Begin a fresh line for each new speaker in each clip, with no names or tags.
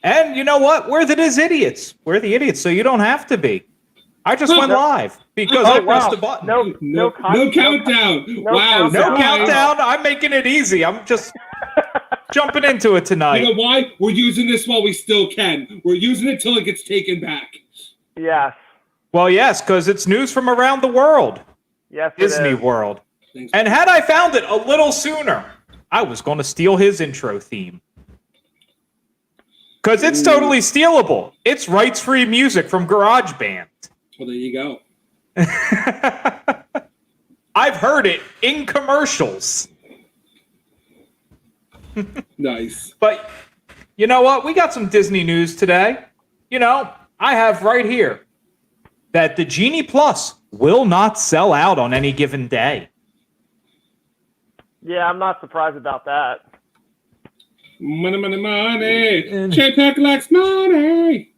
And you know what? We're the idiots. We're the idiots, so you don't have to be. I just went live because I pressed the button.
No countdown.
No countdown. I'm making it easy. I'm just jumping into it tonight.
You know why? We're using this while we still can. We're using it till it gets taken back.
Yes.
Well, yes, because it's news from around the world.
Yes,
Disney World. Thanks. And had I found it a little sooner, I was going to steal his intro theme. Because it's totally stealable. It's rights-free music from GarageBand.
Well, there you go.
I've heard it in commercials.
Nice.
But you know what? We got some Disney news today. You know, I have right here that the Genie Plus will not sell out on any given day.
Yeah, I'm not surprised about that.
Money, money, money. JPEG likes money.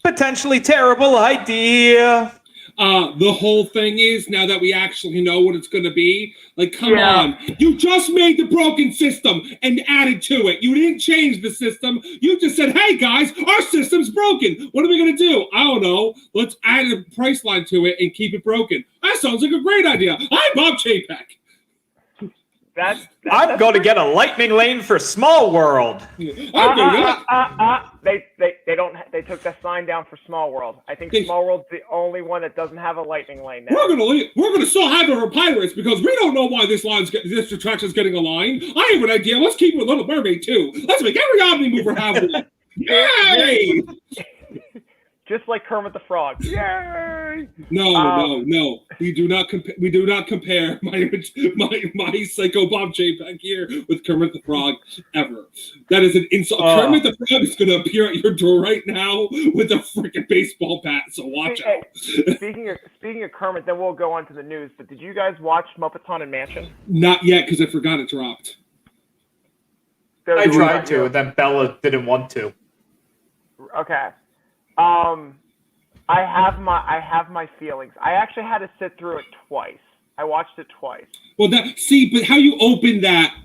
Potentially terrible idea.
The whole thing is, now that we actually know what it's going to be, like, come on. You just made the broken system and added to it. You didn't change the system. You just said, hey, guys, our system's broken. What are we going to do? I don't know. Let's add a price line to it and keep it broken. That sounds like a great idea. I'm Bob Chapek.
I'm going to get a lightning lane for Small World.
They took that sign down for Small World. I think Small World's the only one that doesn't have a lightning lane now.
We're gonna still have it for pirates because we don't know why this attraction's getting a line. I have an idea. Let's keep it with Little Mermaid too. Let's make every Omni mover have one. Yay!
Just like Kermit the Frog. Yay!
No. We do not compare my psycho Bob Chapek here with Kermit the Frog ever. That is an insult. Kermit the Frog is going to appear at your door right now with a freaking baseball bat. So watch out.
Speaking of Kermit, then we'll go on to the news. But did you guys watch Muppets Haunted Mansion?
Not yet, because I forgot it dropped.
I tried to, and then Bella didn't want to.
Okay. I have my feelings. I actually had to sit through it twice. I watched it twice.
Well, but how you open that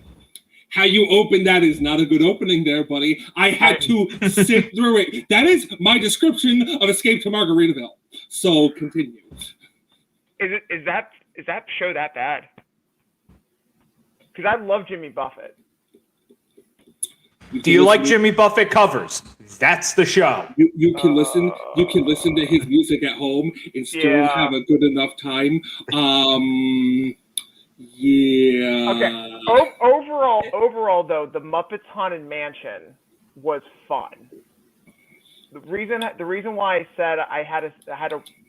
is not a good opening there, buddy. I had to sit through it. That is my description of Escape to Margaritaville. So continue.
Is that show that bad? Because I love Jimmy Buffett.
Do you like Jimmy Buffett covers? That's the show.
You can listen. You can listen to his music at home and still have a good enough time. Yeah.
Okay. Overall, though, the Muppets Haunted Mansion was fun. The reason why I said I had to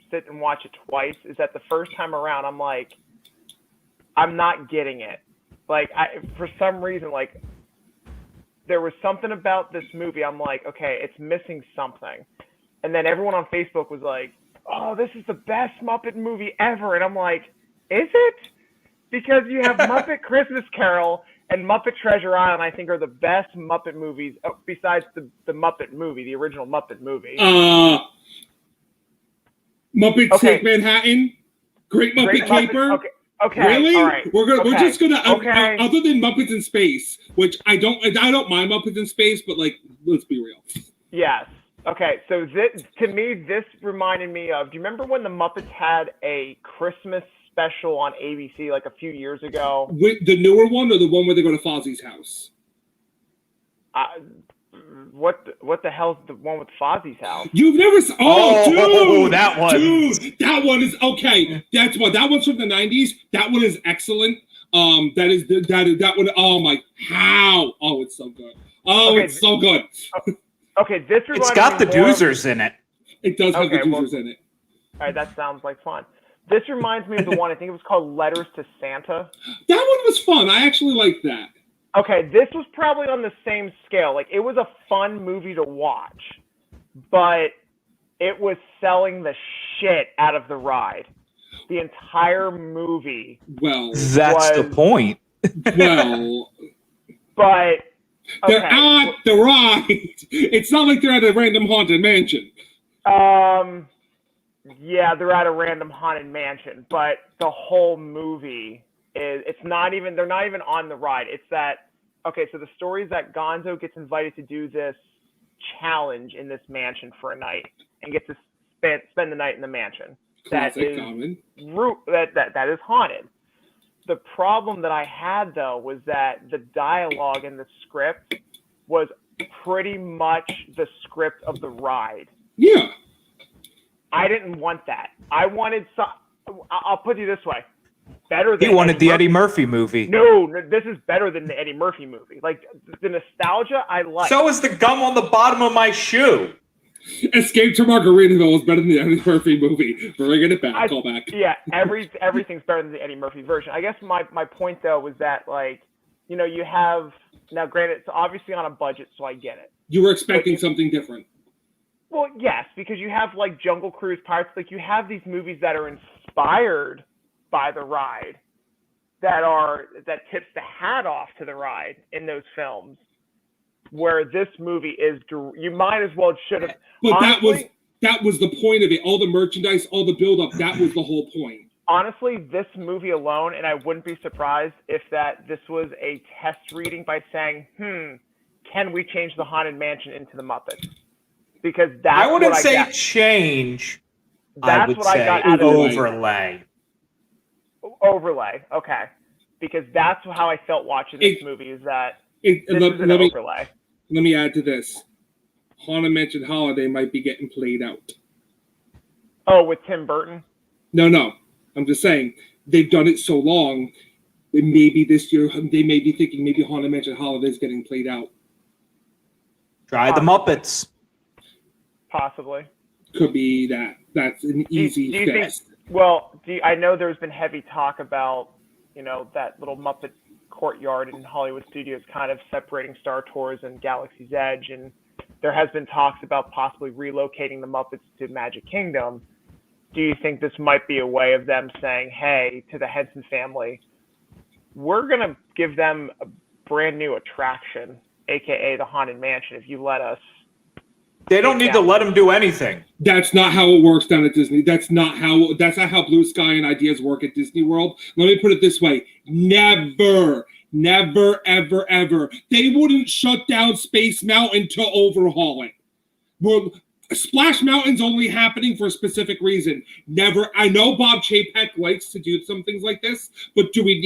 sit and watch it twice is that the first time around, I'm like, I'm not getting it. Like, for some reason, like, there was something about this movie. I'm like, okay, it's missing something. And then everyone on Facebook was like, oh, this is the best Muppet movie ever. And I'm like, is it? Because you have Muppet Christmas Carol and Muppet Treasure Island, I think, are the best Muppet movies besides the Muppet movie, the original Muppet movie.
Muppet Take Manhattan, Great Muppet Caper.
Okay.
Really?
All right.
We're just gonna other than Muppets in Space, which I don't mind Muppets in Space, but like, let's be real.
Yes. Okay. So to me, this reminded me of. Do you remember when the Muppets had a Christmas special on ABC like a few years ago?
The newer one or the one where they go to Fozzie's house?
What the hell's the one with Fozzie's house?
You've never seen?
Dude, that one.
Dude, that one is okay. That's what that one's from the 90s. That one is excellent. That one. Oh my, how? Oh, it's so good. Oh, it's so good.
Okay, this
it's got the Doozers in it.
It does have the Doozers in it.
All right, that sounds like fun. This reminds me of the one, I think it was called Letters to Santa.
That one was fun. I actually liked that.
Okay, this was probably on the same scale. Like, it was a fun movie to watch, but it was selling the shit out of the ride. The entire movie.
Well,
that's the point.
Well,
but
they're at the ride. It's not like they're at a random haunted mansion.
Yeah, they're at a random haunted mansion, but the whole movie is, they're not even on the ride. It's that, okay, so the story is that Gonzo gets invited to do this challenge in this mansion for a night and get to spend the night in the mansion.
Classic
That is
common.
that is haunted. The problem that I had though was that the dialogue in the script was pretty much the script of the ride.
Yeah.
I didn't want that. I wanted some. I'll put it this way: better than
He wanted the Eddie
Murphy.
Murphy movie.
No, this is better than the Eddie Murphy movie. Like the nostalgia, I like.
So is the gum on the bottom of my shoe.
Escape to Margaritaville is better than the Eddie Murphy movie. Bringing it back. Call back.
Yeah, everything's better than the Eddie Murphy version. I guess my point though was that like, you have now. Granted, it's obviously on a budget, so I get it.
You were expecting something different.
Well, yes, because you have like Jungle Cruise, Pirates. Like you have these movies that are inspired by the ride, that tips the hat off to the ride in those films. Where this movie is, you might as well should have.
But
honestly,
that was the point of it. All the merchandise, all the build up. That was the whole point.
honestly, this movie alone, and I wouldn't be surprised if this was a test reading by saying, can we change the Haunted Mansion into the Muppets? Because that's
I wouldn't
what
say
got.
change.
That's
I would
what I
say
got out of
overlay.
Overlay, okay. Because that's how I felt watching this movie, is that this is an overlay.
Let me add to this. Haunted Mansion Holiday might be getting played out.
Oh, with Tim Burton?
No. I'm just saying, they've done it so long, that maybe this year, they may be thinking maybe Haunted Mansion Holiday is getting played out.
Try the Muppets.
Possibly.
Could be that. That's an easy
do you
fix.
I know there's been heavy talk about, that little Muppet courtyard in Hollywood Studios kind of separating Star Tours and Galaxy's Edge, and there has been talks about possibly relocating the Muppets to Magic Kingdom. Do you think this might be a way of them saying, hey, to the Henson family, we're going to give them a brand new attraction, aka the Haunted Mansion, if you let us?
They don't need to let them do anything.
That's not how it works down at Disney. That's not how Blue Sky and Ideas work at Disney World. Let me put it this way. Never, ever. They wouldn't shut down Space Mountain to overhaul it. Well, Splash Mountain's only happening for a specific reason. Never. I know Bob Chapek likes to do some things like this, but do I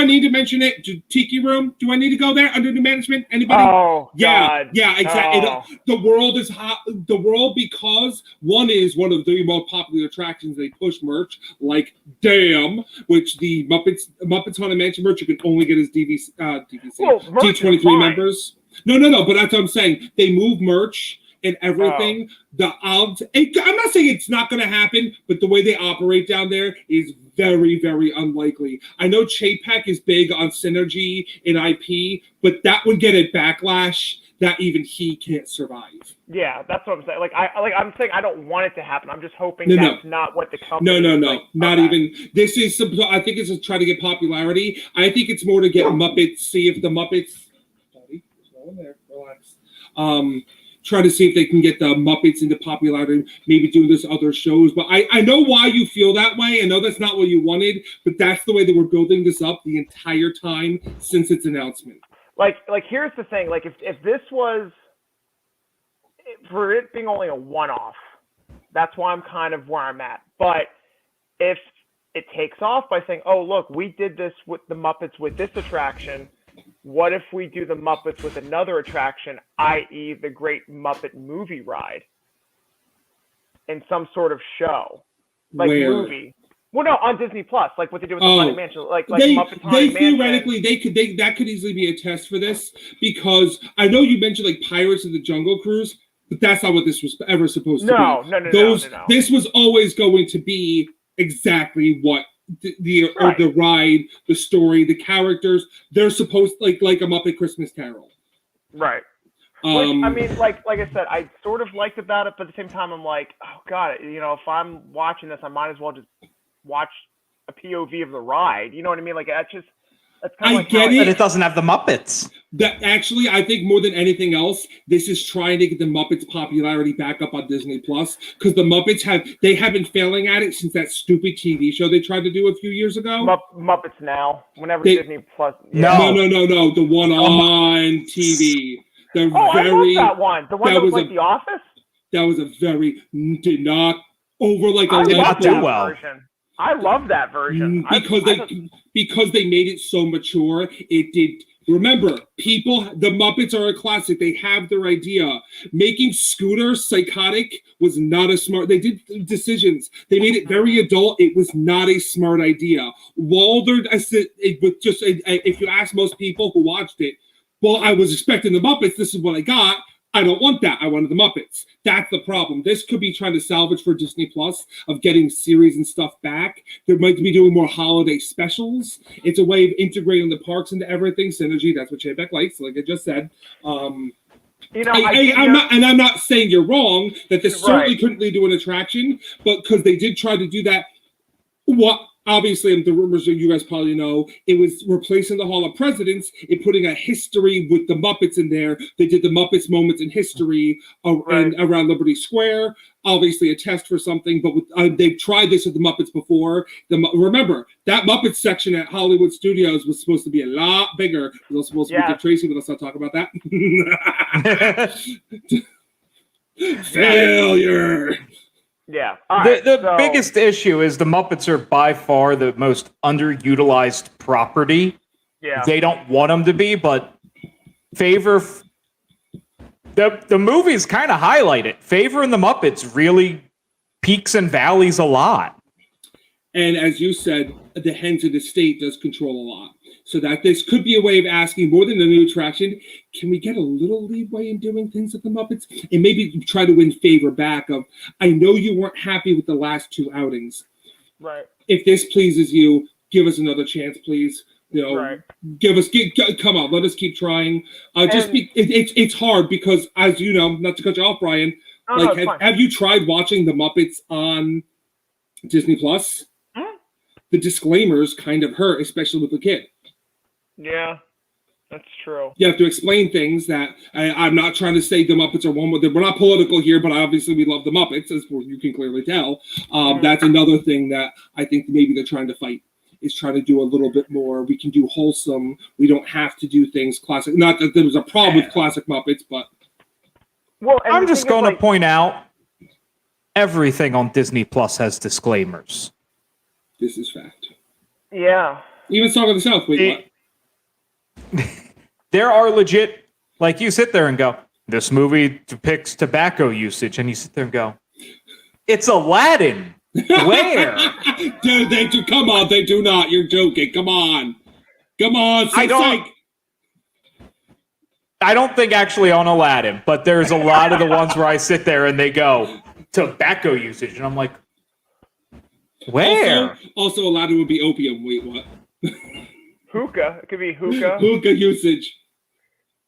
need to mention it? Tiki Room? Do I need to go there under new management? Anybody?
Oh,
yeah,
God.
yeah, exactly.
Oh.
The world is hot. The world, because one is one of the most popular attractions. They push merch like Damn, which the Muppets Haunted Mansion merch you can only get as D23 members. No. But that's what I'm saying. They move merch and everything. I'm not saying it's not going to happen, but the way they operate down there is very, very unlikely. I know Chapek is big on synergy in IP, but that would get a backlash that even he can't survive.
Yeah, that's what I'm saying. I'm saying I don't want it to happen. I'm just hoping that's not what the company.
No. Not even. This is. I think it's to try to get popularity. I think it's more to get Muppets. See if the Muppets. Buddy, there's no one there. Relax. Try to see if they can get the Muppets into popularity, maybe do this other shows. But I know why you feel that way. I know that's not what you wanted, but that's the way they were building this up the entire time since its announcement.
Like here's the thing. Like if this was, for it being only a one-off, that's why I'm kind of where I'm at. But if it takes off by saying, oh, look, we did this with the Muppets with this attraction, what if we do the Muppets with another attraction, i.e. the Great Muppet Movie Ride, in some sort of show, like movie? Well, no, on Disney Plus, like what they did with the Haunted Mansion, like Muppets Haunted Mansion.
Theoretically, that could easily be a test for this, because I know you mentioned like Pirates of the Jungle Cruise, but that's not what this was ever supposed to be. No. This was always going to be exactly what. The ride, the story, the characters, they're supposed like a Muppet Christmas Carol.
Right. Which, I mean, like I said, I sort of liked about it, but at the same time, I'm like, oh, God, if I'm watching this, I might as well just watch a POV of the ride. You know what I mean? Like, that's kind of like
get it. But it doesn't have the Muppets.
That actually, I think more than anything else, this is trying to get the Muppets' popularity back up on Disney Plus, because the Muppets have been failing at it since that stupid TV show they tried to do a few years ago.
Muppets Now, whenever Disney Plus.
Yeah. No, the one on TV. The
Oh, I
very
love that one. The one
that
that was
was
like
a-
The Office.
that was a very did not over like
I
did
love
not
that
do well.
version. I love that version.
because they made it so mature. It did. Remember, the Muppets are a classic. They have their idea. Making Scooter psychotic was not a smart. They did decisions. They made it very adult. It was not a smart idea. Walder, if you ask most people who watched it, well, I was expecting the Muppets. This is what I got. I don't want that. I wanted the Muppets. That's the problem. This could be trying to salvage for Disney Plus of getting series and stuff back. They might be doing more holiday specials. It's a way of integrating the parks into everything. Synergy. That's what Chapek likes. Like I just said. I'm not saying you're wrong. That this certainly couldn't lead to an attraction, but because they did try to do that. What obviously the rumors that you guys probably know, it was replacing the Hall of Presidents and putting a history with the Muppets in there. They did the Muppets moments in history and around Liberty Square. Obviously a test for something, but they've tried this with the Muppets before. Remember, that Muppets section at Hollywood Studios was supposed to be a lot bigger. It was supposed to be Dick Tracy, but let's not talk about that. Failure.
Yeah.
The biggest issue is the Muppets are by far the most underutilized property.
Yeah.
They don't want them to be, but the movies kind of highlight it. Favor and the Muppets really peaks and valleys a lot.
And as you said, the Hens of the State does control a lot. So that this could be a way of asking more than a new attraction. Can we get a little leeway in doing things with the Muppets? And maybe try to win favor back of, I know you weren't happy with the last two outings.
Right.
If this pleases you, give us another chance, please. You know, come on, let us keep trying. It's hard because, as you know, not to cut you off, Brian, have you tried watching the Muppets on Disney Plus? The disclaimers kind of hurt, especially with the kid.
Yeah, that's true.
You have to explain things that I'm not trying to say the Muppets are one with them. We're not political here, but obviously we love the Muppets, as you can clearly tell. That's another thing that I think maybe they're trying to fight, is trying to do a little bit more. We can do wholesome. We don't have to do things classic. Not that there was a problem with classic Muppets, but...
Well,
I'm just going to point out everything on Disney Plus has disclaimers.
This is fact.
Yeah.
Even Song of the South. Wait, what?
There are legit, like you sit there and go, this movie depicts tobacco usage, and you sit there and go, it's Aladdin. Where?
Dude, they do. Come on, they do not. You're joking. Come on.
I don't think actually on Aladdin, but there's a lot of the ones where I sit there and they go, tobacco usage, and I'm like, where?
Also Aladdin would be opium. Wait, what?
Hookah. It could be hookah.
Hookah usage.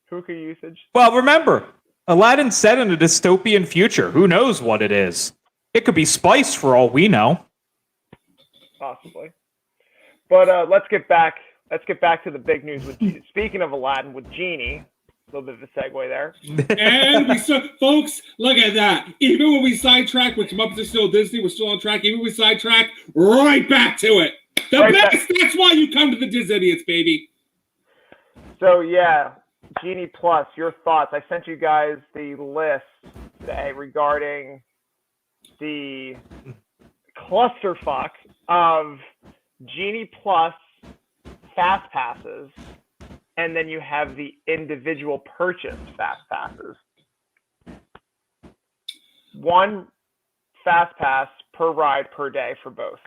Hookah usage.
Well, remember, Aladdin's set in a dystopian future. Who knows what it is? It could be spice for all we know.
Possibly. But let's get back to the big news. Speaking of Aladdin, with Genie, a little bit of a segue there.
And folks, look at that. Even when we sidetrack, which Muppets are still Disney, we're still on track. Even when we sidetrack, right back to it. The best. That's why you come to the Diz Idiots, baby.
So yeah, Genie Plus. Your thoughts? I sent you guys the list today regarding the clusterfuck of Genie Plus Fast Passes, and then you have the individual purchased Fast Passes. One Fast Pass per ride per day for both.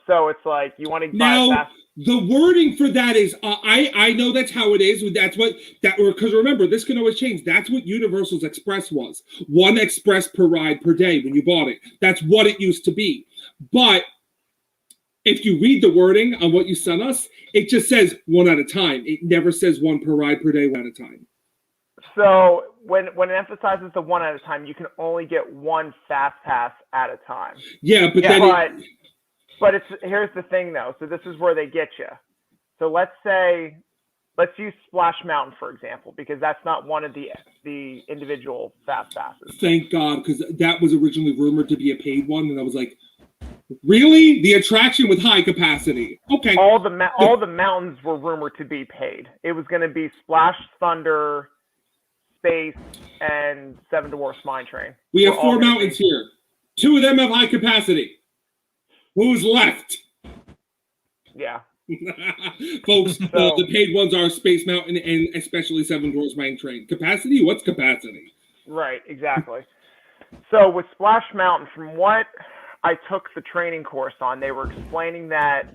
So it's like you want to buy
now. The wording for that is, I know that's how it is. Because remember, this can always change. That's what Universal's Express was. One express per ride per day when you bought it. That's what it used to be. But if you read the wording on what you sent us, it just says one at a time. It never says one per ride per day, one at a time.
So when it emphasizes the one at a time, you can only get one Fast Pass at a time.
Yeah, but then...
But here's the thing, though. So this is where they get you. So let's use Splash Mountain, for example, because that's not one of the individual Fast Passes.
Thank God, because that was originally rumored to be a paid one, and I was like, really? The attraction with high capacity? Okay.
All the mountains were rumored to be paid. It was going to be Splash Thunder, Space, and Seven Dwarfs Mine Train.
We have
We're all
4
gonna
mountains
be-
here. 2 of them have high capacity. Who's left?
Yeah.
Folks,
So-
the paid ones are Space Mountain and especially Seven Dwarfs Mine Train. Capacity? What's capacity?
Right, exactly. So with Splash Mountain, from what I took the training course on, they were explaining that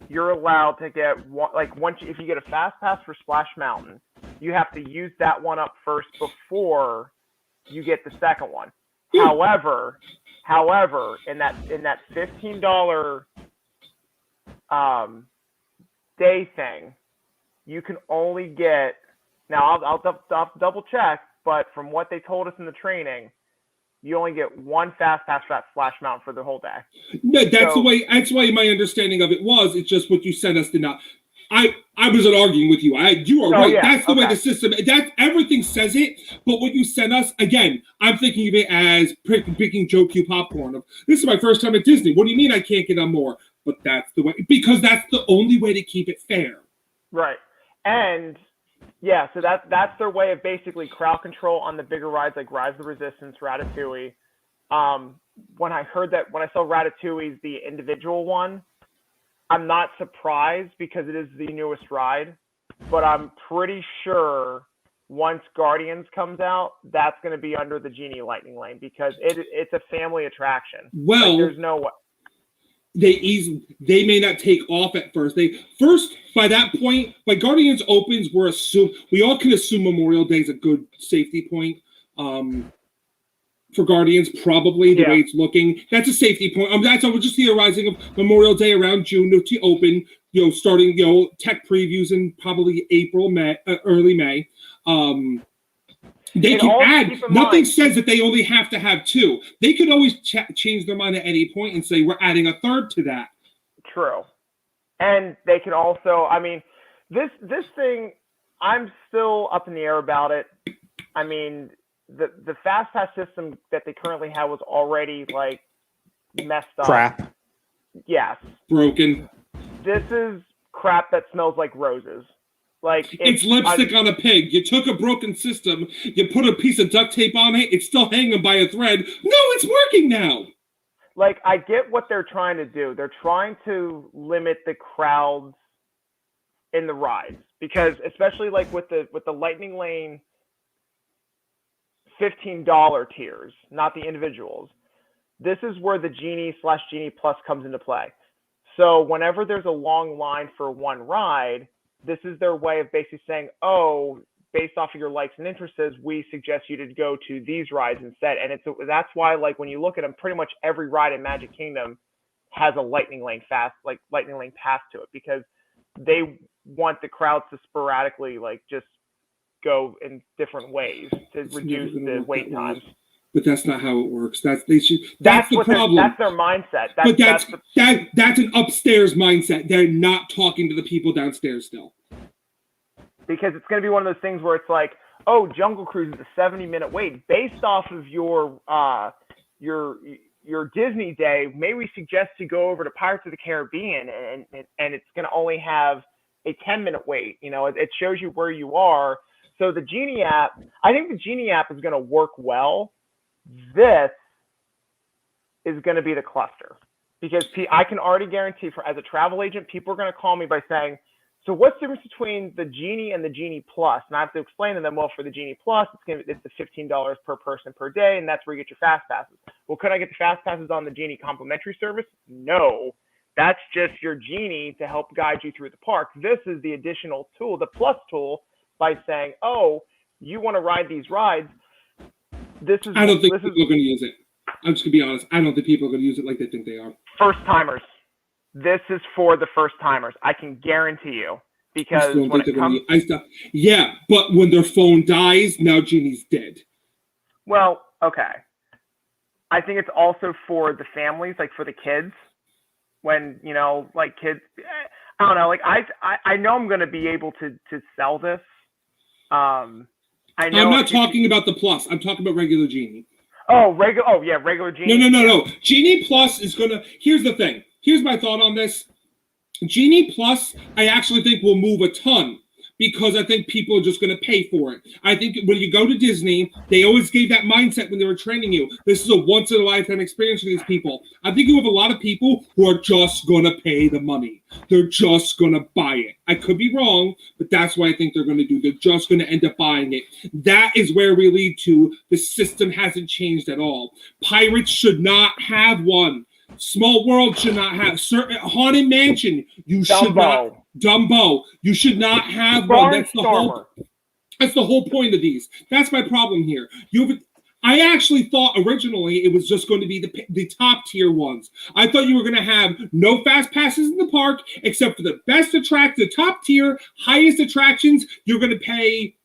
you're allowed to get one, like if you get a fast pass for Splash Mountain, you have to use that one up first before you get the second one. However, in that $15 day thing, you can only get, now I'll double check, but from what they told us in the training, you only get one fast pass for that Splash Mountain for the whole day.
No, that's
So-
the way. That's why my understanding of it was. It's just what you sent us did not. I wasn't arguing with you. You are
Oh,
right.
yeah,
That's the way
okay.
the system. That everything says it. But what you sent us again, I'm thinking of it as picking Joe Q popcorn. This is my first time at Disney. What do you mean I can't get on more? But that's the way, because that's the only way to keep it fair.
Right. And yeah, so that's their way of basically crowd control on the bigger rides like Rise of the Resistance, Ratatouille. When I saw Ratatouille's the individual one, I'm not surprised because it is the newest ride, but I'm pretty sure once Guardians comes out, that's going to be under the Genie Lightning Lane because it's a family attraction.
Well,
Like, there's no way.
They may not take off at first. By that point, by Guardians opens, we all can assume Memorial Day is a good safety point. For Guardians, probably the way it's looking, that's a safety point. We're just theorizing of Memorial Day around June to open. Starting tech previews in probably early May. They
And
can
also
add.
keep in
Nothing
mind-
says that they only have to have 2. They could always change their mind at any point and say we're adding a 3rd to that.
True. And they can also, I mean, this thing, I'm still up in the air about it. I mean, the fast pass system that they currently have was already like messed up.
Crap.
Yes.
Broken.
This is crap that smells like roses. Like
It's lipstick on a pig. You took a broken system, you put a piece of duct tape on it, it's still hanging by a thread. No, it's working now.
Like, I get what they're trying to do. They're trying to limit the crowds in the rides because, especially like with the Lightning Lane $15 tiers, not the individuals. This is where the Genie/Genie Plus comes into play. So whenever there's a long line for one ride, this is their way of basically saying, oh, based off of your likes and interests, we suggest you to go to these rides instead. And that's why, like, when you look at them, pretty much every ride in Magic Kingdom has a Lightning Lane pass to it because they want the crowds to sporadically, like, just go in different ways to reduce the wait times.
But that's not how it works. That's the problem.
That's their mindset.
That's an upstairs mindset. They're not talking to the people downstairs still.
Because it's going to be one of those things where it's like, oh, Jungle Cruise is a 70-minute wait. Based off of your Disney day, may we suggest you go over to Pirates of the Caribbean, and it's going to only have a 10-minute wait. It shows you where you are. So the Genie app, I think the Genie app is going to work well. This is going to be the cluster because I can already guarantee as a travel agent, people are going to call me by saying, so what's the difference between the Genie and the Genie Plus? And I have to explain to them, well, for the Genie Plus, it's the $15 per person per day, and that's where you get your fast passes. Well, could I get the fast passes on the Genie complimentary service? No, that's just your Genie to help guide you through the park. This is the additional tool, the Plus tool, by saying, oh, you want to ride these rides.
I don't think people are going to use it. I'm just going to be honest. I don't think people are going to use it like they think they are.
First timers. This is for the first timers. I can guarantee you. Because when it comes...
Yeah, but when their phone dies, now Genie's dead.
Well, okay. I think it's also for the families, like for the kids. When, like kids... I don't know. Like, I know I'm going to be able to sell this. I'm
not talking about the Plus. I'm talking about regular Genie.
Regular Genie.
No. Genie Plus is gonna. Here's the thing. Here's my thought on this. Genie Plus, I actually think will move a ton because I think people are just going to pay for it. I think when you go to Disney, they always gave that mindset when they were training you. This is a once-in-a-lifetime experience for these people. I think you have a lot of people who are just going to pay the money. They're just going to buy it. I could be wrong, but that's what I think they're going to do. They're just going to end up buying it. That is where we lead to the system hasn't changed at all. Pirates should not have one. Small World should not have. Haunted Mansion, you should not. Dumbo, you should not have one. That's the whole point of these. That's my problem here. I actually thought originally it was just going to be the top tier ones. I thought you were going to have no fast passes in the park, except for the best the top tier, highest attractions. You're going to pay.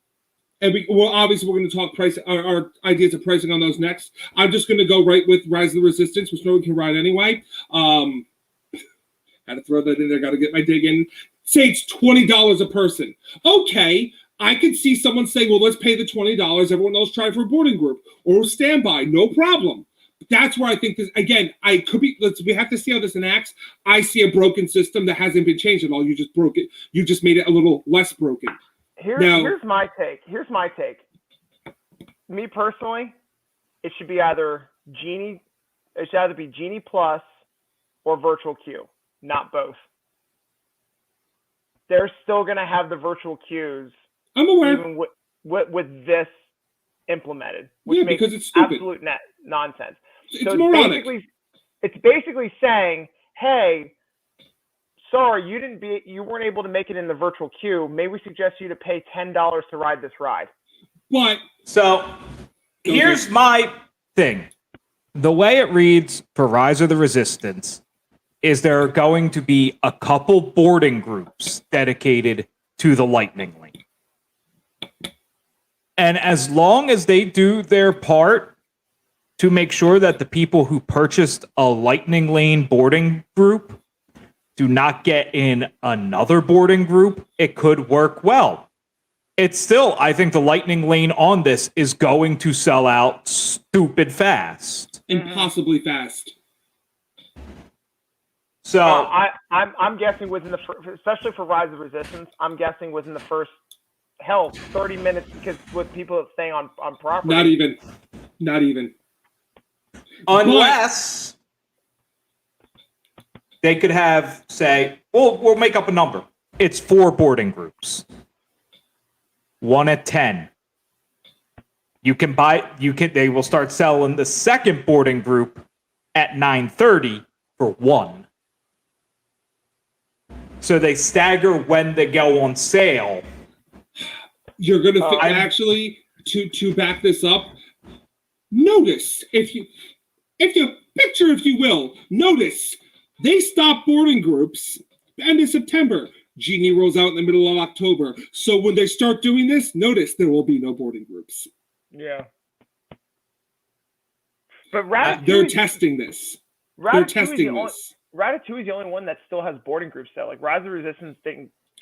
And obviously we're going to talk price, our ideas of pricing on those next. I'm just going to go right with Rise of the Resistance, which no one can ride anyway. Had to throw that in there. Got to get my dig in. Say it's $20 a person. Okay, I could see someone saying, well, let's pay the $20. Everyone else try for a boarding group or standby. No problem. That's where I think this, again, we have to see how this enacts. I see a broken system that hasn't been changed at all. You just broke it. You just made it a little less broken.
Here's my take. Me personally, it should be either Genie. It should either be Genie Plus or Virtual Queue, not both. They're still going to have the virtual queues.
I'm aware.
Even with this implemented,
which makes because it's stupid.
Absolute nonsense.
It's moronic.
It's basically saying, hey, sorry, you weren't able to make it in the virtual queue. May we suggest you to pay $10 to ride this ride?
What?
So here's my thing. The way it reads for Rise of the Resistance is there are going to be a couple boarding groups dedicated to the Lightning Lane. And as long as they do their part to make sure that the people who purchased a Lightning Lane boarding group do not get in another boarding group, it could work well. It's still, I think the Lightning Lane on this is going to sell out stupid fast.
Impossibly fast.
So
I'm guessing within especially for Rise of Resistance, I'm guessing within the first 30 minutes, because with people staying on property.
Not even.
Unless they could have, say, we'll make up a number. It's 4 boarding groups. 1 at 10. They will start selling the second boarding group at 9:30 for 1. So they stagger when they go on sale.
You're going to actually to back this up. Notice if you picture, if you will, notice they stop boarding groups end of September. Genie rolls out in the middle of October. So when they start doing this, notice there will be no boarding groups.
Yeah. But
they're testing this. Ratatouille
is the only one that still has boarding groups though. Like Rise of the Resistance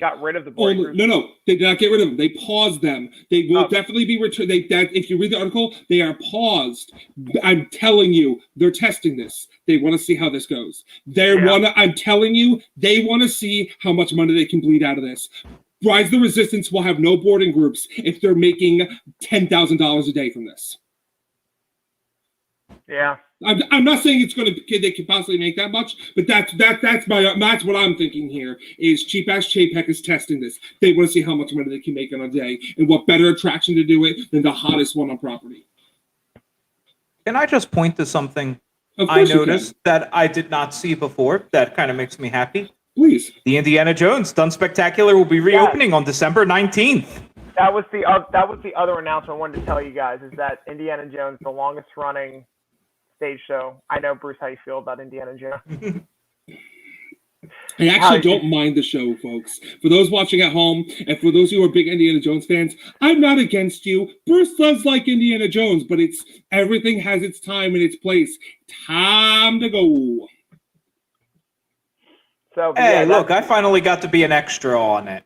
got rid of the boarding groups.
No, they did not get rid of them. They paused them. They will definitely be returned. If you read the article, they are paused. I'm telling you, they're testing this. They want to see how this goes. I'm telling you, they want to see how much money they can bleed out of this. Rise of the Resistance will have no boarding groups if they're making $10,000 a day from this.
Yeah.
I'm not saying they could possibly make that much, but that's what I'm thinking here is Cheap Ass Chapek is testing this. They want to see how much money they can make in a day and what better attraction to do it than the hottest one on property.
Can I just point to something I noticed that I did not see before that kind of makes me happy?
Please.
The Indiana Jones Done Spectacular will be reopening on December 19th.
That was the other announcement I wanted to tell you guys is that Indiana Jones, the longest running stage show. I know, Bruce, how you feel about Indiana Jones.
I actually don't mind the show, folks. For those watching at home, and for those who are big Indiana Jones fans, I'm not against you. Bruce does like Indiana Jones, but everything has its time and its place. Time to go.
So,
hey, look, I finally got to be an extra on it.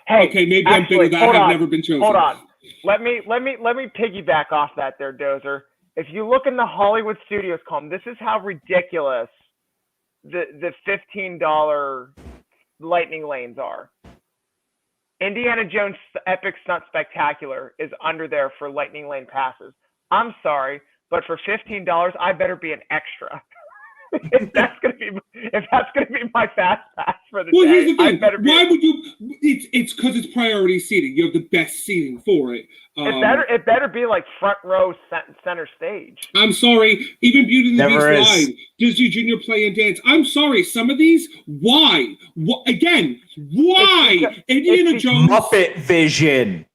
Hey,
okay, maybe I'm bigger than I have never been chosen.
Hold on. Let me piggyback off that there, Dozer. If you look in the Hollywood Studios column, this is how ridiculous the $15 lightning lanes are. Indiana Jones Epic Stunt Spectacular is under there for Lightning Lane passes. I'm sorry, but for $15, I better be an extra. if that's gonna be my fast pass for the
Well,
day,
here's the
I
thing.
better be.
Why would you? It's because it's priority seating. You have the best seating for it.
It better be like front row, center stage.
I'm sorry. Even Beauty and the
Never
Beast
is.
Live, Disney Junior Play and Dance. I'm sorry. Some of these, why? Again, why? Indiana Jones.
Muppet Vision.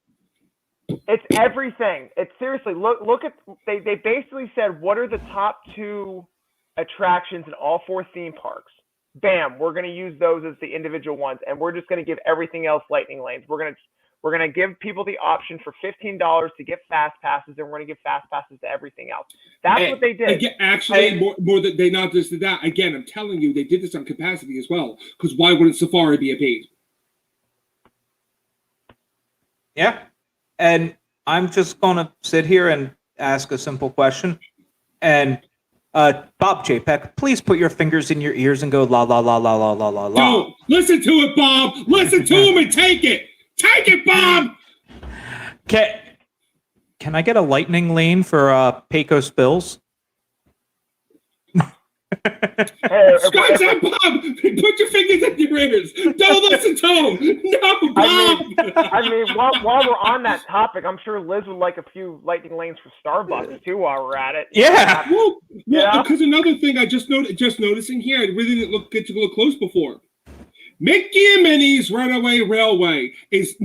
It's everything. It's seriously look at they basically said what are the top 2 attractions in all 4 theme parks. Bam, we're going to use those as the individual ones, and we're just going to give everything else lightning lanes. We're going to give people the option for $15 to get fast passes, and we're going to give fast passes to everything else. That's what they did.
Again, actually, more than they not just did that. Again, I'm telling you, they did this on capacity as well. Because why wouldn't Safari be a paid?
Yeah. And I'm just going to sit here and ask a simple question. And Bob J-Peck, please put your fingers in your ears and go la la la la la la la la.
Don't listen to it, Bob. Listen to him and take it. Take it, Bob.
Can I get a lightning lane for Pecos Bills?
Scratch that, Bob. Put your fingers in your ears. Don't listen to him. No, Bob.
I mean, while we're on that topic, I'm sure Liz would like a few lightning lanes for Starbucks too while we're at it.
Yeah.
Well,
Yeah.
because another thing I just noticing here, I really didn't get to look close before. Mickey and Minnie's Runaway Railway is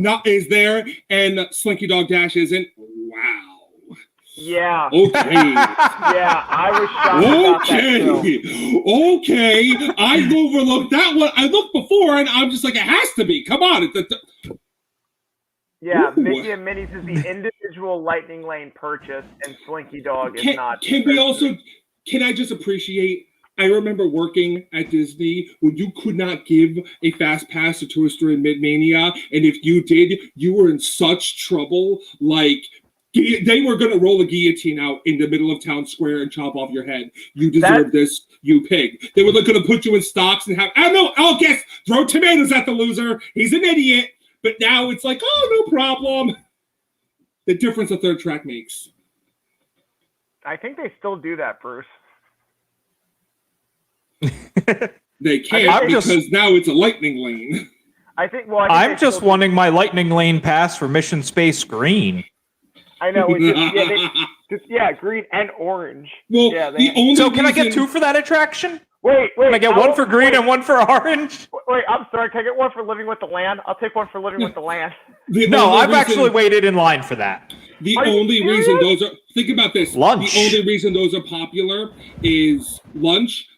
there, and Slinky Dog Dash isn't. Wow.
Yeah.
Okay.
Yeah, I was shocked about that too.
Okay. I overlooked that one. I looked before, and I'm just like, it has to be. Come on.
Yeah,
Ooh.
Mickey and Minnie's is the individual lightning lane purchase, and Slinky Dog is not.
Can I just appreciate? I remember working at Disney when you could not give a fast pass to Twister and Mid-Mania, and if you did, you were in such trouble. Like, they were going to roll a guillotine out in the middle of town square and chop off your head. You deserve this, you pig. They were going to put you in stocks and have, I don't know, I'll guess, throw tomatoes at the loser. He's an idiot. But now it's like, oh, no problem. The difference a third track makes.
I think they still do that, Bruce.
They can't because
just,
now it's a lightning lane.
I'm just wanting my lightning lane pass for Mission Space Green.
I know. Green and orange.
Well,
yeah,
so can I get 2 for that attraction?
Wait.
Can I get 1 for green and 1 for orange?
Wait, I'm sorry. Can I get 1 for Living with the Land? I'll take 1 for Living with the Land.
I've actually waited in line for that.
The only reason those are, think about this.
Lunch.
The only reason those are popular is lunch.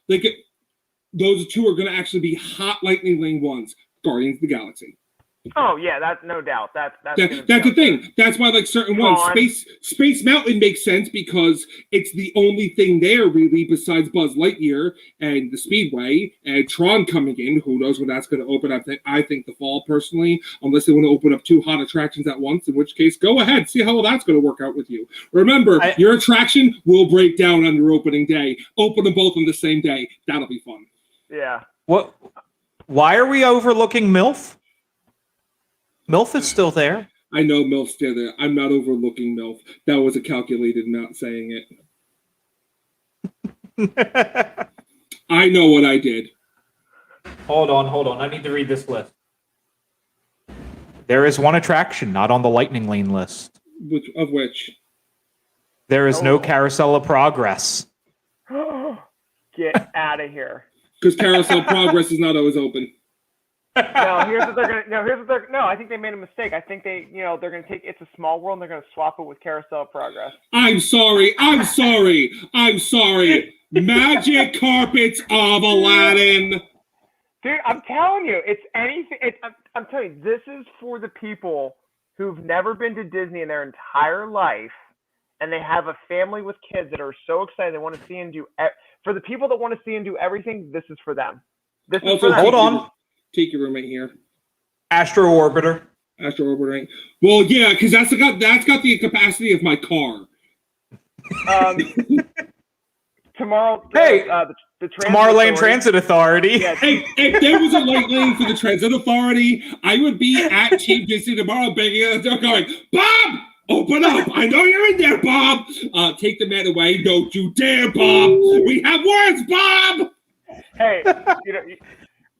Those 2 are going to actually be hot lightning lane ones. Guardians of the Galaxy.
Oh yeah, that's no doubt. That's
the thing. That's why certain ones, Space Mountain makes sense because it's the only thing there really besides Buzz Lightyear and the Speedway and Tron coming in. Who knows when that's going to open? I think the fall personally, unless they want to open up 2 hot attractions at once, in which case go ahead, see how that's going to work out with you. Remember, your attraction will break down on your opening day. Open them both on the same day. That'll be fun.
Yeah.
What? Why are we overlooking MILF? MILF is still there.
I know MILF's still there. I'm not overlooking MILF. That was a calculated not saying it. I know what I did.
Hold on. I need to read this list. There is 1 attraction not on the lightning lane list.
Which?
There is no Carousel of Progress.
Get out of here.
Because Carousel Progress is not always open.
I think they made a mistake. I think they're gonna take It's a Small World and they're gonna swap it with Carousel of Progress.
I'm sorry. Magic Carpets of Aladdin.
Dude, I'm telling you, it's anything. I'm telling you, this is for the people who've never been to Disney in their entire life, and they have a family with kids that are so excited they want to see and do. For the people that want to see and do everything, this is for them. This is for them.
Hold on.
Take your room right here.
Astro Orbiter.
Right? Well, yeah, because that's got the capacity of my car.
tomorrow.
Hey,
the transit
Tomorrowland
authority-
Transit Authority.
Yeah,
Hey, if there was a light lane for the transit authority, I would be at Chief Disney tomorrow begging at the door going, Bob, open up. I know you're in there, Bob. Take the man away. Don't you dare, Bob. We have words, Bob.
hey,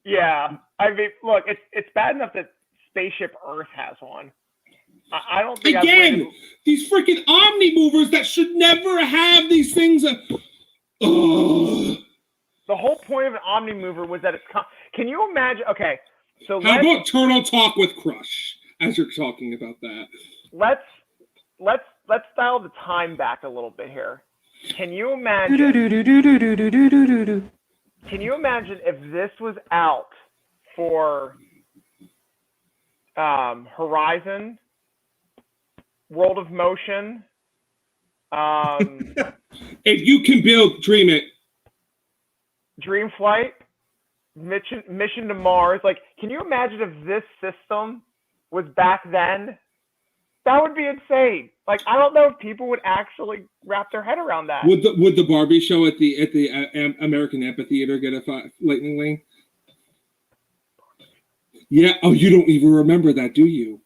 yeah. I mean, look, it's bad enough that Spaceship Earth has one. I don't think
Again, these freaking Omni movers that should never have these things.
The whole point of an Omni mover was that can you imagine? Okay, so
How about Turtle Talk with Crush? As you're talking about that,
let's dial the time back a little bit here. Can you imagine? Can you imagine if this was out for Horizon, World of Motion?
if you can build, dream it.
Dream Flight, Mission to Mars. Like, can you imagine if this system was back then? That would be insane. Like, I don't know if people would actually wrap their head around that.
Would the Barbie show at the American Amphitheater get a lightning lane? Yeah. Oh, you don't even remember that, do you?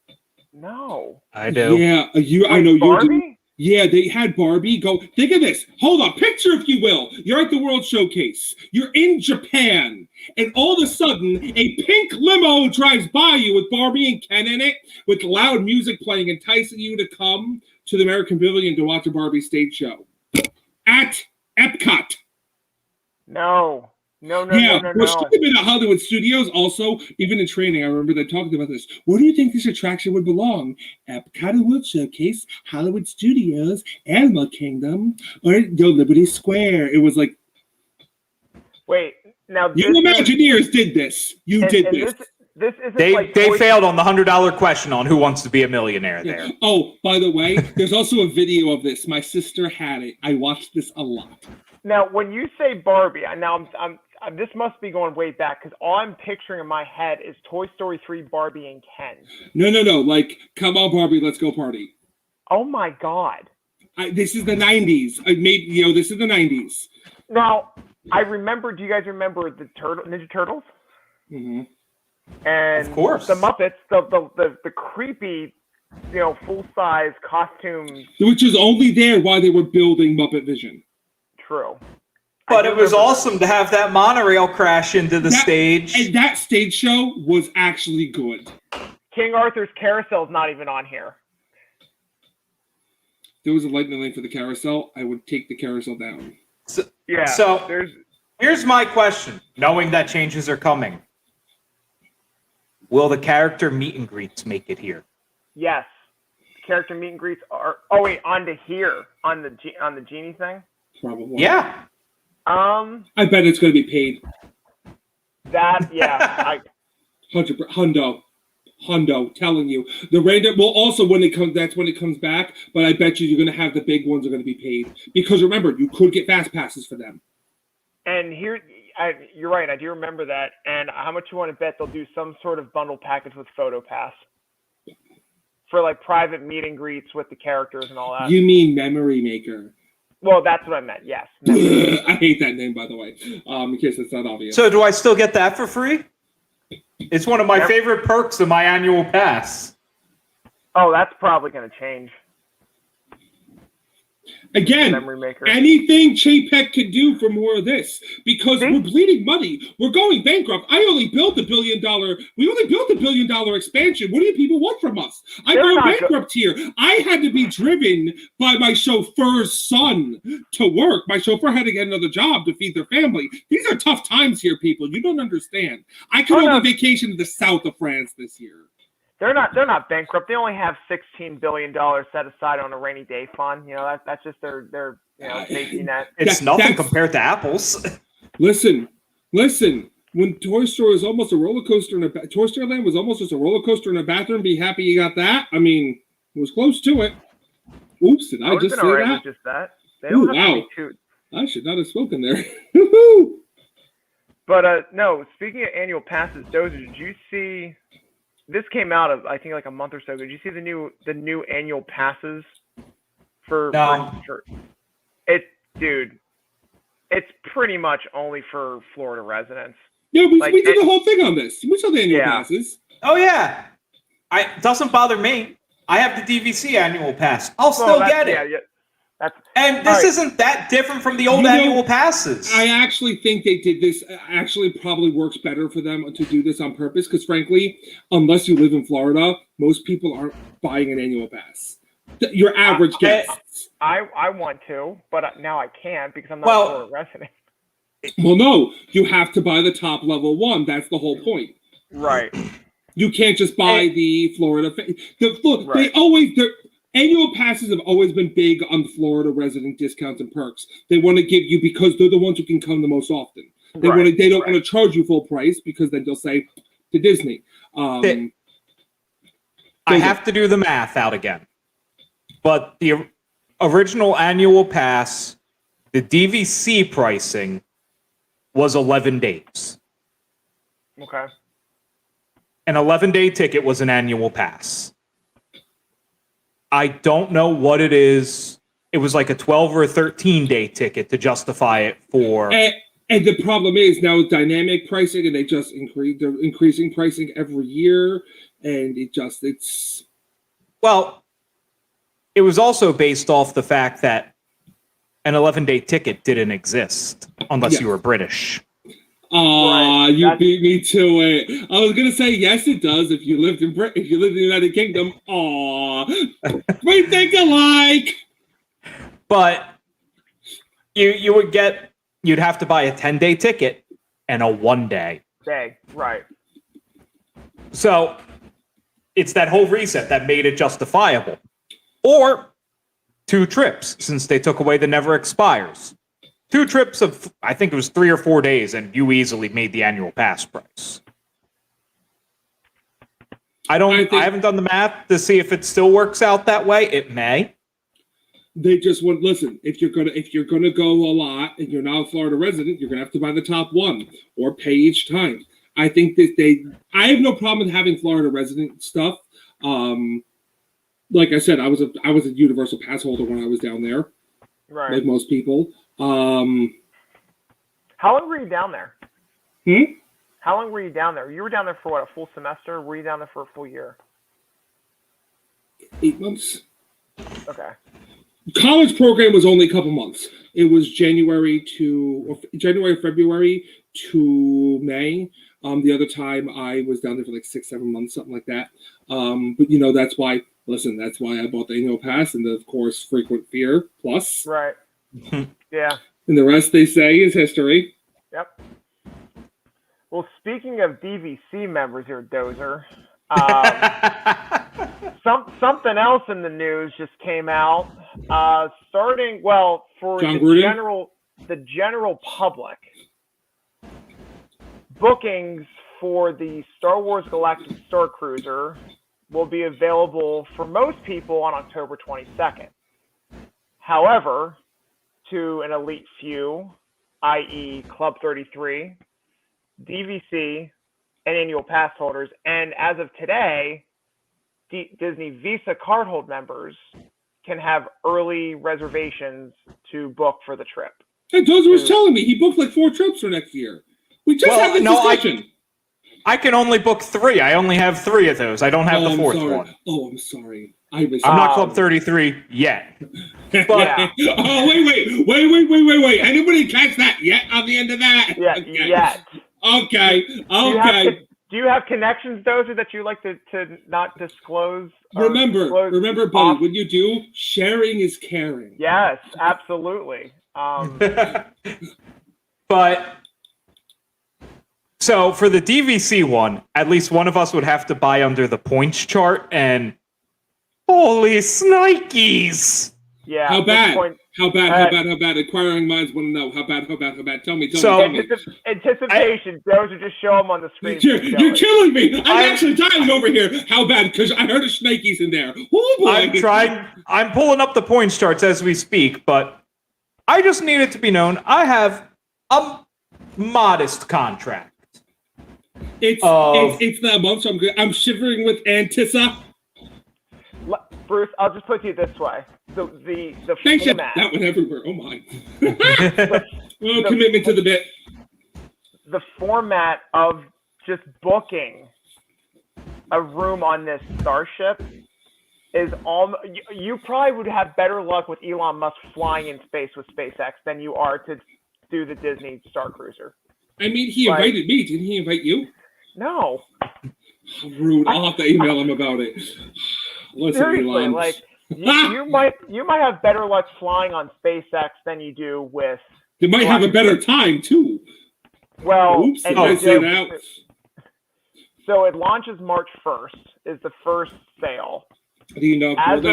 No.
I do.
Yeah. I know you do.
Barbie?
Yeah, they had Barbie go. Think of this. Hold on. Picture, if you will. You're at the World Showcase. You're in Japan. And all of a sudden, a pink limo drives by you with Barbie and Ken in it, with loud music playing, enticing you to come to the American Pavilion to watch a Barbie stage show. At Epcot.
No. No.
Well, should have been at Hollywood Studios. Also, even in training, I remember they talked about this. Where do you think this attraction would belong? Epcot World Showcase, Hollywood Studios, Animal Kingdom, or Liberty Square? It was like,
wait. Now
you Imagineers did this. You did this.
This isn't
They
like
failed on the $100 question on Who Wants to Be a Millionaire there.
Oh, by the way, there's also a video of this. My sister had it. I watched this a lot.
Now, when you say Barbie, I'm this must be going way back because all I'm picturing in my head is Toy Story 3, Barbie, and Ken.
No. Like, come on, Barbie, let's go party.
Oh my God!
This is the '90s. This is the '90s.
Now, I remember. Do you guys remember the Ninja Turtles?
Mm-hmm.
And
Of course.
the Muppets, the creepy, full size costumes.
Which is only there while they were building Muppet Vision.
True.
But it was awesome to have that monorail crash into the stage.
And that stage show was actually good.
King Arthur's Carousel is not even on here.
If there was a lightning lane for the carousel, I would take the carousel down.
So
there's.
here's my question, knowing that changes are coming. Will the character meet and greets make it here?
Yes. Character meet and greets are. Oh wait, onto here on the genie thing.
Probably.
Yeah.
I bet it's going to be paid.
I
100%. Hundo, telling you. The random, well, also that's when it comes back, but I bet you're going to have the big ones are going to be paid. Because remember, you could get fast passes for them.
And here, you're right, I do remember that. And how much you want to bet they'll do some sort of bundle package with PhotoPass? For like private meet and greets with the characters and all that.
You mean Memory Maker.
Well, that's what I meant, yes.
I hate that name, by the way, in case it's not obvious.
So do I still get that for free? It's one of my favorite perks of my annual pass.
Oh, that's probably going to change.
Again,
Memory Maker.
Anything Chapek could do for more of this, because we're bleeding money. We're going bankrupt. We only built $1 billion expansion. What do you people want from us? I'm going bankrupt here. I had to be driven by my chauffeur's son to work. My chauffeur had to get another job to feed their family. These are tough times here, people. You don't understand. I could only vacation to the south of France this year.
They're not bankrupt. They only have $16 billion set aside on a rainy day fund. That's just their safety net.
It's nothing compared to Apple's.
Listen. When Toy Story was almost a roller coaster Toy Story Land was almost just a roller coaster in a bathroom. Be happy you got that. I mean, it was close to it. Oops, did I just say that?
Just that. They don't have to be too.
I should not have spoken there.
But no. Speaking of annual passes, Dozer, did you see? This came out of I think like a month or so ago. Did you see the new annual passes for?
No.
Dude, pretty much only for Florida residents.
Yeah,
Like,
we did the whole thing on this. We saw the annual
Yeah.
passes.
Oh yeah, it doesn't bother me. I have the DVC annual pass. I'll still
that's-
get it.
Yeah, that's
And this
Alright.
isn't that different from the old
You know,
annual passes.
I actually think they did this. Actually, probably works better for them to do this on purpose. Because frankly, unless you live in Florida, most people aren't buying an annual pass. Your average guests.
I want to, but now I can't because I'm not
Well-
a Florida resident.
Well, no, you have to buy the top level one. That's the whole point.
Right.
You can't just buy
And-
the Florida. They
Right.
always their annual passes have always been big on Florida resident discounts and perks. They want to give you because they're the ones who can come the most often. They
Right,
want to. They don't
right.
want to charge you full price because then they'll say to Disney.
I have to do the math out again. But the original annual pass, the DVC pricing was 11 days.
Okay.
An 11-day ticket was an annual pass. I don't know what it is. It was like a 12 or a 13-day ticket to justify it for.
And the problem is now with dynamic pricing, and they're increasing pricing every year, and it's.
Well, it was also based off the fact that an 11-day ticket didn't exist unless
Yes.
you were British.
Aw,
Right,
you
that's-
beat me to it. I was gonna say yes, it does. If you lived in Britain, if you lived in the United Kingdom, aw, we think alike.
But you'd have to buy a 10-day ticket and a 1-day.
Day. Right.
So it's that whole reset that made it justifiable. Or 2 trips, since they took away the never expires. 2 trips of, I think it was 3 or 4 days, and you easily made the annual pass price. I haven't done the math to see if it still works out that way. It may.
They just want listen. If you're gonna go a lot and you're not a Florida resident, you're gonna have to buy the top one or pay each time. I think that I have no problem with having Florida resident stuff. Like I said, I was a universal pass holder when I was down there,
Right.
like most people.
How long were you down there? How long were you down there? You were down there for what, a full semester? Or were you down there for a full year?
8 months.
Okay.
College program was only a couple months. It was January, February to May. The other time I was down there for like 6-7 months, something like that. But that's why. Listen, that's why I bought the annual pass, and of course, frequent fear plus.
Right. Yeah.
And the rest they say is history.
Yep. Well, speaking of DVC members here, Dozer, something else in the news just came out. Starting, well, for
John
the
Gruden?
general public, bookings for the Star Wars Galactic Star Cruiser will be available for most people on October 22nd. However, to an elite few, i.e. Club 33, DVC, and annual pass holders, and as of today, Disney Visa cardhold members can have early reservations to book for the trip.
And Dozer was telling me he booked like 4 trips for next year. We just had this discussion.
I can only book 3. I only have 3 of those. I don't have the 4th one.
Oh, I'm sorry. I was.
I'm not Club 33 yet.
Yeah.
Oh, wait. Anybody catch that yet on the end of that?
Yeah,
Okay.
yet.
Okay.
Do you have connections, Dozer, that you like to not disclose? or
Remember,
disclose
buddy,
off-
when you do, sharing is caring.
Yes, absolutely.
But so for the DVC one, at least one of us would have to buy under the points chart, and holy snikes!
Yeah.
How
at this
bad?
point,
How bad? Inquiring minds want to know how bad. Tell me.
anticipation, Dozer, just show them on the screen.
You're killing me. I'm actually dying over here. How bad? Because I heard a snakies in there. Oh boy.
I'm pulling up the points charts as we speak, but I just need it to be known I have a modest contract.
It's that month, so I'm good. I'm shivering with Antissa.
Bruce, I'll just put it this way: the
Thanks,
format.
that went everywhere. Oh my. Oh, commitment to the bit.
The format of just booking a room on this starship is all. You probably would have better luck with Elon Musk flying in space with SpaceX than you are to do the Disney Star Cruiser.
I mean, he invited me. Didn't he invite you?
No.
Rude. I'll have to email him about it. Listen,
Seriously,
Elon.
like you might have better luck flying on SpaceX than you do with.
They might have a better time too.
Well,
Oops,
and
I say that.
So it launches March 1st. Is the first sale.
Do you know?
As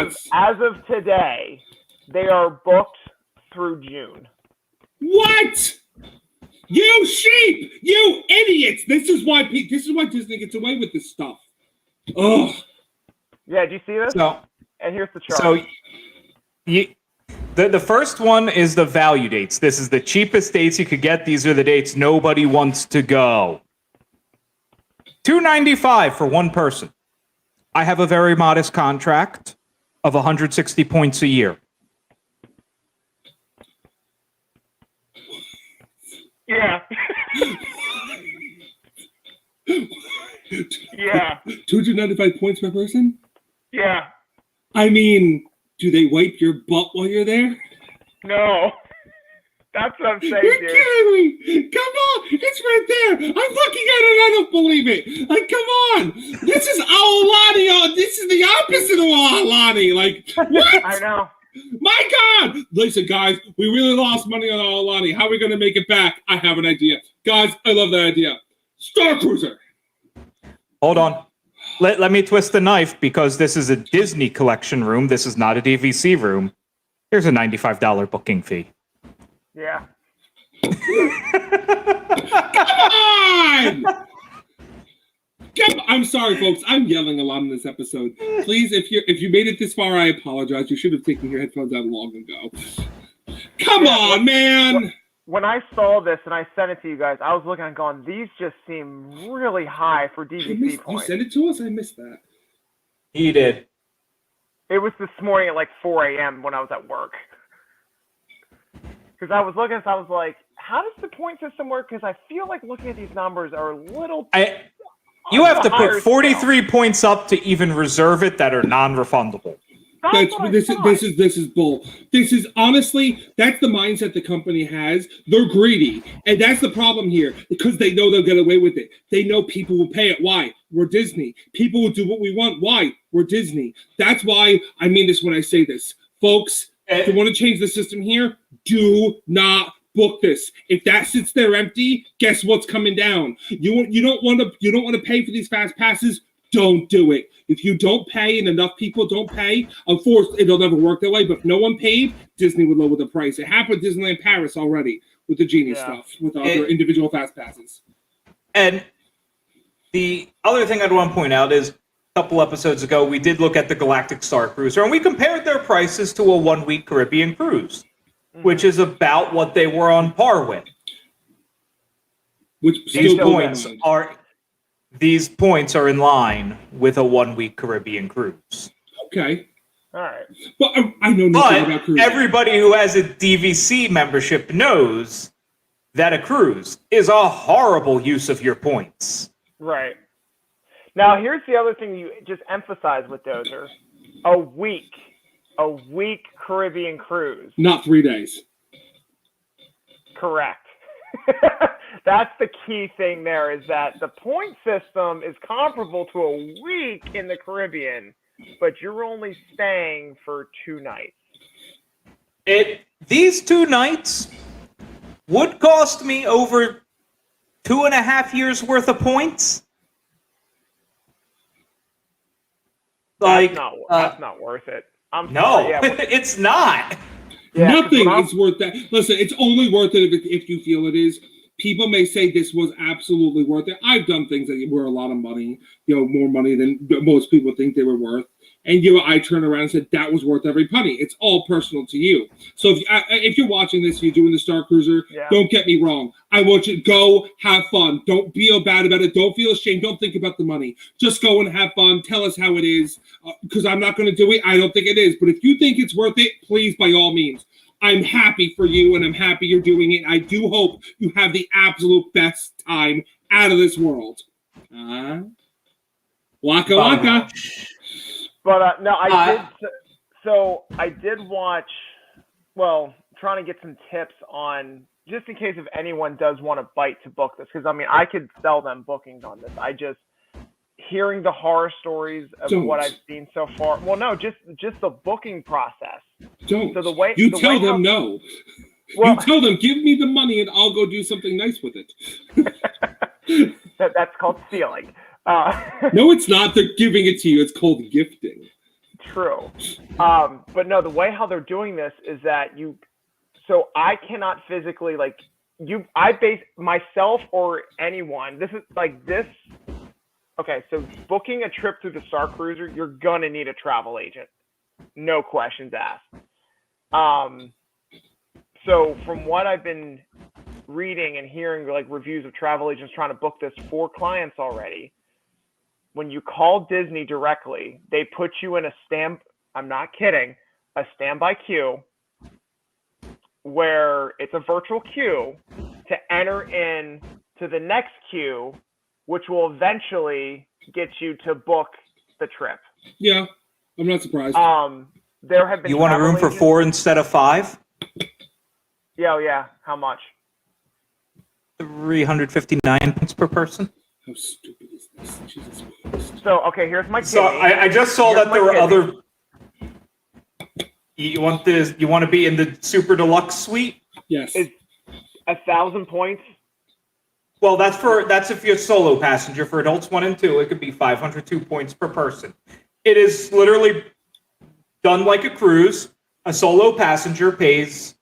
of today, they are booked through June.
What? You sheep! You idiots! This is why Disney gets away with this stuff. Oh.
Yeah, do you see this?
So,
and here's the chart.
So, the first one is the value dates. This is the cheapest dates you could get. These are the dates nobody wants to go. $295 for one person. I have a very modest contract of 160 points a year.
Yeah. Yeah.
295 points per person?
Yeah.
I mean, do they wipe your butt while you're there?
No. That's what I'm saying,
You're
dude.
kidding me! Come on! It's right there! I'm looking at it, I don't believe it! Like, come on! This is Aulani! This is the opposite of Aulani! Like, what?
I know.
My God! Listen, guys, we really lost money on Aulani. How are we going to make it back? I have an idea. Guys, I love that idea. Star Cruiser!
Hold on. Let me twist the knife because this is a Disney collection room. This is not a DVC room. Here's a $95 booking fee.
Yeah.
Come on! I'm sorry, folks. I'm yelling a lot in this episode. Please, if you made it this far, I apologize. You should have taken your headphones out long ago. Come on, man!
When I saw this and I sent it to you guys, I was looking and going, these just seem really high for DVC points.
You sent it to us? I missed that.
He did.
It was this morning at like 4 a.m. when I was at work. Because I was looking, so I was like, how does the point system work? Because I feel like looking at these numbers are a little...
You have to put 43 points up to even reserve it that are non-refundable.
This is bull. This is honestly, that's the mindset the company has. They're greedy, and that's the problem here because they know they'll get away with it. They know people will pay it. Why? We're Disney. People will do what we want. Why? We're Disney. That's why I mean this when I say this, folks. If you want to change the system here, do not book this. If that sits there empty, guess what's coming down? You don't want to pay for these fast passes. Don't do it. If you don't pay and enough people don't pay, of course it'll never work that way. But if no one paid, Disney would lower the price. It happened at Disneyland Paris already with the Genie stuff, with other individual fast passes.
And the other thing I'd want to point out is a couple episodes ago we did look at the Galactic Star Cruiser and we compared their prices to a 1-week Caribbean cruise, which is about what they were on par with.
Which
These points are in line with a 1-week Caribbean cruise.
Okay.
All right.
But I know nothing about cruise.
Everybody who has a DVC membership knows that a cruise is a horrible use of your points.
Right. Now, here's the other thing you just emphasize with Dozer. A week Caribbean cruise.
Not 3 days.
Correct. That's the key thing there is that the point system is comparable to a week in the Caribbean, but you're only staying for 2 nights.
These 2 nights would cost me over 2.5 years worth of points.
That's not worth it. I'm sorry,
it's not.
Yeah, nothing is worth that. Listen, it's only worth it if you feel it is. People may say this was absolutely worth it. I've done things that were a lot of money, more money than most people think they were worth. And I turn around and said that was worth every penny. It's all personal to you. So if you're watching this, you're doing the Star Cruiser, don't get me wrong. I want you to go have fun. Don't feel bad about it. Don't feel ashamed. Don't think about the money. Just go and have fun. Tell us how it is. Because I'm not going to do it. I don't think it is. But if you think it's worth it, please, by all means. I'm happy for you, and I'm happy you're doing it. I do hope you have the absolute best time out of this world. Waka waka.
But no, I did. So I did watch. Well, trying to get some tips on just in case if anyone does want to bite to book this, because I mean I could sell them bookings on this. I just hearing the horror stories of what I've seen so far. Well, no, just the booking process.
Don't.
So the way
you tell them no.
Well,
you tell them, give me the money and I'll go do something nice with
it. That's called stealing.
No, it's not. They're giving it to you. It's called gifting.
True. But no, the way how they're doing this is that so I cannot physically I base myself or anyone. This is like this. Okay, so booking a trip through the Star Cruiser, you're gonna need a travel agent. No questions asked. So from what I've been reading and hearing reviews of travel agents trying to book this for clients already, when you call Disney directly, they put you in I'm not kidding, a standby queue where it's a virtual queue to enter in to the next queue, which will eventually get you to book the trip.
Yeah, I'm not surprised.
There have been.
You want a room for 4 instead of 5?
Yeah. How much?
359 points per person.
How stupid is this? Jesus Christ.
So okay, here's my.
So I just saw that there were other. You want this? You want to be in the super deluxe suite?
Yes.
Is 1,000 points?
Well, that's if you're a solo passenger. For adults 1 and 2, it could be 502 points per person. It is literally done like a cruise. A solo passenger pays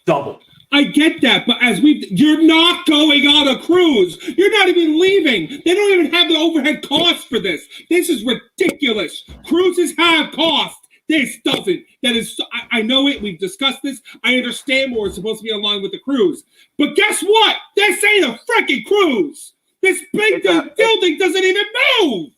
double.
I get that, but you're not going on a cruise. You're not even leaving. They don't even have the overhead costs for this. This is ridiculous. Cruises have cost. This doesn't. That is, I know it. We've discussed this. I understand more. It's supposed to be aligned with the cruise. But guess what? This ain't a freaking cruise. This big building doesn't even move.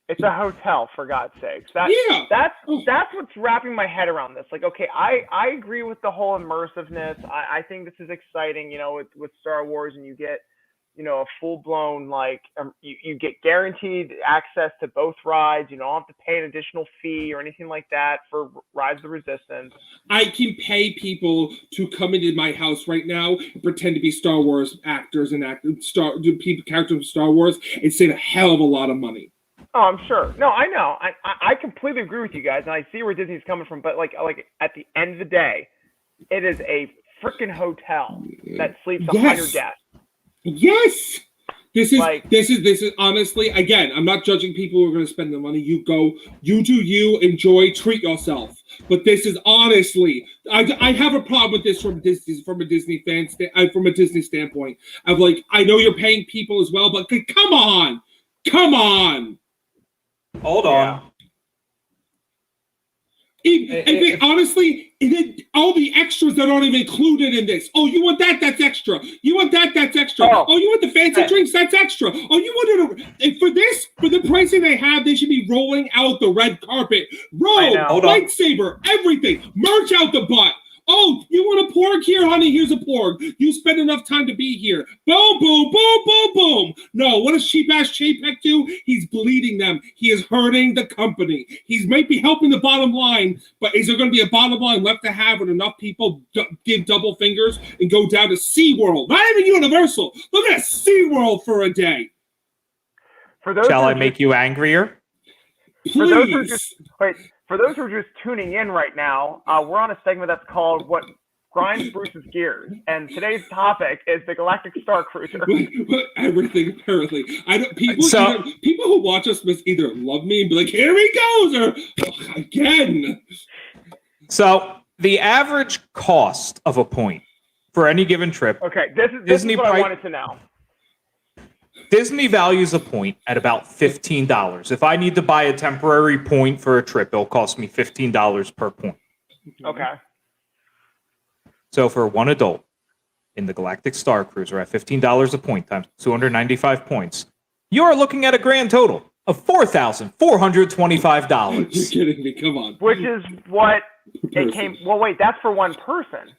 It's a hotel, for God's sakes. That's what's wrapping my head around this. Okay, I agree with the whole immersiveness. I think this is exciting, with Star Wars, and you get, a full-blown, you get guaranteed access to both rides. You don't have to pay an additional fee or anything like that for Rise of the Resistance. I
can pay people to come into my house right now and pretend to be Star Wars actors and characters of Star Wars and save a hell of a lot of money.
Oh, I'm sure. No, I know. I completely agree with you guys, and I see where Disney's coming from. But at the end of the day, it is a freaking hotel that sleeps 100 guests.
Yes. This is honestly, again, I'm not judging people who are going to spend the money. You go, you do you, enjoy, treat yourself. But this is honestly, I have a problem with this from a Disney standpoint. Of I know you're paying people as well, but come on.
Hold on.
Honestly, all the extras that aren't even included in this. Oh, you want that? That's extra. You want that? That's extra. Oh, you want the fancy drinks? That's extra. Oh, you want for the pricing they have, they should be rolling out the red carpet. Roll, lightsaber, everything. Merch out the butt. Oh, you want a porg? Here, honey, here's a porg. You spend enough time to be here. Boom, boom, boom, boom, boom. No, what does cheap-ass Chapek do? He's bleeding them. He is hurting the company. He might be helping the bottom line, but is there going to be a bottom line left to have when enough people give double fingers and go down to SeaWorld? Not even Universal. Look at SeaWorld for a day.
Shall I make you angrier?
Please.
For those who are just tuning in right now, we're on a segment that's called What Grinds Bruce's Gears. And today's topic is the Galactic Star Cruiser.
Everything, apparently. People who watch us must either love me and be like, here he goes, or again.
So the average cost of a point for any given trip.
Okay, this is what I wanted to know.
Disney values a point at about $15. If I need to buy a temporary point for a trip, it'll cost me $15 per point.
Okay.
So for one adult in the Galactic Star Cruiser at $15 a point times 295 points, you are looking at a grand total of $4,425.
You're kidding me. Come on.
Which is what
Person.
it came. Well, wait, that's for one person.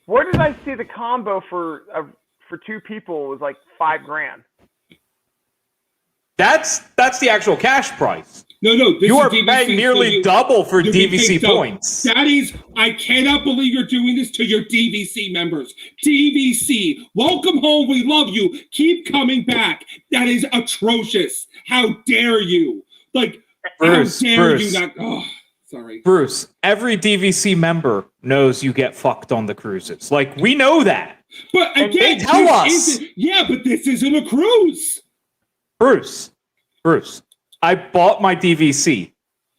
Where did I see the combo for two people was like $5,000?
That's the actual cash price.
No. This
You
is
are
DVC,
paying
so
nearly double for
you're being
DVC
paid double.
points.
That is, I cannot believe you're doing this to your DVC members. DVC, welcome home. We love you. Keep coming back. That is atrocious. How dare you? Like,
Bruce,
how dare
Bruce.
you not? Oh, sorry.
Bruce, every DVC member knows you get fucked on the cruises. Like, we know that.
But again,
they tell
this
us.
isn't- yeah, but this isn't a cruise.
Bruce, I bought my DVC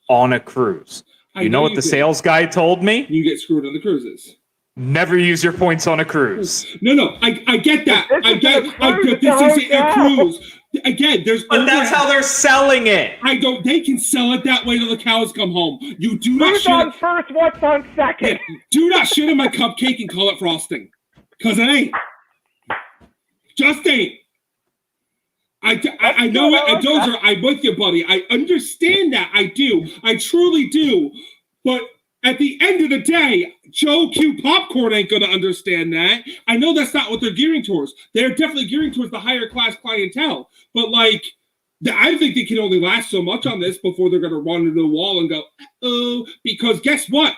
on a cruise.
I
You know what the
did.
sales guy told me?
You get screwed on the cruises.
Never use your points on a cruise.
No, I get that.
This
I
isn't
get
a cruise,
this
it's a
isn't a
hotel.
cruise. Again, there's
But that's how they're selling it.
they can sell it that way till the cows come home. You do not
Who's
shit.
on first? What's on second?
Do not shit in my cupcake and call it frosting. Cause it ain't. Just ain't. I know it. And those are. I'm with you, buddy. I understand that. I do. I truly do. But at the end of the day, Joe Q Popcorn ain't gonna understand that. I know that's not what they're gearing towards. They're definitely gearing towards the higher class clientele. But like, I think they can only last so much on this before they're gonna run into the wall and go, oh, because guess what?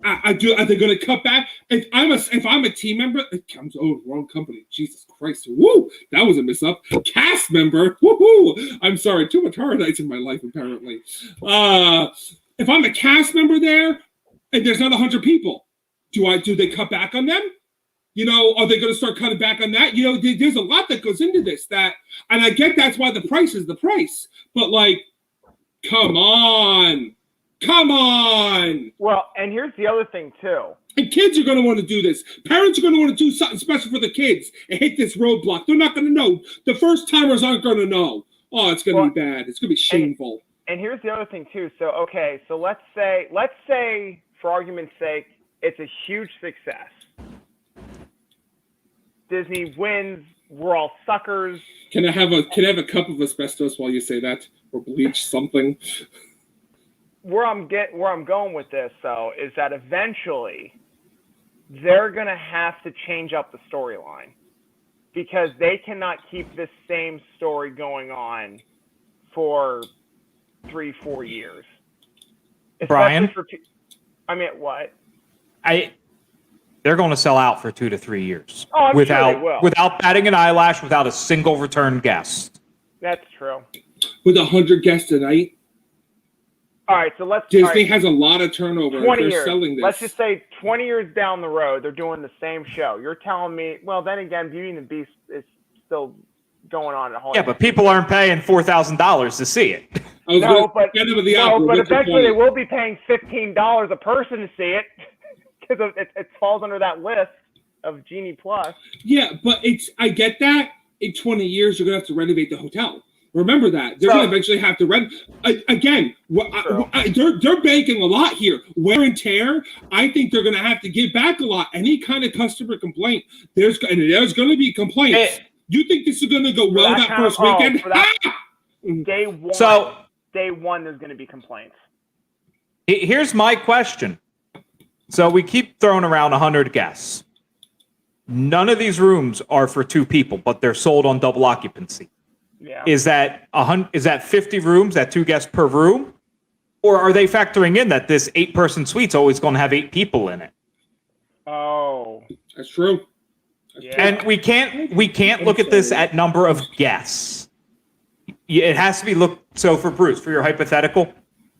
Are they going to cut back? If I'm a team member, it comes wrong company. Jesus Christ! Woo, that was a miss up. Cast member, woohoo! I'm sorry, too much horror nights in my life apparently. If I'm a cast member there, and there's not 100 people, do they cut back on them? You know, are they going to start cutting back on that? You know, there's a lot that goes into this. And I get that's why the price is the price. But like, come on.
Well, and here's the other thing too.
And kids are going to want to do this. Parents are going to want to do something special for the kids and hit this roadblock. They're not going to know. The first timers aren't going to know. Oh, it's going to be bad. It's going to be shameful.
And here's the other thing too. So okay, so let's say for argument's sake, it's a huge success. Disney wins. We're all suckers.
Can I have a cup of asbestos while you say that, or bleach something?
Where I'm going with this though is that eventually they're gonna have to change up the storyline because they cannot keep this same story going on for 3-4 years.
Brian?
What?
They're going to sell out for 2 to 3 years
Oh, I'm sure they will.
without batting an eyelash, without a single return guest.
That's true.
With 100 guests a night,
All right, so let's.
Disney has a lot of turnover.
20
They're
years.
selling this.
Let's just say 20 years down the road, they're doing the same show. You're telling me, well, then again, Beauty and the Beast is still going on at home.
Yeah, but people aren't paying $4,000 to see it.
I was
No,
gonna
but
get into the opera,
but
what's the
eventually they
point?
will be paying $15 a person to see it because it falls under that list of Genie Plus.
Yeah, but I get that. In 20 years, you're gonna have to renovate the hotel. Remember that they're
So-
gonna eventually have to rent again. They're banking a lot here. Wear and tear. I think they're gonna have to give back a lot. Any kind of customer complaint, there's gonna be complaints.
Hey.
You think this is gonna go well that
kind of-
first weekend?
for that-
Ah!
Day one,
So
there's going to be complaints.
here's my question. So we keep throwing around 100 guests. None of these rooms are for 2 people, but they're sold on double occupancy.
Yeah.
Is that 50 rooms, that 2 guests per room? Or are they factoring in that this 8-person suite's always going to have 8 people in it?
Oh.
That's true.
Yeah.
And we can't look at this at number of guests. It has to be looked. So for Bruce, for your hypothetical,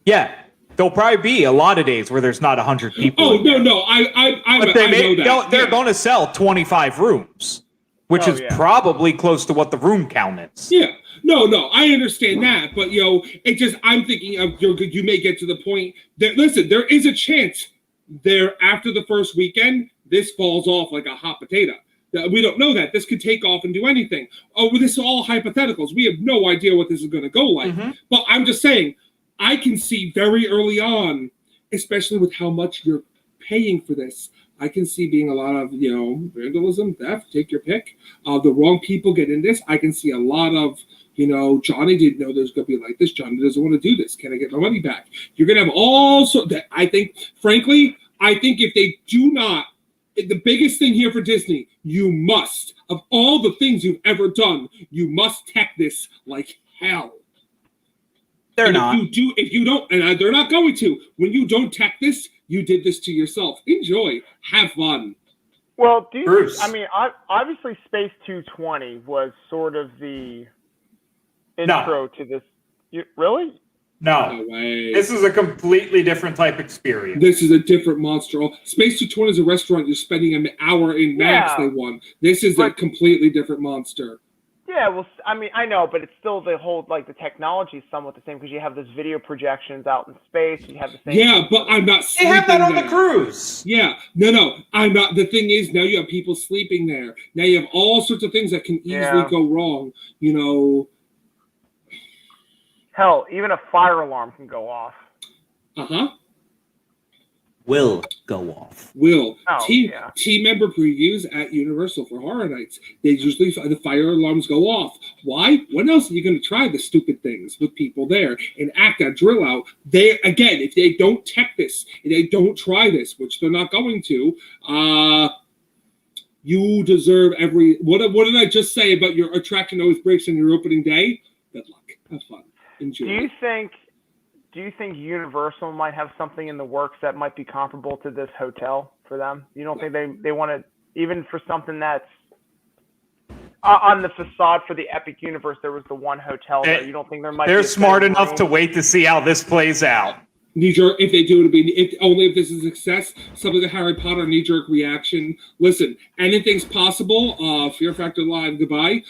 yeah, there'll probably be a lot of days where there's not 100 people.
Oh
in there.
no, I
But they
know that.
they're
Yeah.
going to sell 25 rooms, which
Oh,
is
yeah.
probably close to what the room count is.
Yeah, no, I understand that, but it just I'm thinking of you may get to the point that listen, there is a chance there after the first weekend this falls off like a hot potato. We don't know that this could take off and do anything. Oh, well, this is all hypotheticals. We have no idea what this is going to go like.
Mhm.
But I'm just saying, I can see very early on, especially with how much you're paying for this. I can see being a lot of, vandalism, theft, take your pick. The wrong people get in this. I can see a lot of, Johnny didn't know there's going to be like this. Johnny doesn't want to do this. Can I get my money back? You're going to have all sorts. I think if they do not, the biggest thing here for Disney, you must, of all the things you've ever done, you must tech this like hell.
They're not.
If you don't, and they're not going to. When you don't tech this, you did this to yourself. Enjoy, have fun.
Well,
Bruce.
obviously Space 220 was sort of the intro to this. Really?
No.
No way.
This is a completely different type experience.
This is a different monster. Space 220 is a restaurant. You're spending an hour in max.
Yeah.
They won. This is a completely different monster.
Yeah, well, I know, but it's still the whole, the technology is somewhat the same because you have those video projections out in space. You have the same.
Yeah, but I'm not
They
sleeping
have that on
there.
the cruise.
Yeah, no, I'm not. The thing is, now you have people sleeping there. Now you have all sorts of things that can easily go wrong.
Hell, even a fire alarm can go off.
Will go off.
Team member previews at Universal for Horror Nights. They usually the fire alarms go off. Why? When else are you going to try the stupid things with people there and act that drill out? If they don't tech this, if they don't try this, which they're not going to, you deserve every. What did I just say about your attraction always breaks on your opening day? Good luck. Have fun. Enjoy.
Do you think Universal might have something in the works that might be comparable to this hotel for them? You don't think they want to, even for something that's on the facade for the Epic Universe, there was the one hotel there. You don't think there might be
They're
a
smart
second
enough
room?
to wait to see how this plays out.
Knee-jerk, if they do, it'll be only if this is a success. Some of the Harry Potter knee-jerk reaction. Listen, anything's possible. Fear Factor Live, goodbye.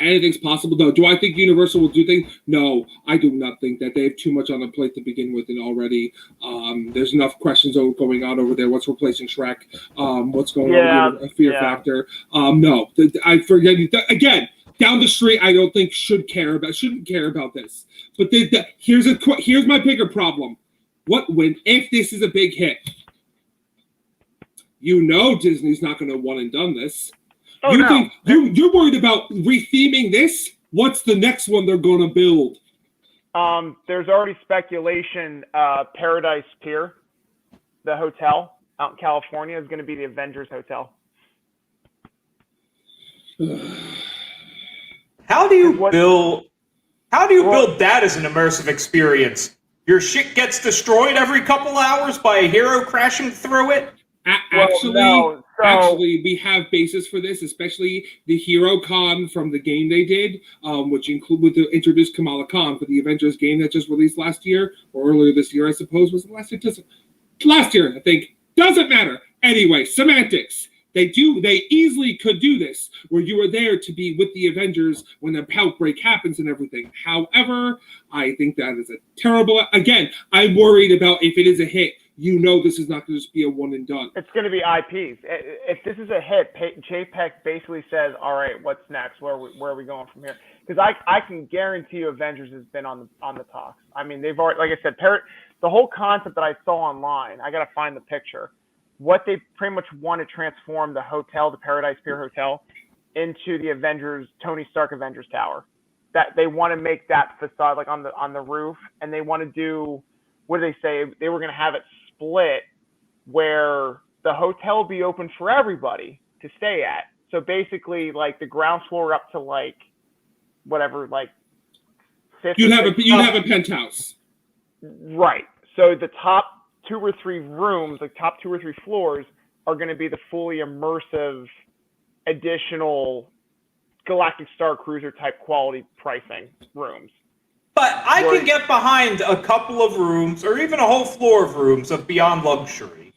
Anything's possible. No, do I think Universal will do things? No, I do not think that. They have too much on the plate to begin with, and already there's enough questions going on over there. What's replacing Shrek? What's going on with Fear Factor? No, I forget. Again, down the street, I don't think shouldn't care about this. But here's my bigger problem. If this is a big hit? Disney's not going to one and done this. Think you're worried about retheming this? What's the next one they're going to build?
There's already speculation. Paradise Pier, the hotel out in California, is going to be the Avengers Hotel.
How do you build that as an immersive experience? Your shit gets destroyed every couple hours by a hero crashing through it?
Actually, we have basis for this, especially the Hero Con from the game they did, which introduced Kamala Khan for the Avengers game that just released last year, or earlier this year, I suppose. Was it last year? Last year, I think. Doesn't matter. Anyway, semantics. They easily could do this, where you are there to be with the Avengers when the outbreak happens and everything. However, I think that is a terrible. Again, I'm worried about if it is a hit. This is not going to just be a one and done.
It's going to be IPs. If this is a hit, JPEG basically says, "All right, what's next? Where are we going from here?" Because I can guarantee you, Avengers has been on the talks. I mean, they've already, like I said, the whole concept that I saw online. I got to find the picture. What they pretty much want to transform the hotel, the Paradise Pier Hotel, into the Avengers, Tony Stark Avengers Tower. That they want to make that facade like on the roof, and they want to do. What did they say? They were going to have it split where the hotel be open for everybody to stay at. So basically, the ground floor up to whatever, 50.
You'd have a penthouse.
Right. So the top 2 or 3 rooms, top 2 or 3 floors, are going to be the fully immersive, additional Galactic Star Cruiser type quality pricing rooms.
But I can get behind a couple of rooms, or even a whole floor of rooms of Beyond Luxury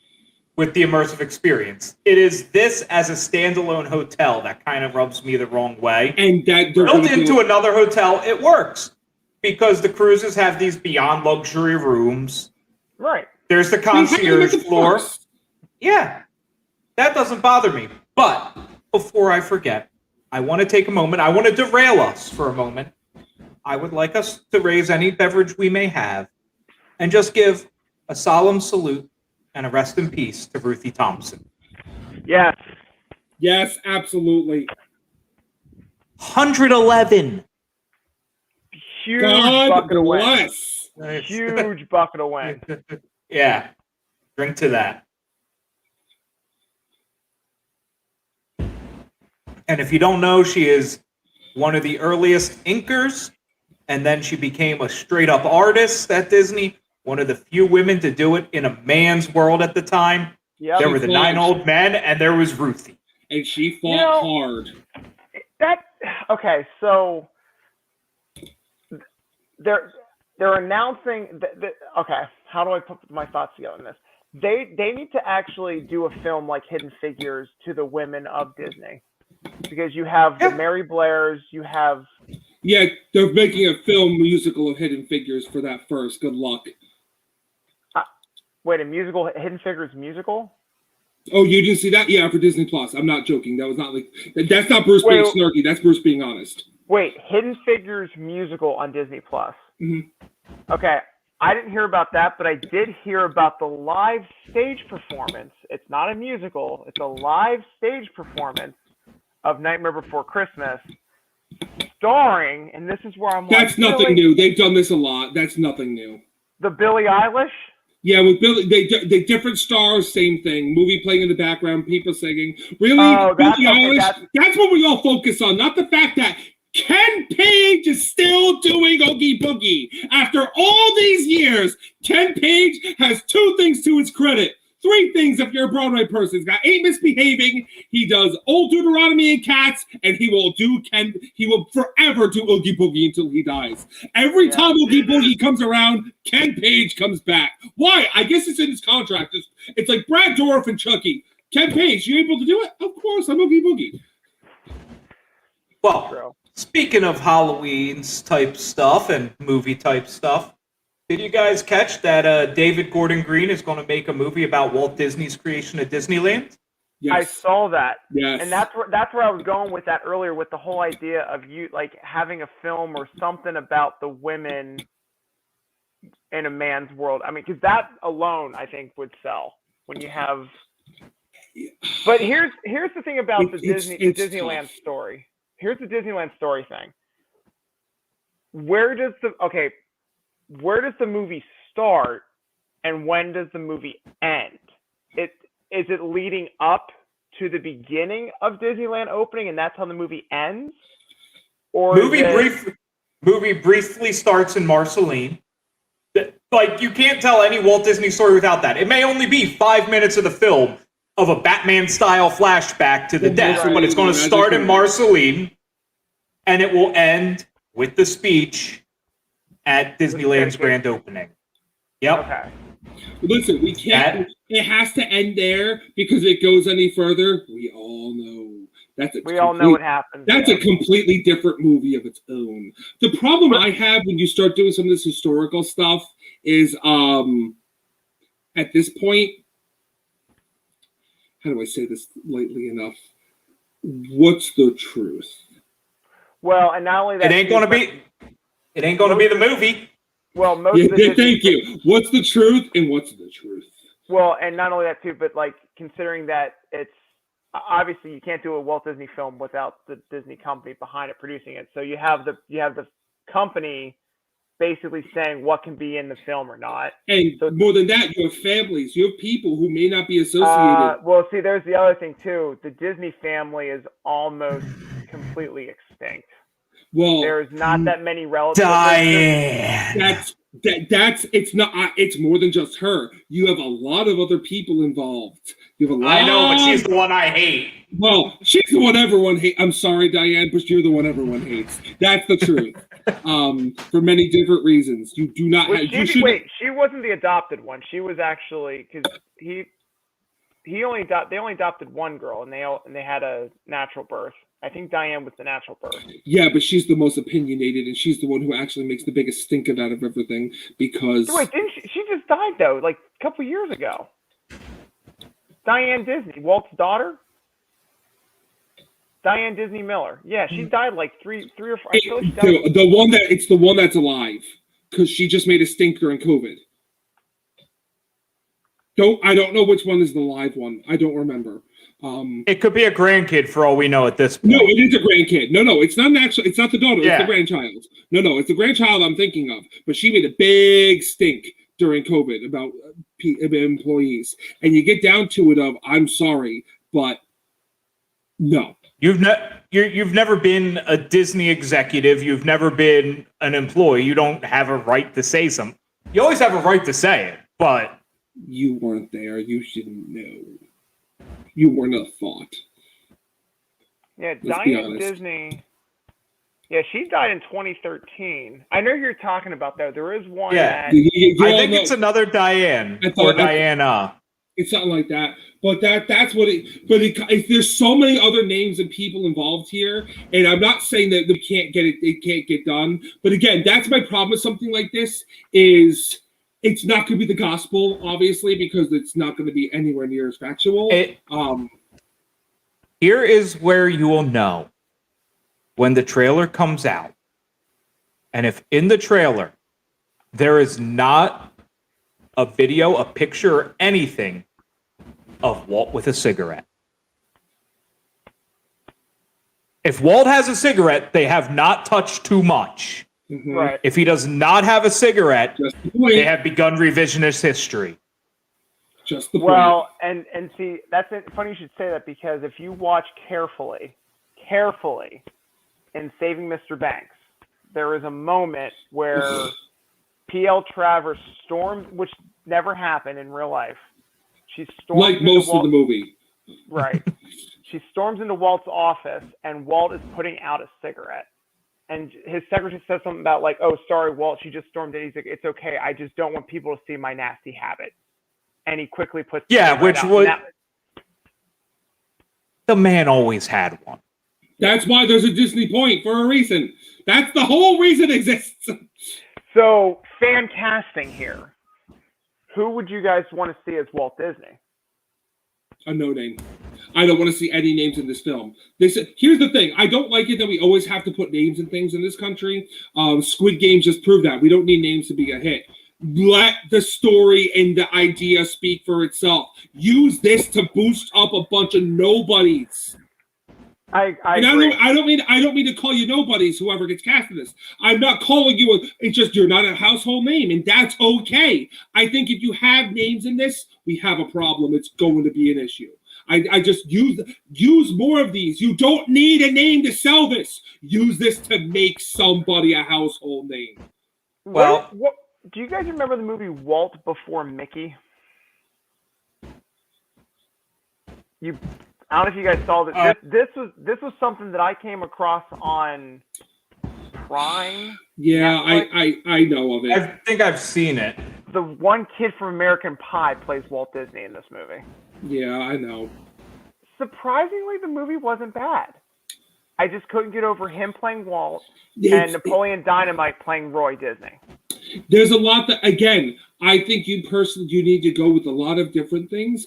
with the immersive experience. It is this as a standalone hotel that kind of rubs me the wrong way.
And that
built into another hotel, it works. Because the cruises have these Beyond Luxury rooms.
Right.
There's the concierge floor. Yeah. That doesn't bother me. But before I forget, I want to take a moment. I want to derail us for a moment. I would like us to raise any beverage we may have and just give a solemn salute and a rest in peace to Ruthie Thompson.
Yes.
Yes, absolutely.
111.
Huge
God
bucket of win.
bless.
Huge bucket of win.
Yeah. Drink to that. And if you don't know, she is one of the earliest inkers, and then she became a straight-up artist at Disney. One of the few women to do it in a man's world at the time.
Yep.
There were the 9 old men, and there was Ruthie.
And she fought hard.
Okay, so they're announcing okay, how do I put my thoughts together on this? They need to actually do a film like Hidden Figures to the women of Disney, because you have the Mary Blairs, you have
they're making a film musical of Hidden Figures for that first. Good luck.
wait, a musical, Hidden Figures musical?
Oh, you didn't see that? Yeah, for Disney Plus. I'm not joking. That was not like that's not Bruce being snarky. That's Bruce being honest.
Wait, Hidden Figures musical on Disney Plus.
Mm-hmm.
Okay, I didn't hear about that, but I did hear about the live stage performance. It's not a musical. It's a live stage performance of Nightmare Before Christmas, starring, and this is where I'm
That's nothing new. They've done this a lot. That's nothing new.
The Billie Eilish?
Yeah, with Billy, they different stars, same thing. Movie playing in the background, people singing. Really, Billie Eilish, that's what we all focus on, not the fact that Ken Page is still doing Oogie Boogie. After all these years, Ken Page has 2 things to his credit. 3 things if you're a Broadway person. He's got Ain't Misbehaving, he does Old Deuteronomy and Cats, and he will forever do Oogie Boogie until he dies. Every time Oogie Boogie comes around, Ken Page comes back. Why? I guess it's in his contract. It's like Brad Dourif and Chucky. Ken Page, you able to do it? Of course, I'm Oogie Boogie.
Well, speaking of Halloween's type stuff and movie type stuff, did you guys catch that David Gordon Green is going to make a movie about Walt Disney's creation of Disneyland?
Yes.
I saw that.
Yes.
And that's where I was going with that earlier, with the whole idea of you like having a film or something about the women in a man's world. I mean, because that alone, I think, would sell when you have. But here's the thing about the Disneyland story. Here's the Disneyland story thing. Where does the movie start, and when does the movie end? Is it leading up to the beginning of Disneyland opening, and that's how the movie ends? Or
movie briefly starts in Marceline. Like, you can't tell any Walt Disney story without that. It may only be 5 minutes of the film of a Batman-style flashback to the death, but it's going to start in Marceline, and it will end with the speech at Disneyland's grand opening. Yep.
Okay.
Listen, we can't. It has to end there, because if it goes any further, we all know all know
what happens.
That's a completely different movie of its own. The problem I have when you start doing some of this historical stuff is, at this point, how do I say this lightly enough? What's the truth?
Well, and not only that,
it ain't going to be the movie.
Well,
thank you. What's the truth, and what's the truth?
Well, and not only that too, but like considering that it's obviously you can't do a Walt Disney film without the Disney company behind it producing it. So you have the company basically saying what can be in the film or not.
And so, more than that, you have families, you have people who may not be associated.
Well, see, there's the other thing too. The Disney family is almost completely extinct.
Well,
there's not that many relatives.
Diane.
It's not. It's more than just her. You have a lot of other people involved. You have a lot.
I know, but she's the one I hate.
Well, she's the one everyone hates. I'm sorry, Diane, but you're the one everyone hates. That's the truth. For many different reasons. You do not.
She wasn't the adopted one. She was actually, because they only adopted one girl, and they had a natural birth. I think Diane was the natural birth.
Yeah, but she's the most opinionated, and she's the one who actually makes the biggest stink out of everything, because...
Wait, didn't she just died, though, like a couple years ago. Diane Disney, Walt's daughter? Diane Disney Miller. Yeah, she died like three or four...
It's the one that's alive, because she just made a stink during COVID. I don't know which one is the live one. I don't remember.
It could be a grandkid for all we know at this point.
No, it is a grandkid. No, it's not actually. It's not the daughter.
Yeah.
It's the grandchild. No, it's the grandchild I'm thinking of. But she made a big stink during COVID about employees, and you get down to it of I'm sorry, but no.
You've never been a Disney executive. You've never been an employee. You don't have a right to say something. You always have a right to say it, but
You weren't there. You shouldn't know. You weren't a thought.
Yeah,
Let's be
Diane
honest.
Disney. Yeah, she died in 2013. I know you're talking about though. There is one.
Yeah.
That,
You
I
all
think
know-
it's another Diane
I thought-
or Diana.
It's something like that. But that's what it. But there's so many other names and people involved here, and I'm not saying that we can't get it. It can't get done. But again, that's my problem with something like this. Is it's not going to be the gospel, obviously, because it's not going to be anywhere near as factual.
Here is where you will know when the trailer comes out, and if in the trailer there is not a video, a picture, or anything of Walt with a cigarette. If Walt has a cigarette, they have not touched too much.
Mhm.
right.
If he does not have a cigarette,
Just the point.
they have begun revisionist history.
Just the point.
Well, and see, that's it. Funny you should say that because if you watch carefully in Saving Mr. Banks, there is a moment where P.L. Travers stormed, which never happened in real life. She stormed
like
into
most of
Walt-
the movie.
Right. She storms into Walt's office, and Walt is putting out a cigarette. And his secretary says something about like, "Oh, sorry, Walt, she just stormed in." He's like, "It's okay. I just don't want people to see my nasty habit." And he quickly puts the
Yeah,
cigarette
which
out.
would-
And that-
The man always had one.
That's why there's a Disney point for a reason. That's the whole reason it exists.
So, fan casting here. Who would you guys want to see as Walt Disney?
A no name. I don't want to see any names in this film. Here's the thing. I don't like it that we always have to put names in things in this country. Squid Game just proved that. We don't need names to be a hit. Let the story and the idea speak for itself. Use this to boost up a bunch of nobodies.
I
And
agree.
I don't mean to call you nobodies, whoever gets cast in this. I'm not calling you it's just you're not a household name, and that's okay. I think if you have names in this, we have a problem. It's going to be an issue. I just use more of these. You don't need a name to sell this. Use this to make somebody a household name.
Well-
what do you guys remember the movie Walt Before Mickey? I don't know if you guys saw this. This was something that I came across on Prime.
Yeah,
Netflix.
I know of it.
I think I've seen it.
The one kid from American Pie plays Walt Disney in this movie.
Yeah, I know.
Surprisingly, the movie wasn't bad. I just couldn't get over him playing Walt and
It's-
Napoleon Dynamite playing Roy Disney.
There's a lot that, again, I think you need to go with a lot of different things.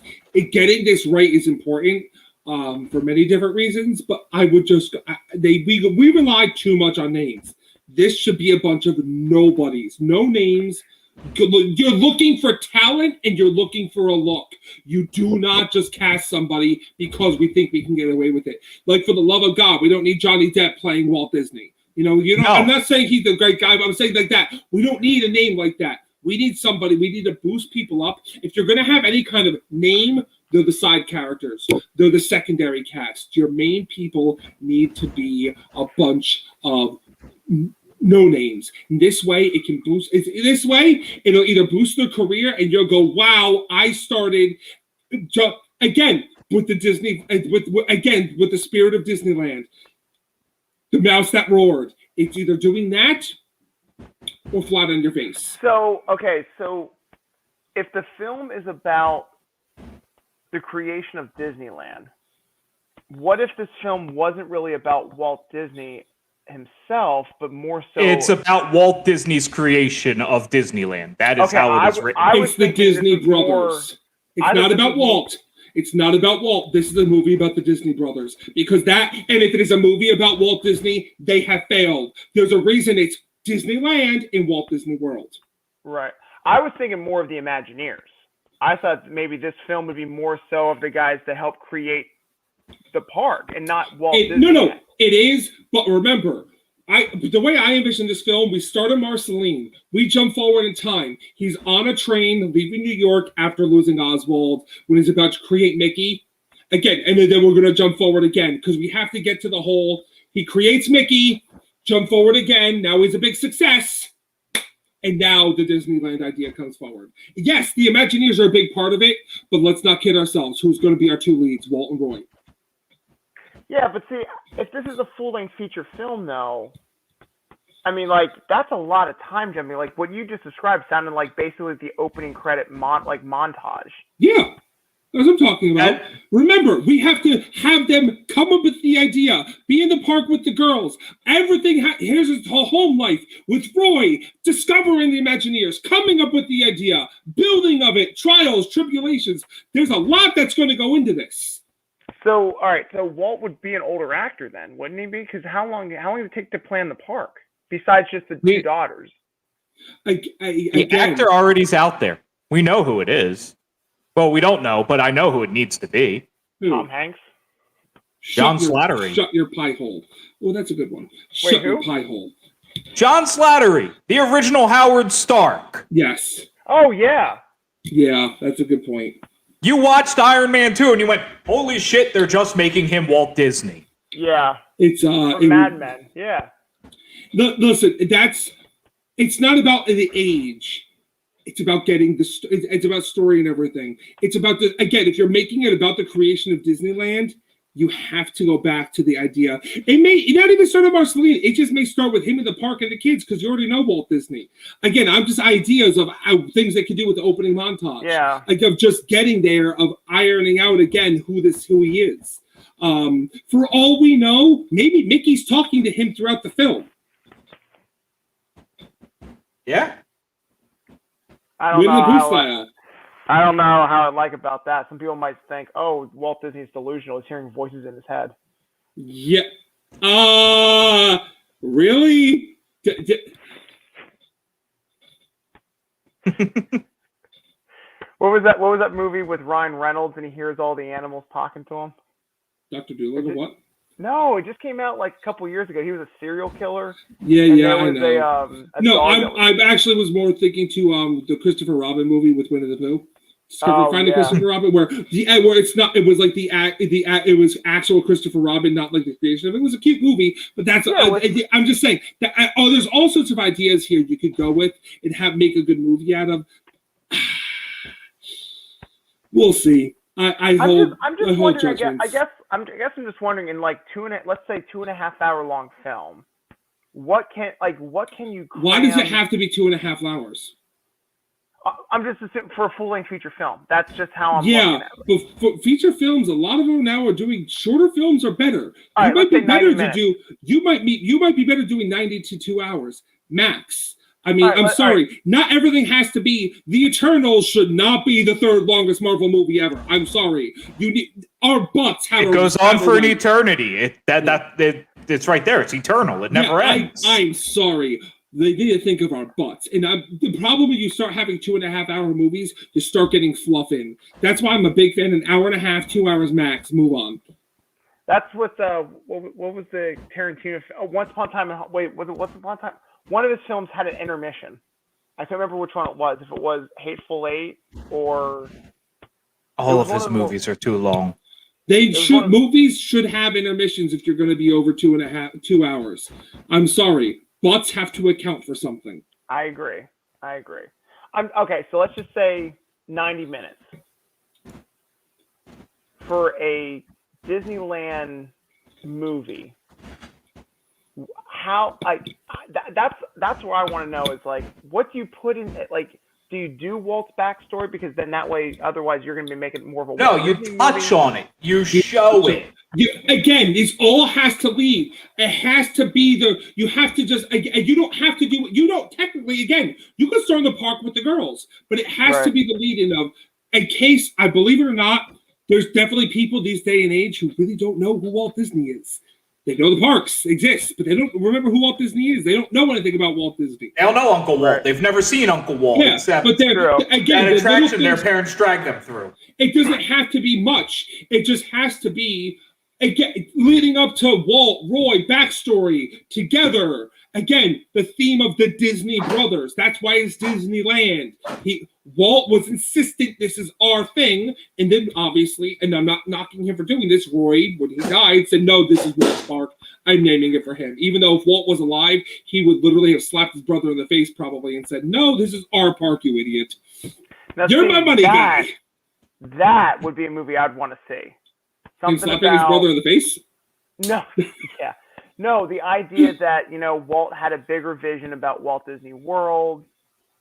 Getting this right is important for many different reasons, but I would just, we rely too much on names. This should be a bunch of nobodies, no names. You're looking for talent and you're looking for a look. You do not just cast somebody because we think we can get away with it. Like, for the love of God, we don't need Johnny Depp playing Walt Disney. No. I'm not saying he's a great guy, but I'm saying like that. We don't need a name like that. We need somebody. We need to boost people up. If you're going to have any kind of name, they're the side characters. They're the secondary cast. Your main people need to be a bunch of no names. And this way, it can boost. This way, it'll either boost their career, and you'll go, "Wow, I started." Again, with the Disney, with the spirit of Disneyland. The mouse that roared. It's either doing that or flat on your face.
So if the film is about the creation of Disneyland, what if this film wasn't really about Walt Disney himself, but more so
It's about Walt Disney's creation of Disneyland. That is
Okay,
how it is
I
written.
was
It's the
thinking this
Disney
was more-
Brothers.
I
It's not
thought this
about
was more-
Walt. It's not about Walt. This is a movie about the Disney Brothers. Because and if it is a movie about Walt Disney, they have failed. There's a reason it's Disneyland in Walt Disney World.
Right. I was thinking more of the Imagineers. I thought maybe this film would be more so of the guys that help create the park and not Walt Disney.
No, it is. But remember, the way I envision this film, we start in Marceline. We jump forward in time. He's on a train leaving New York after losing Oswald when he's about to create Mickey. Again, and then we're going to jump forward again because we have to get to the whole, he creates Mickey, jump forward again. Now he's a big success. And now the Disneyland idea comes forward. Yes, the Imagineers are a big part of it, but let's not kid ourselves. Who's going to be our two leads, Walt and Roy?
Yeah, but see, if this is a full-length feature film, though, I mean, like, that's a lot of time jumping. Like, what you just described sounded like basically the opening credit montage.
Yeah, that's what I'm talking about. Remember, we have to have them come up with the idea, be in the park with the girls. Everything, here's his home life with Roy, discovering the Imagineers, coming up with the idea, building of it, trials, tribulations. There's a lot that's going to go into this.
So, all right, so Walt would be an older actor then, wouldn't he be? Because how long would it take to plan the park, besides just the two daughters?
The actor already's out there. We know who it is. Well, we don't know, but I know who it needs to be.
Tom Hanks?
John Slattery.
Shut your pie hole. Well, that's a good one. Shut your pie hole.
John Slattery, the original Howard Stark.
Yes.
Oh, yeah.
Yeah, that's a good point.
You watched Iron Man 2 and you went, holy shit, they're just making him Walt Disney.
Yeah.
It's
Mad Men. Yeah.
Listen, it's not about the age. It's about getting it's about story and everything. It's about again, if you're making it about the creation of Disneyland, you have to go back to the idea. It may not even start at Marceline. It just may start with him in the park and the kids because you already know Walt Disney. Again, I'm just ideas of things they could do with the opening montage.
Yeah.
Like of just getting there, of ironing out again who he is. For all we know, maybe Mickey's talking to him throughout the film.
Yeah.
I don't know how I like about that. Some people might think, oh, Walt Disney's delusional. He's hearing voices in his head.
Yeah. Really?
What was that movie with Ryan Reynolds and he hears all the animals talking to him?
Dr. Dolittle, what?
No, it just came out like a couple years ago. He was a serial killer.
Yeah, I know.
I
actually was more thinking to the Christopher Robin movie with Winnie the Pooh. Finding Christopher Robin, where it's not. It was like it was actual Christopher Robin, not like the creation of it. It was a cute movie, but that's. I'm just saying that. There's all sorts of ideas here you could go with and make a good movie out of. We'll see. I'm just wondering. I guess I'm just wondering. In like let's say 2.5 hour long film, what can you? Why does it have to be 2.5 hours?
I'm just assuming for a full length feature film. That's just how I'm looking at it.
But for feature films, a lot of them now are doing shorter films are better.
You might be better
doing 90 to 2 hours max. I mean, I'm sorry. Not everything has to be. The Eternals should not be the third longest Marvel movie ever. I'm sorry. You need our butts have.
It goes on for an eternity. It's right there. It's eternal. It never ends.
I'm sorry. They need to think of our butts. And the problem when you start having 2.5 hour movies, you start getting fluff in. That's why I'm a big fan. 1.5 hours, 2 hours max. Move on.
That's what was the Tarantino? Once Upon a Time. Wait, was it Once Upon a Time? One of his films had an intermission. I can't remember which one it was. If it was Hateful Eight or
all of his movies are too long.
Movies should have intermissions if you're going to be over 2 hours. I'm sorry. Butts have to account for something.
I agree. Okay, so let's just say 90 minutes for a Disneyland movie. That's where I want to know is like, what do you put in? Like, do you do Walt's backstory? Because then that way, otherwise, you're going to be making more of a.
No, you touch on it. You show it.
Again, this all has to lead. It has to be you have to just, you don't have to do, you don't technically, again, you can start in the park with the girls, but it has to be the lead in of, in case, I believe it or not, there's definitely people these day and age who really don't know who Walt Disney is. They know the parks exist, but they don't remember who Walt Disney is. They don't know anything about Walt Disney.
They don't know Uncle Walt.
Right.
They've never seen Uncle Walt.
Yeah,
except
but they're
True.
again
that
the little
attraction their
things-
parents drag them through.
It doesn't have to be much. It just has to be again leading up to Walt, Roy, backstory together. Again, the theme of the Disney brothers. That's why it's Disneyland. Walt was insistent this is our thing, and then obviously, and I'm not knocking him for doing this, Roy, when he died, said, no, this is Walt's park. I'm naming it for him. Even though if Walt was alive, he would literally have slapped his brother in the face probably and said, no, this is our park, you idiot.
Now,
You're
see,
my money guy.
That would be a movie I'd want to see.
Him
Something
slapping his brother in the face?
No, yeah. No, the idea that, Walt had a bigger vision about Walt Disney World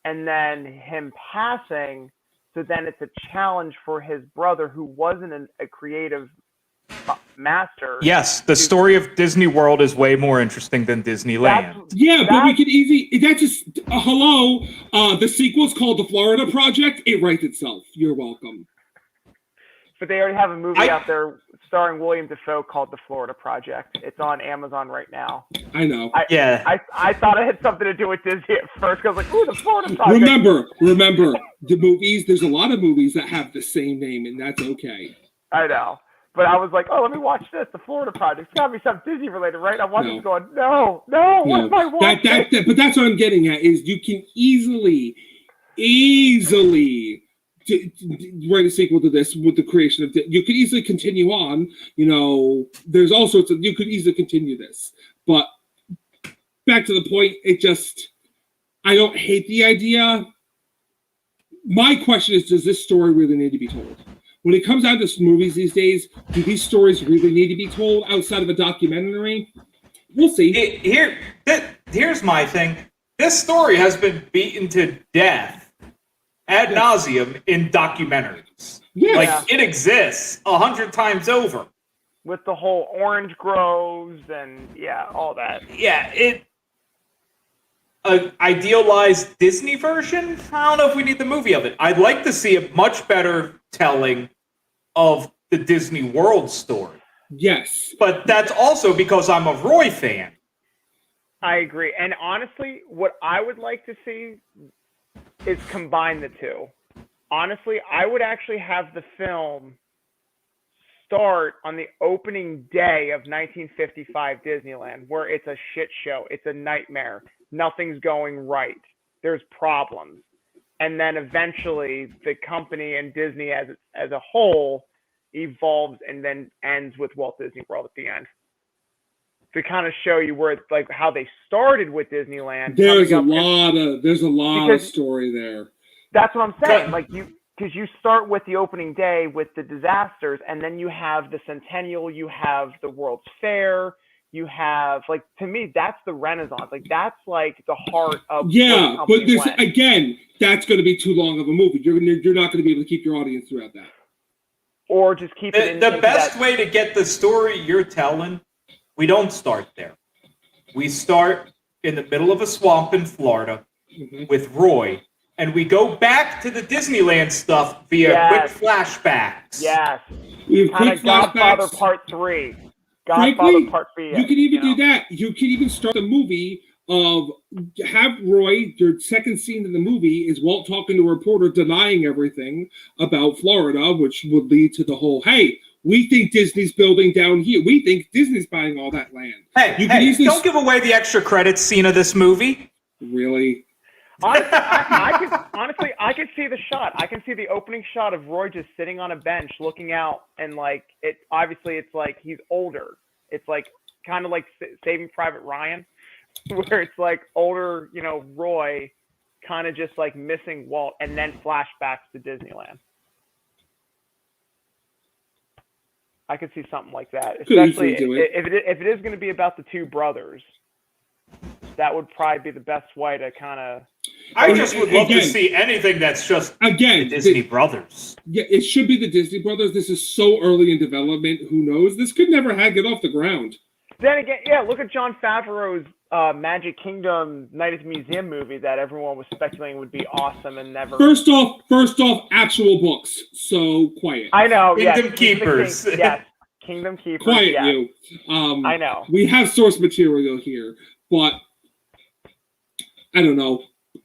and then him passing, so then it's a challenge for his brother who wasn't a creative master.
Yes, the story of Disney World is way more interesting than Disneyland.
Yeah, but we could easily, that's just, hello, the sequel's called The Florida Project. It writes itself. You're welcome.
But they already have a movie out there starring William Dafoe called The Florida Project. It's on Amazon right now.
I know.
I thought it had something to do with Disney at first. I was like, ooh, The Florida Project.
Remember, the movies, there's a lot of movies that have the same name, and that's okay.
I know. But I was like, oh, let me watch this, The Florida Project. It's got to be something Disney related, right? I'm watching this going, no, what am I watching?
But that's what I'm getting at, is you can easily write a sequel to this with the creation of you could easily continue on, there's all sorts of, you could easily continue this, but back to the point, I don't hate the idea. My question is, does this story really need to be told? When it comes out to movies these days, do these stories really need to be told outside of a documentary? We'll see.
Here's my thing. This story has been beaten to death ad nauseum in documentaries.
Yeah.
Like, it exists 100 times over.
With the whole orange groves and, all that.
Yeah, an idealized Disney version? I don't know if we need the movie of it. I'd like to see a much better telling of the Disney World story.
Yes.
But that's also because I'm a Roy fan.
I agree. And honestly, what I would like to see is combine the two. Honestly, I would actually have the film start on the opening day of 1955 Disneyland, where it's a shit show. It's a nightmare. Nothing's going right. There's problems. And then eventually the company and Disney as a whole evolves and then ends with Walt Disney World at the end. To kind of show you where it's like how they started with Disneyland.
There's a lot of story there.
That's what I'm saying. Like because you start with the opening day with the disasters, and then you have the Centennial, you have the World's Fair, you have, like, to me, that's the Renaissance. Like, that's like the heart of
but this again, that's going to be too long of a movie. You're not going to be able to keep your audience throughout that.
Or just keep it in
the best way to get the story you're telling. We don't start there. We start in the middle of a swamp in Florida with Roy, and we go back to the Disneyland stuff via quick flashbacks.
Yes.
We have
Kind
quick
of Godfather
flashbacks.
Part 3.
Frankly,
Godfather Part 3.
You could even do that. You could even start the movie of have Roy, your second scene in the movie is Walt talking to a reporter denying everything about Florida, which would lead to the whole, hey, we think Disney's building down here. We think Disney's buying all that land.
Don't give away the extra credits scene of this movie.
Really?
Honestly, I could see the shot. I can see the opening shot of Roy just sitting on a bench looking out, and like it. Obviously, it's like he's older. It's like kind of like Saving Private Ryan, where it's like older, Roy, kind of just like missing Walt, and then flashbacks to Disneyland. I could see something like that, especially if it is going to be about the two brothers. That would probably be the best way to kind of.
I just would love to see anything that's just the Disney brothers.
Yeah, it should be the Disney brothers. This is so early in development. Who knows? This could never get off the ground.
Then again, look at Jon Favreau's Magic Kingdom Night at the Museum movie that everyone was speculating would be awesome and never.
First off, actual books. So quiet.
I know.
Kingdom Keepers.
Kingdom Keepers.
Quiet
yeah.
you.
I know.
We have source material here, but I don't know.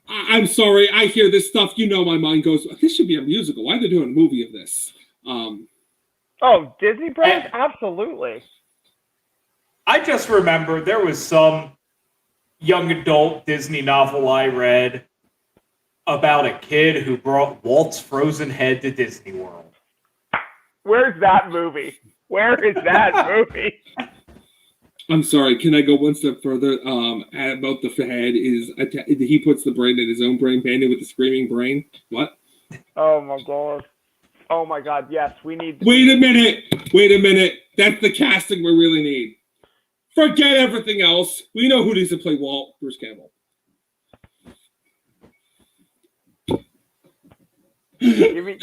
I'm sorry. I hear this stuff. You know, my mind goes, this should be a musical. Why are they doing a movie of this?
Oh, Disney Bros? Absolutely.
I just remember there was some young adult Disney novel I read about a kid who brought Walt's frozen head to Disney World.
Where's that movie? Where is that movie?
I'm sorry. Can I go one step further? About the head is he puts the brain in his own brain, banded with the screaming brain. What?
Oh my god. Oh my god. Yes, we need.
Wait a minute. That's the casting we really need. Forget everything else. We know who needs to play Walt. Bruce Campbell.
Give me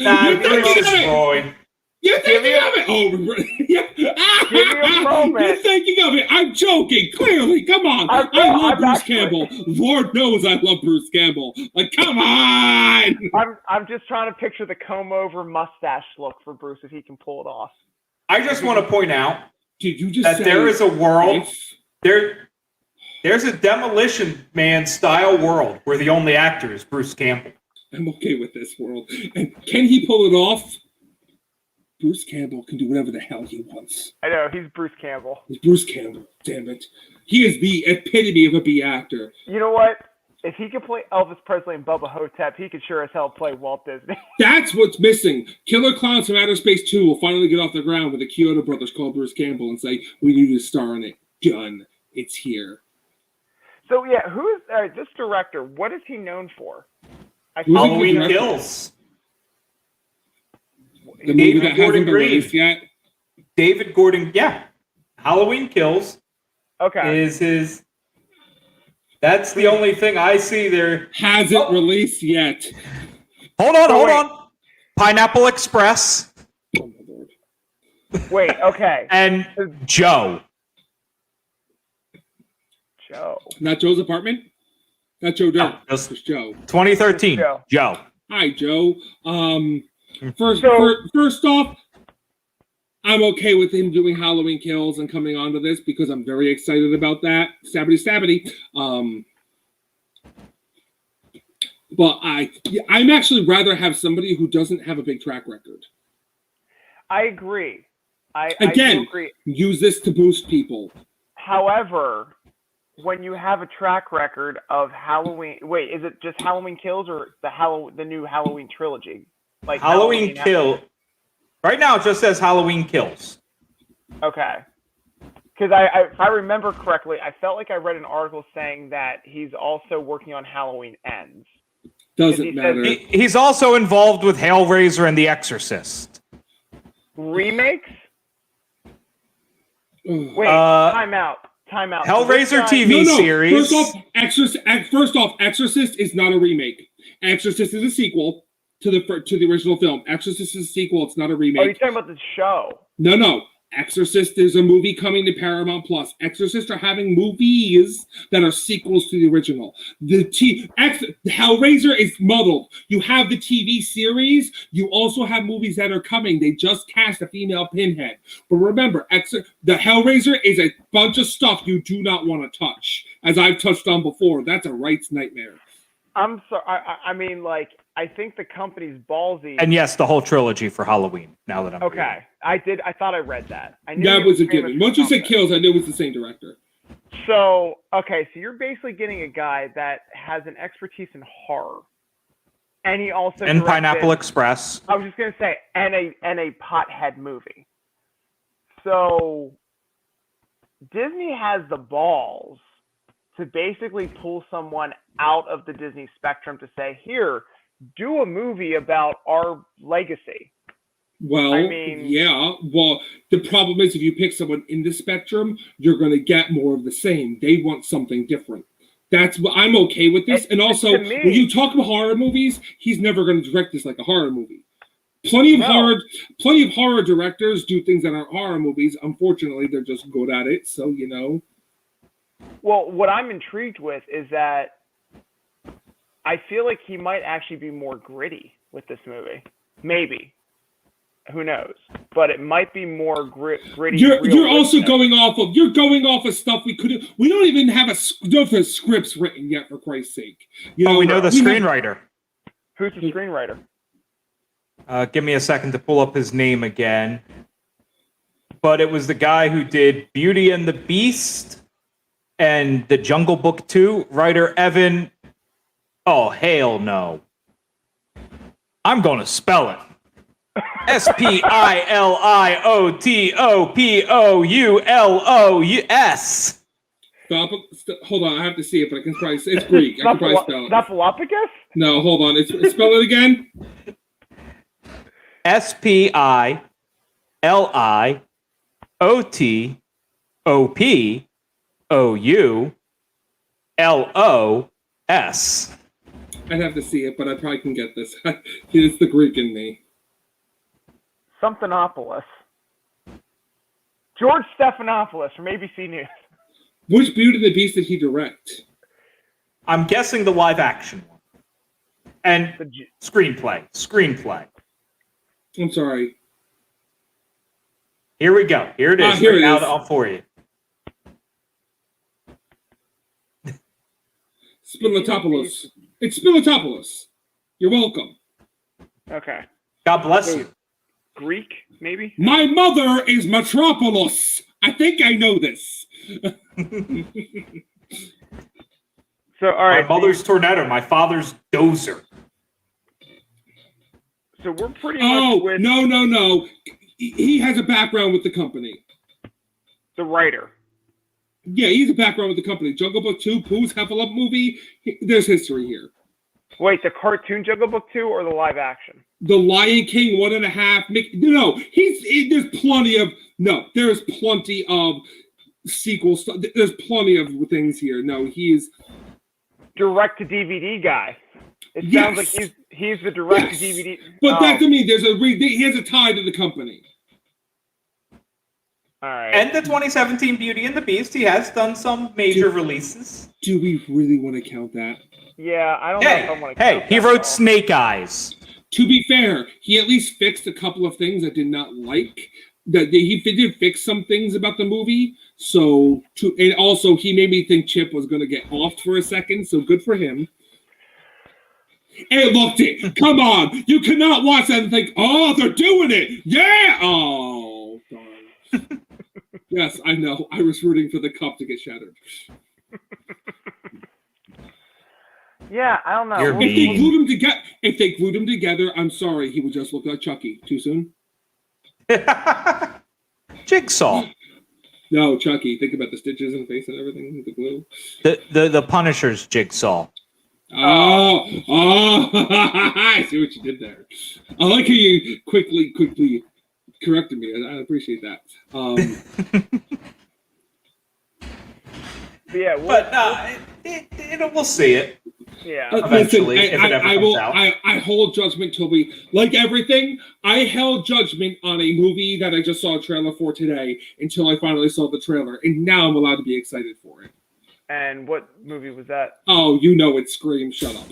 Roy.
You're thinking of it. Oh, yeah.
Give me a moment.
You're thinking of it. I'm joking. Clearly, come on. I love Bruce Campbell. Lord knows I love Bruce Campbell. Like, come on.
I'm just trying to picture the comb over mustache look for Bruce if he can pull it off.
I just want to point out
Did you just
that
say
there is a world
if?
there's a Demolition Man style world where the only actor is Bruce Campbell.
I'm okay with this world. And can he pull it off? Bruce Campbell can do whatever the hell he wants.
I know, he's Bruce Campbell.
He's Bruce Campbell. Damn it. He is the epitome of a B actor.
You know what? If he could play Elvis Presley and Bubba Hotep, he could sure as hell play Walt Disney.
That's what's missing. Killer Clowns from Outer Space 2 will finally get off the ground with the Kyoto brothers call Bruce Campbell and say, we need you to star in it. Done. It's here.
So yeah, who is this director? What is he known for?
Halloween Kills.
The movie
David
that
Gordon
hasn't been
Green.
released yet.
David Gordon, yeah. Halloween Kills
Okay.
is his. That's the only thing I see there.
Hasn't released yet.
Hold on. Pineapple Express
Oh my lord.
Wait, okay.
and Joe.
Joe.
Not Joe's apartment? Not Joe Dirt.
No, just
It's Joe.
2013.
Joe.
Joe.
Hi, Joe. First off, I'm okay with him doing Halloween Kills and coming onto this because I'm very excited about that. Stabbity. But I'm actually rather have somebody who doesn't have a big track record.
I agree. I
Again,
do agree.
use this to boost people.
However, when you have a track record of Halloween, wait, is it just Halloween Kills or the new Halloween trilogy? Like
Halloween Kill. Right now it just says Halloween Kills.
Okay. Because if I remember correctly, I felt like I read an article saying that he's also working on Halloween Ends.
Doesn't matter.
He's also involved with Hellraiser and The Exorcist.
Remakes?
Ugh.
Wait, time out.
Hellraiser TV series.
First off, Exorcist is not a remake. Exorcist is a sequel to the original film. Exorcist is a sequel. It's not a remake.
Oh, you're talking about the show?
No. Exorcist is a movie coming to Paramount Plus. Exorcist are having movies that are sequels to the original. Hellraiser is muddled. You have the TV series. You also have movies that are coming. They just cast a female Pinhead. But remember, the Hellraiser is a bunch of stuff you do not want to touch. As I've touched on before, that's a rights nightmare.
I'm sorry. I mean, like, I think the company's ballsy.
And yes, the whole trilogy for Halloween. Now that I'm
Okay,
reading.
I thought I read that. I knew
That
he
was a
famous
given.
for
Once you said
something.
Kills, I knew it was the same director.
So, okay, so you're basically getting a guy that has an expertise in horror, and he also
And
directed-
Pineapple Express.
I was just gonna say, and a pothead movie. So Disney has the balls to basically pull someone out of the Disney spectrum to say, here, do a movie about our legacy.
Well,
I mean-
yeah. Well, the problem is if you pick someone in the spectrum, you're going to get more of the same. They want something different. That's what I'm okay with this. And also,
to me-
when you talk about horror movies, he's never going to direct this like a horror movie. Plenty of horror directors do things that aren't horror movies. Unfortunately, they're just good at it. So, you know.
Well, what I'm intrigued with is that I feel like he might actually be more gritty with this movie. Maybe. Who knows? but it might be more gritty.
You're also
realistic.
going off of stuff we don't even have the scripts written yet, for Christ's sake.
We know the
we have-
screenwriter.
Who's the screenwriter?
Give me a second to pull up his name again. But it was the guy who did Beauty and the Beast and The Jungle Book 2, writer Evan. Oh, hell no. I'm going to spell it. Spiliotopoulos.
Hold on, I have to see it, but I can probably say it's Greek. I can probably spell it.
Snuffleupagus?
No, hold on. Spell it again.
Spiliotopoulos.
I'd have to see it, but I probably can get this. It's the Greek in me.
Somethingopoulos. George Stephanopoulos from ABC News.
Which Beauty and the Beast did he direct?
I'm guessing the live action one. And screenplay.
I'm sorry.
Here we go. Here it is.
Here it
Now
is.
all for you.
Spilotopoulos. It's Spilotopoulos. You're welcome.
Okay.
God bless you.
Greek, maybe?
My mother is Metropolis. I think I know this.
So, all right.
My mother's Tornado. My father's Dozer.
So we're pretty
Oh,
much with
no. He has a background with the company.
the writer.
Yeah, he's a background with the company. Jungle Book 2, Pooh's Heffalump movie. There's history here.
Wait, the cartoon Jungle Book 2 or the live action?
The Lion King 1.5. No, there's plenty of sequel stuff. There's plenty of things here. No, he's
Direct to DVD guy. It
Yes.
sounds like he's the direct to DVD.
But that's what I mean. He has a tie to the company.
All right.
And the 2017 Beauty and the Beast. He has done some major releases.
Do we really want to count that?
yeah, I don't know if I want to.
Hey, he wrote Snake Eyes.
To be fair, he at least fixed a couple of things I did not like. That he did fix some things about the movie. And also he made me think Chip was going to get offed for a second. So good for him. Hey, look, Dick, come on! You cannot watch that and think, "Oh, they're doing it! Yeah!" Oh, darn. Yes, I know. I was rooting for the cup to get shattered.
Yeah, I don't know.
You're
If they
mean.
glued them together, I'm sorry, he would just look like Chucky. Too soon?
Jigsaw.
No, Chucky. Think about the stitches in the face and everything with the glue.
The Punisher's Jigsaw.
Oh, I see what you did there. I like how you quickly corrected me. I appreciate that.
Yeah,
We'll see it.
yeah.
Eventually, if it ever comes out.
I hold judgment till like everything. I held judgment on a movie that I just saw a trailer for today until I finally saw the trailer, and now I'm allowed to be excited for it.
And what movie was that?
Oh, you know it's Scream. Shut up.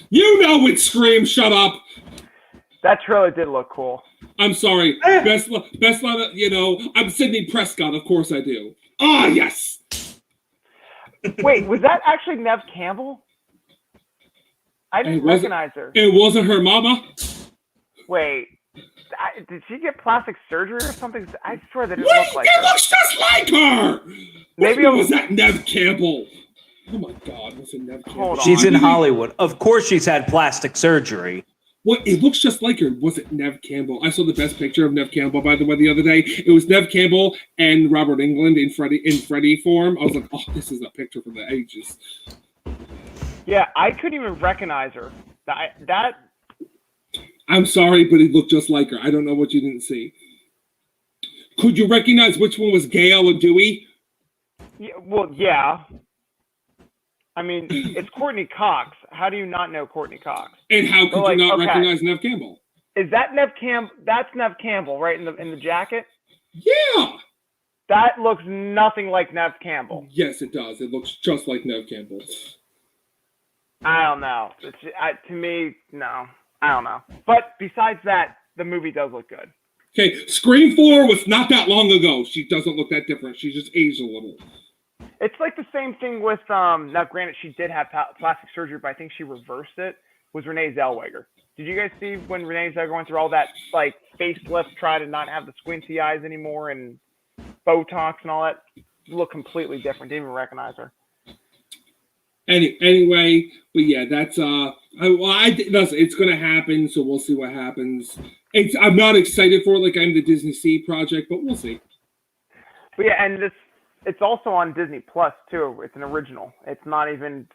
You know it's Scream. Shut up.
That trailer did look cool.
I'm sorry. Best line. I'm Sidney Prescott. Of course I do. Ah, yes.
Wait, was that actually Nev Campbell? I didn't recognize her.
It wasn't her mama.
Wait, did she get plastic surgery or something? I swear that didn't look like
it
her.
looks just like her.
Maybe
was that Nev Campbell? Oh my God, was it Nev Campbell?
Hold on.
She's in Hollywood. Of course she's had plastic surgery.
What? It looks just like her. Was it Nev Campbell? I saw the best picture of Nev Campbell, by the way, the other day. It was Nev Campbell and Robert Englund in Freddy form. I was like, oh, this is a picture from the ages.
Yeah, I couldn't even recognize her. That
I'm sorry, but it looked just like her. I don't know what you didn't see. Could you recognize which one was Gail and Dewey?
yeah. I mean, it's Courtney Cox. How do you not know Courtney Cox?
And how could you not recognize Nev Campbell?
Is that Nev Campbell? That's Nev Campbell, right, in the jacket?
Yeah.
That looks nothing like Nev Campbell.
Yes, it does. It looks just like Nev Campbell.
I don't know. To me, no. I don't know. But besides that, the movie does look good.
Okay, Scream 4 was not that long ago. She doesn't look that different. She just aged a little.
It's like the same thing with now granted she did have plastic surgery, but I think she reversed it, was Renee Zellweger. Did you guys see when Renee Zellweger went through all that like facelift, try to not have the squinty eyes anymore and Botox and all that? Look completely different. Didn't even recognize her.
Anyway, but yeah, that's it's gonna happen, so we'll see what happens. I'm not excited for it like I'm the Disney Sea project, but we'll see.
But yeah, and it's also on Disney Plus too. It's an original. It's not even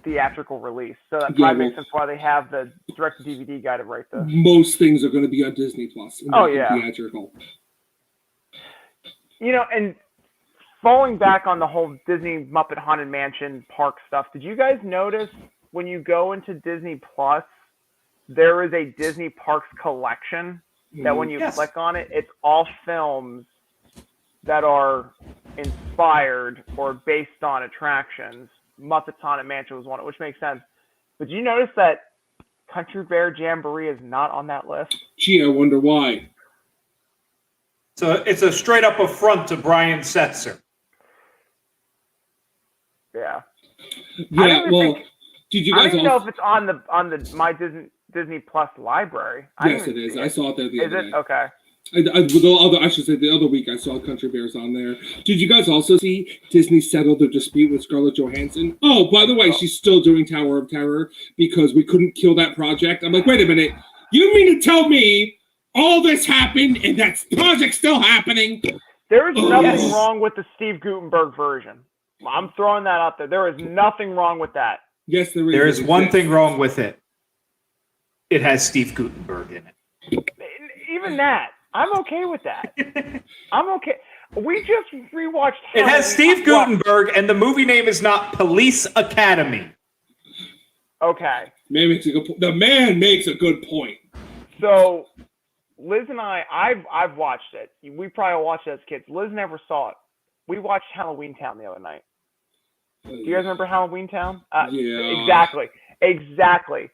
theatrical release, so that probably makes sense why they have the direct DVD guide right there.
Most things are going to be on Disney Plus.
Oh yeah,
theatrical.
You know, and falling back on the whole Disney Muppet Haunted Mansion park stuff, did you guys notice when you go into Disney Plus, there is a Disney Parks collection that when you click on it, it's all films that are inspired or based on attractions. Muppets Haunted Mansion was one, which makes sense. But did you notice that Country Bear Jamboree is not on that list?
Gee, I wonder why.
So it's a straight up affront to Brian Setzer.
Yeah.
Yeah. Well, did you guys?
I don't even know if it's on the My Disney Plus library.
Yes, it is. I saw it there the other day.
Is it? Okay.
I should say the other week I saw Country Bears on there. Did you guys also see Disney settled their dispute with Scarlett Johansson? Oh, by the way, she's still doing Tower of Terror because we couldn't kill that project. I'm like, wait a minute. You mean to tell me all this happened and that project's still happening?
There is nothing wrong with the Steve Guttenberg version. I'm throwing that out there. There is nothing wrong with that.
Yes, there is.
There is one thing wrong with it. It has Steve Guttenberg in it.
Even that. I'm okay with that. I'm okay. We just rewatched.
It has Steve Guttenberg, and the movie name is not Police Academy.
Okay.
The man makes a good point.
So, Liz and I've watched it. We probably watched it as kids. Liz never saw it. We watched Halloween Town the other night. Do you guys remember Halloween Town?
Yeah.
Exactly.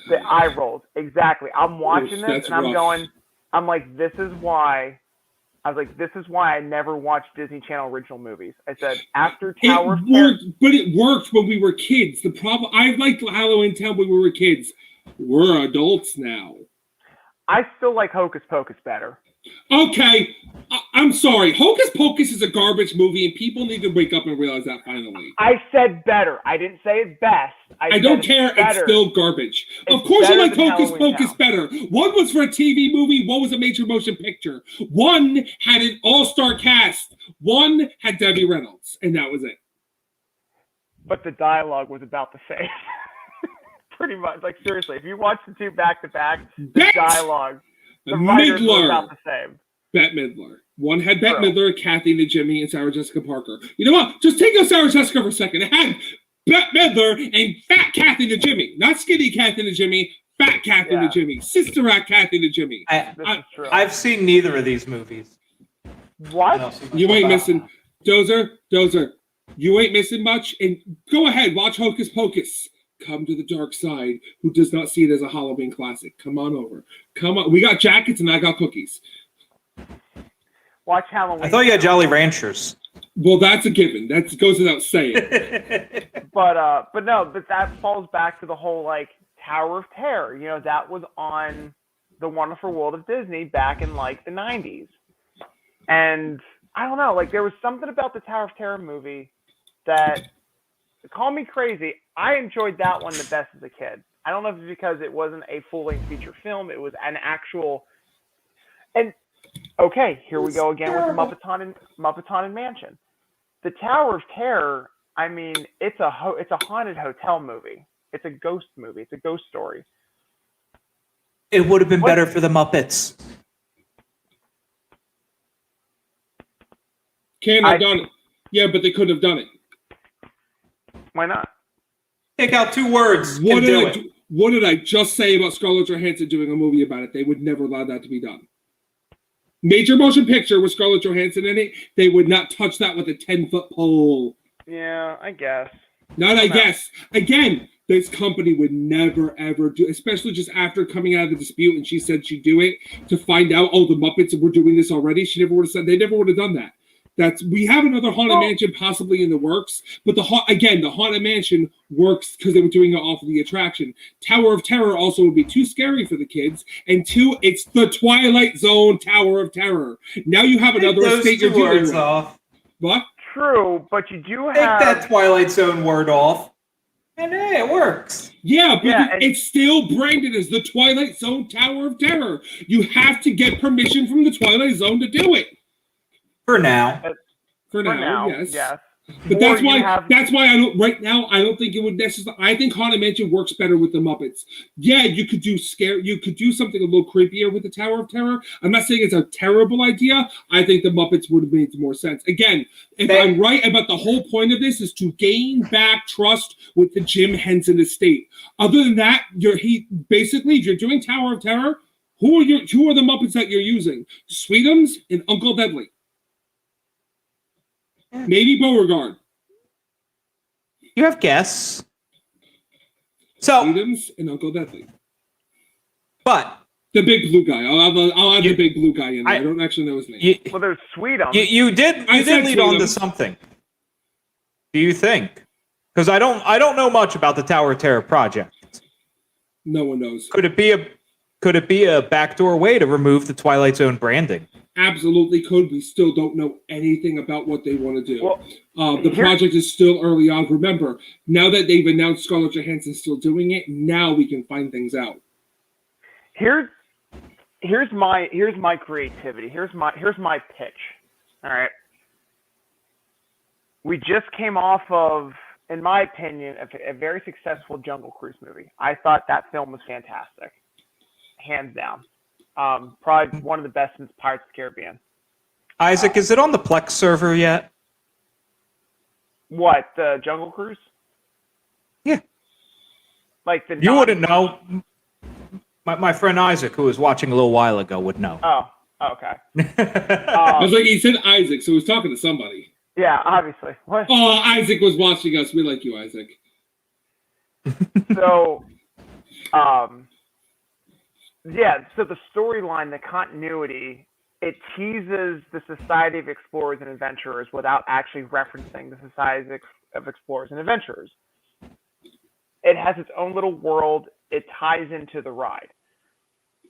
The eye rolls. Exactly. I'm watching this and I'm going. I'm like, this is why I never watched Disney Channel original movies. I said, after Tower of Terror.
But it worked when we were kids. The problem, I liked Halloween Town when we were kids. We're adults now.
I still like Hocus Pocus better.
Okay, I'm sorry. Hocus Pocus is a garbage movie, and people need to wake up and realize that finally.
I said better. I didn't say it's best.
I don't care. It's still garbage. Of course you like Hocus Pocus better. One was for a TV movie. One was a major motion picture. One had an all-star cast. One had Debbie Reynolds, and that was it.
But the dialogue was about the same. Pretty much. Like, seriously, if you watch the two back-to-back, the dialogue... The writers were about the same.
Bette Midler. One had Bette Midler, Kathy Najimy, and Sarah Jessica Parker. You know what? Just take out Sarah Jessica for a second. It had Bette Midler and fat Kathy Najimy. Not skinny Kathy Najimy, fat Kathy Najimy. Sister Act Kathy Najimy.
I've seen neither of these movies.
What?
You ain't missing. Dozer, you ain't missing much. And go ahead, watch Hocus Pocus. Come to the dark side, who does not see it as a Halloween classic. Come on over. Come on. We got jackets and I got cookies.
Watch Halloween.
I thought you had Jolly Ranchers.
Well, that's a given. That goes without saying.
But that falls back to the whole like Tower of Terror. You know, that was on The Wonderful World of Disney back in like the 90s. And I don't know, like there was something about the Tower of Terror movie that, call me crazy, I enjoyed that one the best as a kid. I don't know if it's because it wasn't a full-length feature film. It was an actual... And, okay, here we go again with the Muppets Haunted Mansion. The Tower of Terror, I mean, it's a haunted hotel movie. It's a ghost movie. It's a ghost story.
It would have been better for the Muppets.
Can't have done it. Yeah, but they couldn't have done it.
Why not?
Take out two words.
What did I just say about Scarlett Johansson doing a movie about it? They would never allow that to be done. Major motion picture with Scarlett Johansson in it, they would not touch that with a 10-foot pole.
Yeah, I guess.
Not I guess. Again, this company would never ever do, especially just after coming out of the dispute and she said she'd do it to find out, oh, the Muppets were doing this already. She never would have said, they never would have done that. We have another Haunted Mansion possibly in the works, but the Haunted Mansion works because they were doing it off of the attraction. Tower of Terror also would be too scary for the kids, and two, it's the Twilight Zone Tower of Terror. Now you have another estate you're dealing with.
Off.
What?
True, but you do
Take
have
that Twilight Zone word off, and hey, it works.
Yeah, but
Yeah,
it's still branded as the Twilight Zone Tower of Terror. You have to get permission from the Twilight Zone to do it.
For now.
For now, yes. But
Or
that's
you
why
have-
I don't right now I don't think it would necessarily. I think Haunted Mansion works better with the Muppets. Yeah, you could do something a little creepier with the Tower of Terror. I'm not saying it's a terrible idea. I think the Muppets would have made more sense. Again, if I'm right about the whole point of this is to gain back trust with the Jim Henson estate. Other than that, if you're doing Tower of Terror, who are the Muppets that you're using? Sweetums and Uncle Deadly. Maybe Beauregard.
You have guests. So,
Sweetums and Uncle Deadly.
but
The big blue guy. I'll add the big blue guy in there. I don't actually know his name.
well, there's Sweetums.
You did lead on to something. Do you think? Because I don't know much about the Tower of Terror project.
No one knows.
Could it be a backdoor way to remove the Twilight Zone branding?
Absolutely could. We still don't know anything about what they want to do.
Well,
the project is still early on. Remember, now that they've announced Scarlett Johansson's still doing it, now we can find things out.
Here's my creativity. Here's my pitch. All right. We just came off of, in my opinion, a very successful Jungle Cruise movie. I thought that film was fantastic, hands down. Probably one of the best since Pirates of the Caribbean.
Isaac, is it on the Plex server yet?
What, the Jungle Cruise?
Yeah.
Like the
You wouldn't know. My friend Isaac, who was watching a little while ago, would know.
Oh, okay.
I was like, he said Isaac, so he was talking to somebody.
Yeah, obviously. What?
Oh, Isaac was watching us. We like you, Isaac.
So, so the storyline, the continuity, it teases the Society of Explorers and Adventurers without actually referencing the Society of Explorers and Adventurers. It has its own little world. It ties into the ride.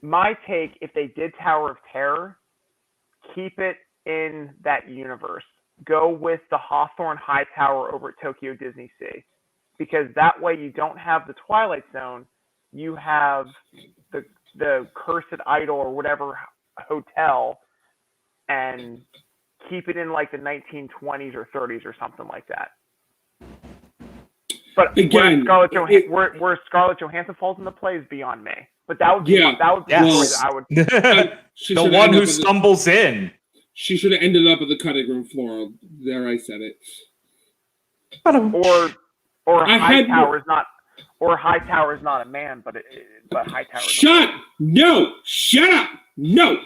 My take, if they did Tower of Terror, keep it in that universe. Go with the Hawthorne High Tower over at Tokyo Disney Sea. Because that way you don't have the Twilight Zone. You have the Cursed Idol or whatever hotel, and keep it in like the 1920s or 30s or something like that. But
again,
where Scarlett Johansson falls into play is beyond me. But that would be
yes.
I would.
The one who stumbles in.
She should have ended up at the cutting room floor. There, I said it.
Or Hightower is not a man, but Hightower.
Shut up! No,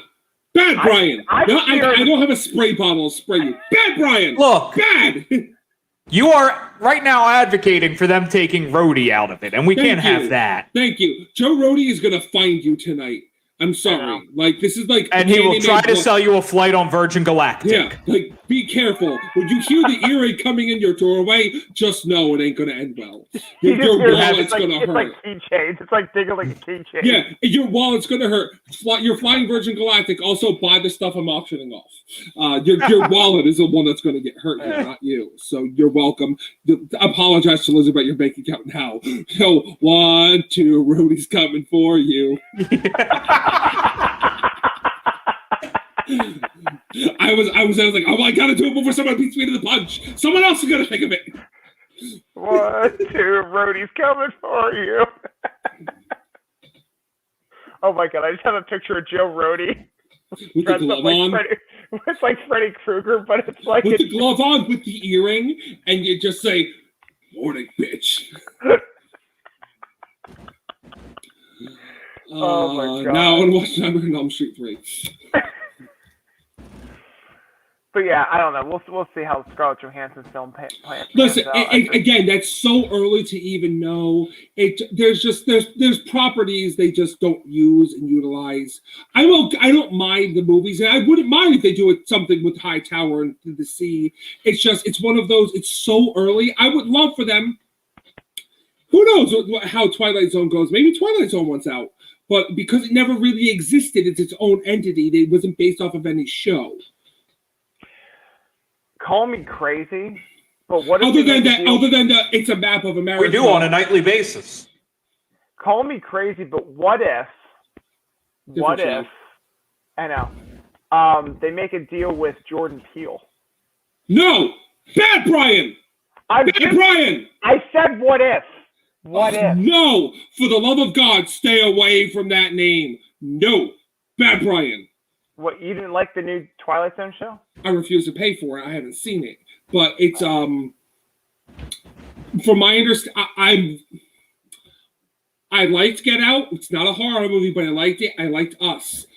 bad Brian. I don't have a spray bottle to spray you. Bad Brian.
Look,
bad.
You are right now advocating for them taking Rhodey out of it, and we can't have that.
Thank you. Joe Rhodey is gonna find you tonight. I'm sorry. Like, this is like...
And he will try to sell you a flight on Virgin Galactic.
Yeah, like, be careful. When you hear the earache coming in your doorway, just know it ain't going to end well. Your wallet's going to hurt.
It's like keychains. It's like digging like a keychain.
Yeah, your wallet's going to hurt. You're flying Virgin Galactic. Also, buy the stuff I'm auctioning off. Your wallet is the one that's going to get hurt here, not you. So you're welcome. Apologize to Liz about your bank account now. So, 1, 2, Rudy's coming for you. I was like, oh, I gotta do it before someone beats me to the punch. Someone else is gonna think of it.
1, 2, Rhodey's coming for you. Oh my god, I just have a picture of Joe Rhodey.
With the glove on.
It's like Freddy Krueger, but it's like...
With the glove on, with the earring, and you just say, morning, bitch.
Oh my god.
Now I want to watch Nightmare on Elm Street 3.
But yeah, I don't know. We'll see how Scarlett Johansson's film plan.
Listen, again, that's so early to even know. There's properties they just don't use and utilize. I don't mind the movies, and I wouldn't mind if they do something with Hightower and the Sea. It's one of those. It's so early. I would love for them. Who knows how Twilight Zone goes? Maybe Twilight Zone wants out, but because it never really existed, it's its own entity. It wasn't based off of any show.
Call me crazy, but what
other than that, it's a map of America.
We do on a nightly basis.
Call me crazy, but what if? I know. They make a deal with Jordan Peele.
No, bad Brian. Brian.
I said what if. What if?
No, for the love of God, stay away from that name. No, bad Brian.
What, you didn't like the new Twilight Zone show?
I refuse to pay for it. I haven't seen it, but it's from my understanding, I liked Get Out. It's not a horror movie, but I liked it. I liked Us.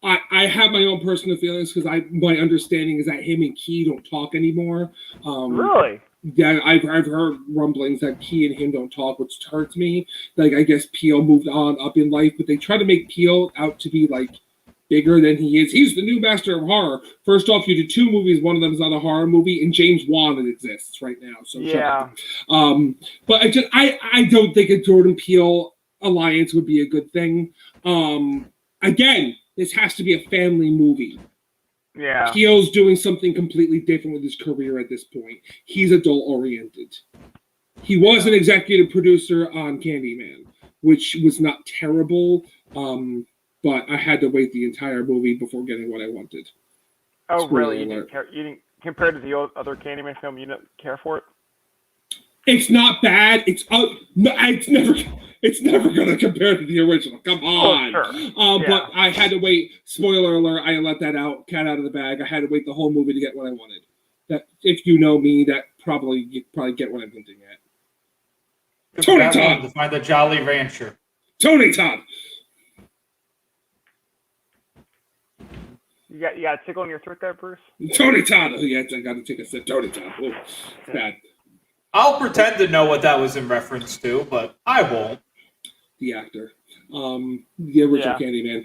I have my own personal feelings because my understanding is that him and Key don't talk anymore.
Really?
Yeah, I've heard rumblings that Key and him don't talk, which hurts me. Like, I guess Peele moved on up in life, but they try to make Peele out to be like bigger than he is. He's the new master of horror. First off, you did 2 movies. One of them is not a horror movie, and James Wan exists right now. So
yeah.
But I don't think a Jordan Peele alliance would be a good thing. Again, this has to be a family movie.
Yeah.
Peele's doing something completely different with his career at this point. He's adult oriented. He was an executive producer on Candyman, which was not terrible. But I had to wait the entire movie before getting what I wanted.
Oh, really? You didn't care? You didn't, compared to the other Candyman film, you didn't care for it?
It's not bad. It's never going to compare to the original. Come on.
Oh, sure.
But I had to wait. Spoiler alert, I let that cat out of the bag. I had to wait the whole movie to get what I wanted. That, if you know me, you probably get what I'm hinting at. Tony Todd!
To find the Jolly Rancher.
Tony Todd!
You got a tickle in your throat there, Bruce?
Tony Todd! Oh, yeah, I got to take a sip. Tony Todd. Oh, it's bad.
I'll pretend to know what that was in reference to, but I won't.
The actor. The original Candyman.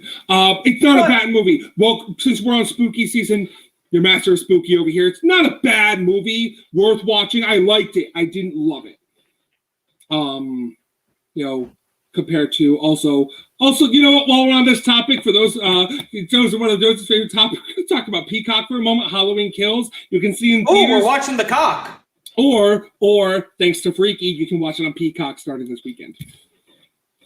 It's not a bad movie. Well, since we're on spooky season, your master of spooky over here. It's not a bad movie. Worth watching. I liked it. I didn't love it. Compared to also, you know what, while we're on this topic, for those are one of those favorite topics, we're going to talk about Peacock for a moment. Halloween Kills. You can see in theaters.
Oh, we're watching The Cock.
Or thanks to Freaky, you can watch it on Peacock starting this weekend.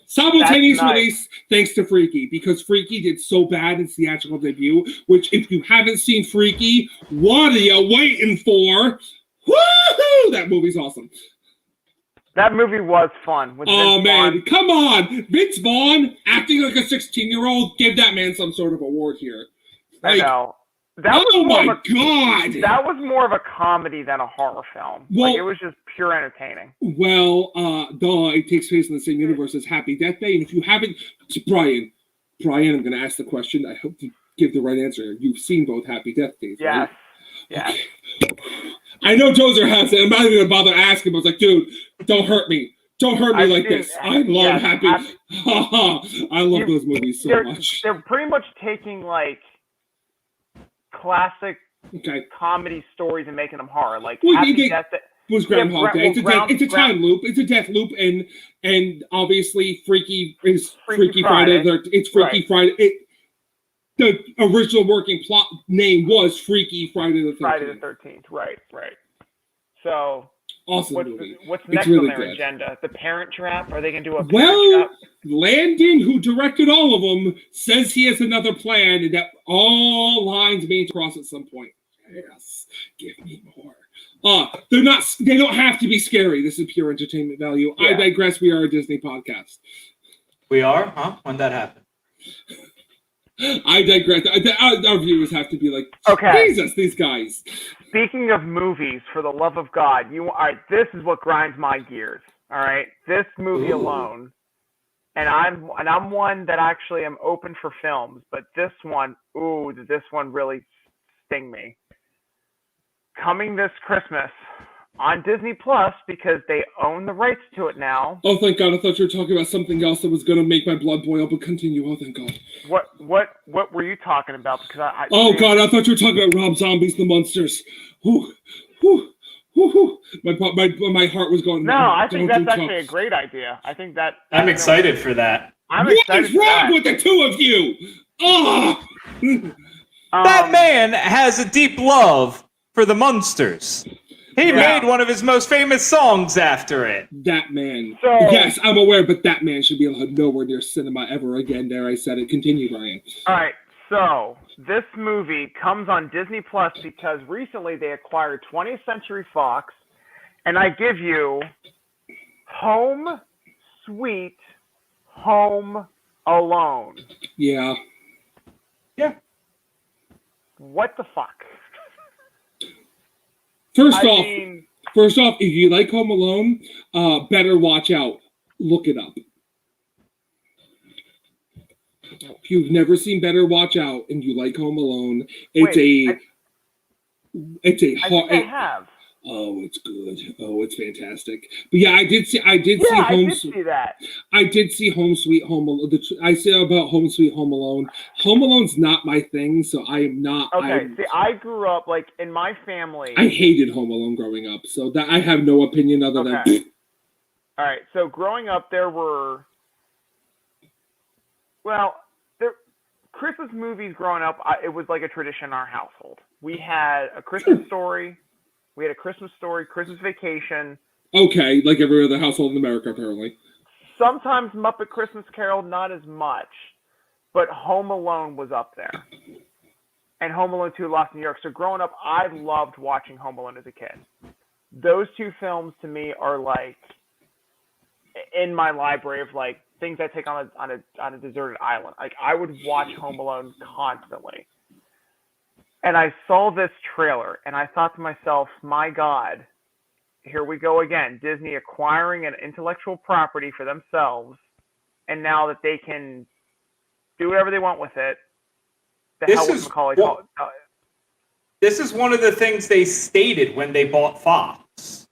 Simultaneous release thanks to Freaky, because Freaky did so bad in its theatrical debut, which if you haven't seen Freaky, what are you waiting for? Woohoo! That movie's awesome.
That movie was fun.
Oh, man. Come on. Vince Vaughn acting like a 16-year-old. Give that man some sort of award here.
I know.
Oh, my God.
That was more of a comedy than a horror film.
Well,
it was just pure entertaining.
Well, it takes place in the same universe as Happy Death Day. And if you haven't, Brian, I'm going to ask the question. I hope to give the right answer. You've seen both Happy Death Days, right?
Yes.
I know Tozer has it. I'm not even going to bother asking, but I was like, dude, don't hurt me. Don't hurt me like this. I love Happy. I love those movies so much.
They're pretty much taking, like, classic comedy stories and making them horror. Like, Happy Death Day
was Groundhog Day. It's a time loop. It's a death loop, and obviously Freaky is Freaky Friday. It's Freaky Friday. The original working plot name was Freaky Friday the 13th.
Friday the 13th, right. So,
awesome movie.
What's next on their agenda? The Parent Trap? Are they going to do a
Parent
Trap?
Landon, who directed all of them, says he has another plan and that all lines may cross at some point. Yes, give me more. They don't have to be scary. This is pure entertainment value. Yeah. I digress. We are a Disney podcast.
We are? Huh? When that happened?
I digress. Our viewers have to be like, Jesus, these guys.
Speaking of movies, for the love of God, this is what grinds my gears. All right, this movie alone, and I'm one that actually am open for films, but this one, did this one really sting me? coming this Christmas on Disney Plus because they own the rights to it now.
Oh, thank God! I thought you were talking about something else that was going to make my blood boil. But continue. Oh, thank God.
What were you talking about? Because
Oh God! I thought you were talking about Rob Zombie's The Munsters. Whew, whew, whew, whew. My heart was going.
No, I think that's actually a great idea. I think that.
I'm excited for that.
I'm
What
excited
is
for
wrong
that.
with the two of you? Oh.
That man has a deep love for the Munsters. He
Yeah.
made one of his most famous songs after it.
That man.
So-
Yes, I'm aware, but that man should be allowed nowhere near cinema ever again. There, I said it. Continue, Brian.
All right, so this movie comes on Disney Plus because recently they acquired 20th Century Fox, and I give you Home Sweet Home Alone.
Yeah.
Yeah.
What the fuck?
First
I
off,
mean,
if you like Home Alone, better watch out. Look it up. If you've never seen Better Watch Out and you like Home Alone, it's
I think I have.
Oh, it's good. Oh, it's fantastic. But yeah, I did see
I did
Home.
see that.
I did see Home Sweet Home Alone. I say about Home Sweet Home Alone. Home Alone's not my thing, so I am not.
Okay, see, I grew up, like, in my family.
I hated Home Alone growing up, so that I have no opinion other than.
All right, so growing up, there were, Christmas movies growing up, it was like a tradition in our household. We had a Christmas Story, Christmas Vacation.
Okay, like every other household in America, apparently.
Sometimes Muppet Christmas Carol, not as much, but Home Alone was up there. And Home Alone 2 Lost in New York. So growing up, I loved watching Home Alone as a kid. Those two films to me are like in my library of like things I take on a deserted island. Like I would watch Home Alone constantly. And I saw this trailer and I thought to myself, my God, here we go again. Disney acquiring an intellectual property for themselves. And now that they can do whatever they want with it,
This is one of the things they stated when they bought Fox,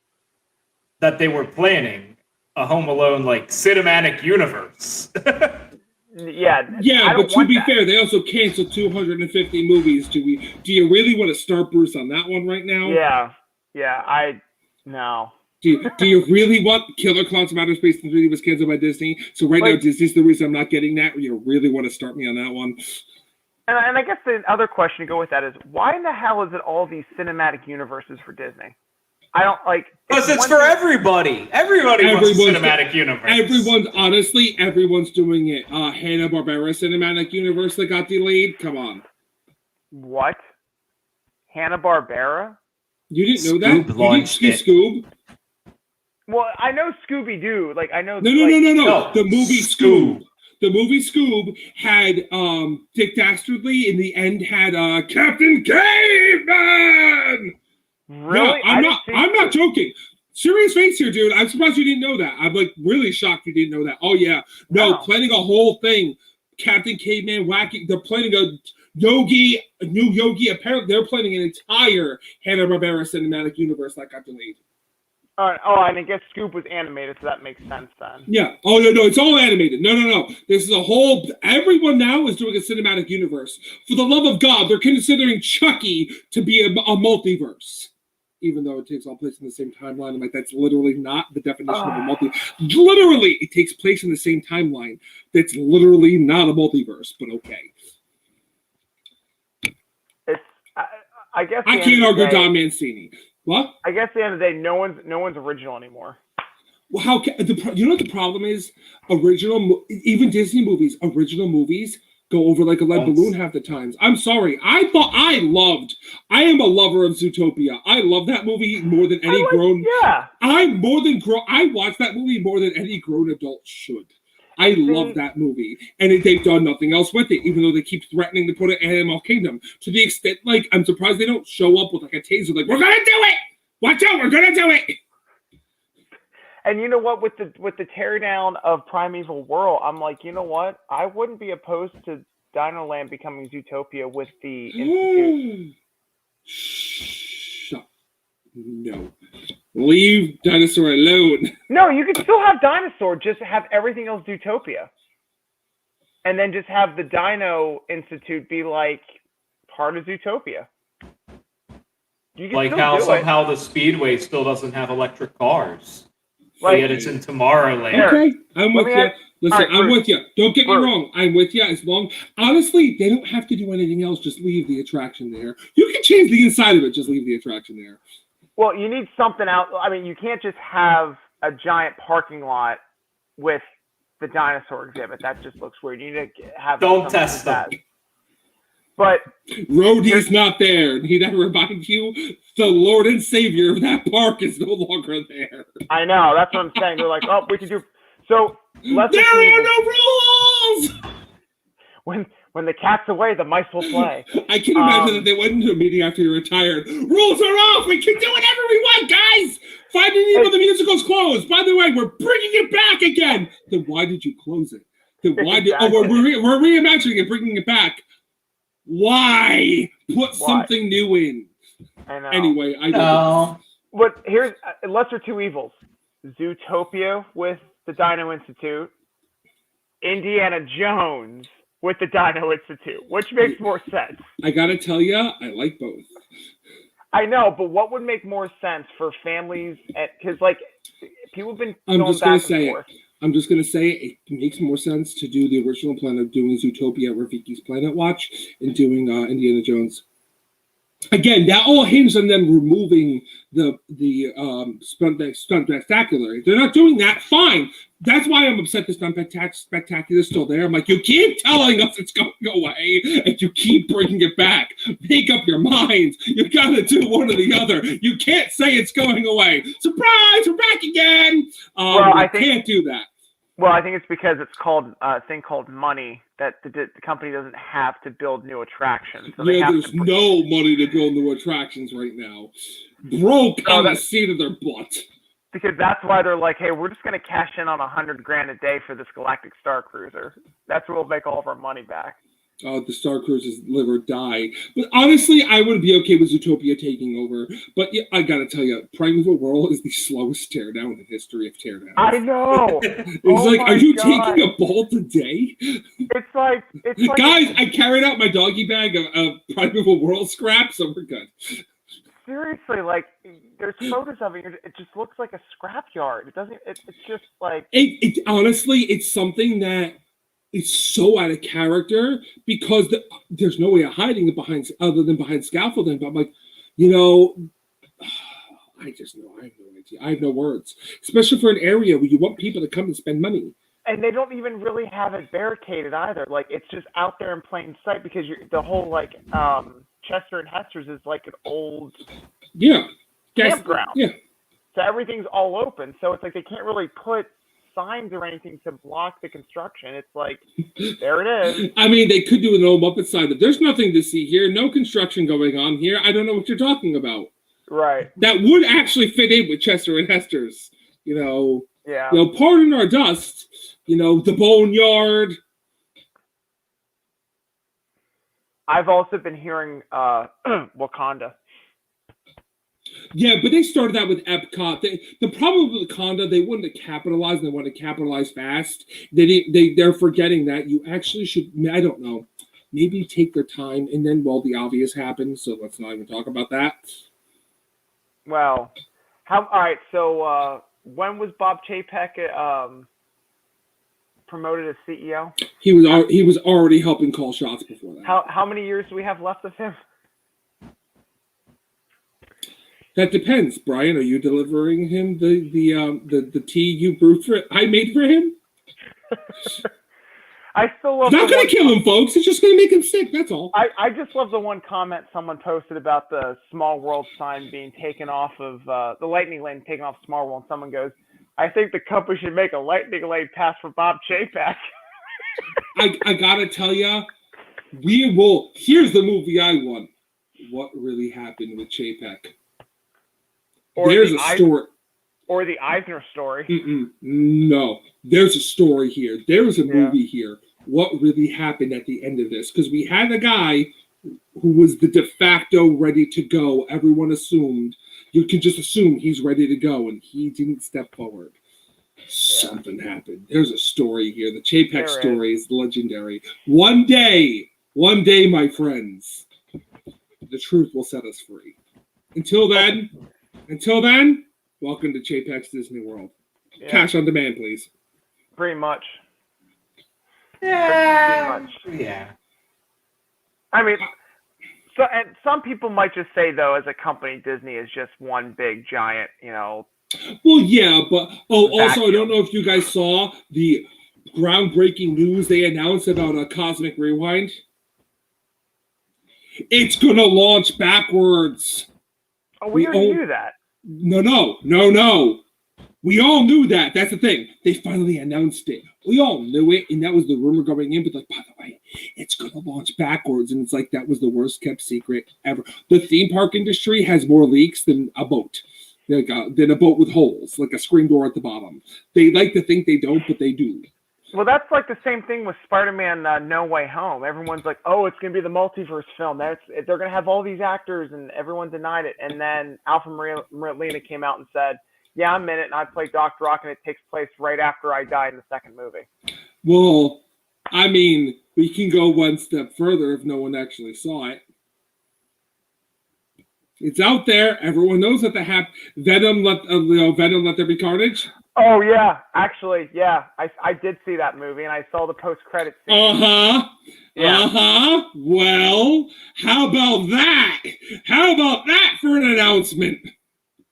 that they were planning a Home Alone like cinematic universe.
Yeah,
but to be fair, they also canceled 250 movies. Do you really want to start Bruce on that one right now?
No.
Do you really want Killer Clowns from Outer Space 3 was canceled by Disney? So now Disney's the reason I'm not getting that. You really want to start me on that one?
And I guess the other question to go with that is, why in the hell is it all these cinematic universes for Disney? I don't like...
Because it's for everybody. Everybody wants a cinematic universe.
Everyone's doing it. Hanna-Barbera cinematic universe that got delayed? Come on.
What? Hanna-Barbera?
You didn't know that? You didn't see Scoob?
Well, I know Scooby-Doo. Like, I know...
No. The movie Scoob. The movie Scoob had Dick Dastardly. In the end, had Captain Caveman.
Really?
No, I'm not joking. Serious face here, dude. I'm surprised you didn't know that. I'm like really shocked you didn't know that. Oh yeah, no,
Wow.
Planning a whole thing. Captain Caveman wacky. They're planning a new Yogi. Apparently, they're planning an entire Hanna-Barbera cinematic universe that got delayed.
And I guess Scoob was animated, so that makes sense then.
Yeah. Oh, no, it's all animated. No. This is a whole... Everyone now is doing a cinematic universe. For the love of God, they're considering Chucky to be a multiverse. Even though it takes all place in the same timeline. I'm like, that's literally not the definition of a Literally, it takes place in the same timeline. That's literally not a multiverse, but okay.
I guess...
I can't argue Don Mancini. What?
I guess at the end of the day, no one's original anymore.
Well, you know what the problem is? Even Disney movies, original movies go over like a lead balloon half the times. I'm sorry. I am a lover of Zootopia. I love that movie more than any grown.
Yeah.
I watch that movie more than any grown adult should. I love that movie. And they've done nothing else with it, even though they keep threatening to put it in Animal Kingdom. To the extent, like, I'm surprised they don't show up with, like, a taser, like, we're gonna do it! Watch out, we're gonna do it!
And you know what? With the teardown of Primeval World, I'm like, you know what? I wouldn't be opposed to Dino Land becoming Zootopia with the Institute.
Shut No. Leave Dinosaur alone.
No, you could still have Dinosaur, just have everything else Zootopia. And then just have the Dino Institute be like part of Zootopia. You can
Like
still
how
do
somehow the Speedway still doesn't have electric cars.
Like-
Yet it's in Tomorrowland.
Here,
Okay, I'm with
me
you.
ask-
Listen,
all right,
I'm
Bruce.
with you. Don't get me
Bruce.
wrong. I'm with you. As long, honestly, they don't have to do anything else. Just leave the attraction there. You can change the inside of it. Just leave the attraction there.
Well, you need something out. I mean, you can't just have a giant parking lot with the dinosaur exhibit. That just looks weird. You need to have
Don't
something
test
like
them.
that. But
Rhodey's not there. Need I remind you? The Lord and Savior of that park is no longer there.
I know that's what I'm saying. They're like, oh, we can do. So let's
There
assume
are no rules.
when the cat's away, the mice will play.
I can imagine that they went into a meeting after you retired. Rules are off. We can do whatever we want, guys. Finding Nemo the musical's closed. By the way, we're bringing it back again. Then why did you close it? Then why did? Oh, we're reimagining it, bringing it back. Why put something new in?
I know.
Anyway, I don't.
No.
But here's lesser two evils: Zootopia with the Dino Institute, Indiana Jones with the Dino Institute. Which makes more sense?
I gotta tell you, I like both.
I know, but what would make more sense for families? Because like people have been
I'm
going
just gonna
back and
say it.
forth.
I'm just going to say it makes more sense to do the original plan of doing Zootopia Rafiki's Planet Watch and doing Indiana Jones. Again, that all hinged on them removing the stunt spectacular. They're not doing that. Fine. That's why I'm upset the stunt spectacular is still there. I'm like, you keep telling us it's going away, and you keep bringing it back. Make up your minds. You got to do one or the other. You can't say it's going away. Surprise, we're back again. I can't do that.
Well, I think it's because it's called a thing called money that the company doesn't have to build new attractions. So they have
there's
to
no money to build new attractions right now. Broke on the seat of their butt.
Because that's why they're like, hey, we're just going to cash in on $100,000 a day for this Galactic Star Cruiser. That's where we'll make all of our money back.
The Star Cruiser's live or die. But honestly, I would be okay with Zootopia taking over. But yeah, I gotta tell you, Primeval World is the slowest teardown in the history of teardowns.
I know.
It's are you taking a bolt a day?
It's like
guys, I carried out my doggy bag of Primeval World scrap, so we're good.
Seriously, like there's photos of it. It just looks like a scrapyard. It doesn't. It's just like
it. Honestly, it's something that is so out of character because there's no way of hiding it behind other than behind scaffolding. But I'm like, I just know I have no idea. I have no words, especially for an area where you want people to come and spend money.
And they don't even really have it barricaded either. Like it's just out there in plain sight because the whole like Chester and Hester's is like an old campground.
Yeah.
So everything's all open. So it's like they can't really put signs or anything to block the construction. It's like there it is.
I mean, they could do an old Muppet sign, but there's nothing to see here. No construction going on here. I don't know what you're talking about.
Right.
That would actually fit in with Chester and Hester's.
Yeah.
Pardon our dust. The Boneyard.
I've also been hearing Wakanda.
Yeah, but they started that with Epcot. The problem with Wakanda, they wanted to capitalize, and they wanted to capitalize fast. They're forgetting that you actually should, I don't know, maybe take their time, and then, the obvious happens, so let's not even talk about that.
Well, all right, so when was Bob Chapek promoted as CEO?
He was already helping call shots before that.
How many years do we have left of him?
That depends, Brian. Are you delivering him the tea you brewed I made for him?
I still love.
It's not going to kill him, folks. It's just going to make him sick. That's all.
I just love the one comment someone posted about the Small World sign being taken off of the Lightning Lane taken off Small World. And someone goes, "I think the company should make a Lightning Lane pass for Bob Chapek."
I gotta tell you, we will. Here's the movie I want. What really happened with Chapek? There's a story.
Or the Eisner story.
No, there's a story here. There's a movie here. What really happened at the end of this? Because we had a guy who was the de facto ready to go. Everyone assumed you can just assume he's ready to go, and he didn't step forward. Something happened. There's a story here. The Chapek story is legendary. One day, my friends, the truth will set us free. Until then, welcome to Chapek's Disney World. Yeah. Cash on demand, please.
Pretty much.
Yeah.
Pretty much. Yeah. I mean, and some people might just say, though, as a company, Disney is just one big giant,
Well, yeah, but also, I don't know if you guys saw the groundbreaking news they announced about a Cosmic Rewind. It's gonna launch backwards.
Oh, we already knew that.
No. We all knew that. That's the thing. They finally announced it. We all knew it, and that was the rumor going in. But by the way, it's gonna launch backwards, and it's like that was the worst kept secret ever. The theme park industry has more leaks than a boat. Than a boat with holes, like a screen door at the bottom. They like to think they don't, but they do.
Well, that's like the same thing with Spider-Man No Way Home. Everyone's like, oh, it's going to be the multiverse film. They're going to have all these actors, and everyone denied it. And then Alfred Molina came out and said, yeah, I'm in it, and I play Dr. Ock, and it takes place right after I die in the second movie.
Well, I mean, we can go one step further if no one actually saw it. It's out there. Everyone knows that Venom let there be carnage.
Oh yeah, actually, yeah. I did see that movie, and I saw the post-credit scene.
Yeah. Well, how about that? How about that for an announcement?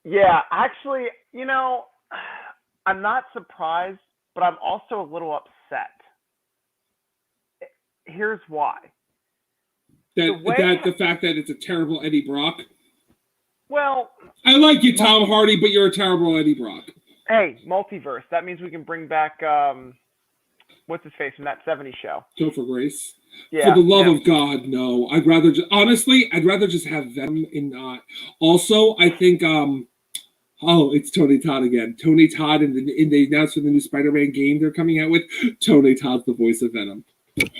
Yeah, actually, I'm not surprised, but I'm also a little upset. Here's why.
The fact that it's a terrible Eddie Brock.
Well,
I like you, Tom Hardy, but you're a terrible Eddie Brock.
Hey, multiverse. That means we can bring back what's his face from that '70s show.
Topher Grace.
Yeah.
For the love of God, no. I'd rather just have Venom and not. Also, I think it's Tony Todd again. Tony Todd in the announcement of the new Spider-Man game they're coming out with. Tony Todd's the voice of Venom.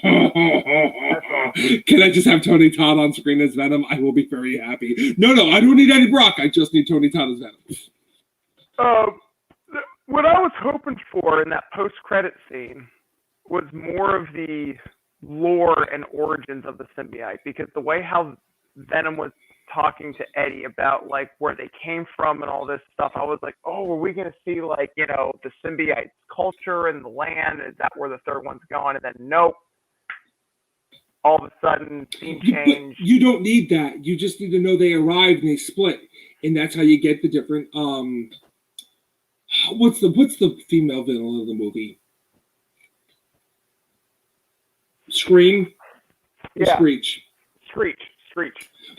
Can I just have Tony Todd on screen as Venom? I will be very happy. No, I don't need Eddie Brock. I just need Tony Todd as Venom.
What I was hoping for in that post-credit scene was more of the lore and origins of the symbiote, because the way how Venom was talking to Eddie about like where they came from and all this stuff, I was like, oh, are we going to see like, the symbiote culture and the land? Is that where the third one's going? And then nope. All of a sudden, scene change.
You don't need that. You just need to know they arrived and they split, and that's how you get the different. What's the female villain of the movie? Scream.
Yeah.
Screech.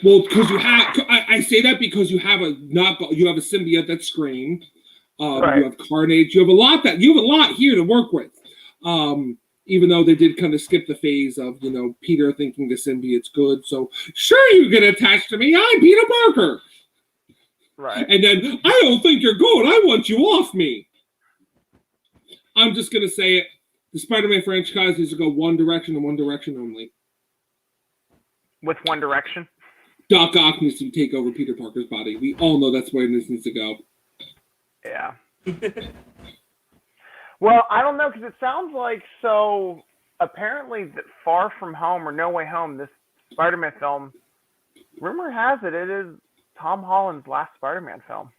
Well,
because you have. I say that because you have a symbiote that's Scream.
Right.
You have Carnage. You have a lot here to work with. Even though they did kind of skip the phase of, Peter thinking the symbiote's good. So, sure, you get attached to me. I'm Peter Parker.
Right.
And then, I don't think you're good. I want you off me. I'm just going to say it. The Spider-Man franchise needs to go one direction and one direction only.
With One Direction?
Doc Ock needs to take over Peter Parker's body. We all know that's where this needs to go.
Yeah. Well, I don't know, because it sounds like, so apparently that Far From Home or No Way Home, this Spider-Man film, rumor has it is Tom Holland's last Spider-Man film.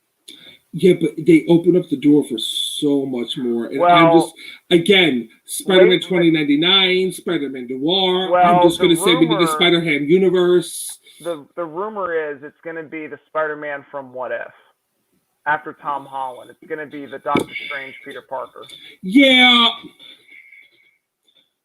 Yeah, but they open up the door for so much more. And
well,
I'm just, again, Spider-Man 2099, Spider-Man Noir.
Well,
I'm just going to say we need a Spider-Ham universe.
The rumor is it's going to be the Spider-Man from What If. After Tom Holland. It's going to be the Doctor Strange Peter Parker.
Yeah.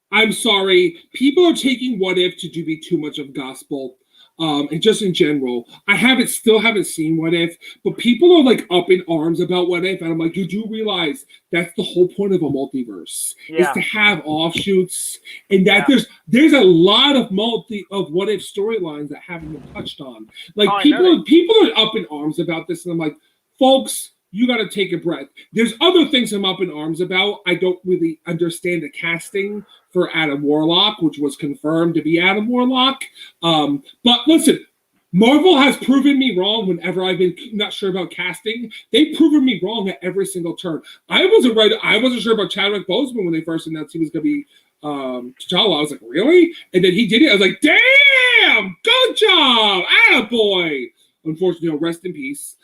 I'm sorry. People are taking What If to be too much of gospel. And just in general, I still haven't seen What If, but people are like up in arms about What If, and I'm like, you do realize that's the whole point of a multiverse, is to have offshoots, and that there's a lot of What If storylines that haven't been touched on. Like people are up in arms about this, and I'm like, folks, you got to take a breath. There's other things I'm up in arms about. I don't really understand the casting for Adam Warlock, which was confirmed to be Adam Warlock. But listen, Marvel has proven me wrong whenever I've been not sure about casting. They've proven me wrong at every single turn. I wasn't sure about Chadwick Boseman when they first announced he was going to be T'Challa. I was like, really? And then he did it. I was like, damn, good job, attaboy. Unfortunately, rest in peace.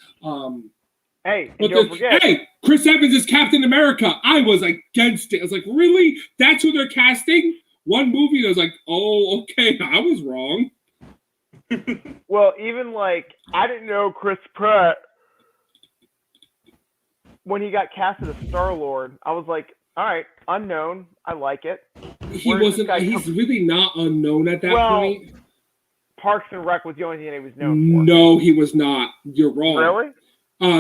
Hey, and don't forget.
Hey, Chris Evans is Captain America. I was against it. I was like, really? That's who they're casting? One movie, and I was like, oh, okay, I was wrong.
Well, even I didn't know Chris Pratt when he got casted as Star-Lord. I was like, all right, unknown. I like it.
He wasn't. He's really not unknown at that point.
Parks and Rec was the only thing he was known for.
No, he was not. You're wrong.
Really?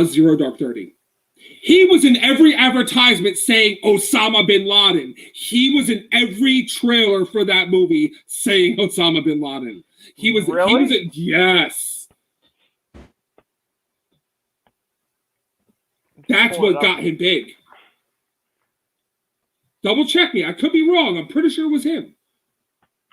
Zero Dark 30. He was in every advertisement saying Osama bin Laden. He was in every trailer for that movie saying Osama bin Laden. He was.
Really?
He was. Yes. That's what got him big. Double check me. I could be wrong. I'm pretty sure it was him.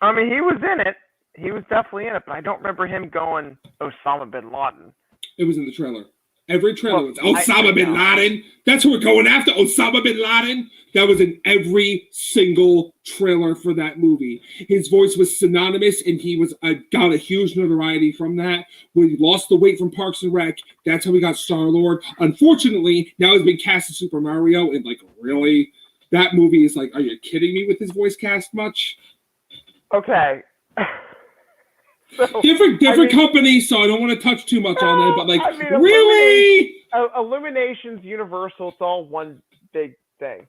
I mean, he was in it. He was definitely in it, but I don't remember him going Osama bin Laden.
It was in the trailer. Every trailer was Osama bin Laden. That's who we're going after, Osama bin Laden. That was in every single trailer for that movie. His voice was synonymous, and he was got a huge notoriety from that. When he lost the weight from Parks and Rec, that's how we got Star-Lord. Unfortunately, now he's been cast as Super Mario, and really, that movie is are you kidding me with his voice cast much?
Okay. So,
different company, so I don't want to touch too much on it, but really?
Illuminations, Universal, it's all one big thing.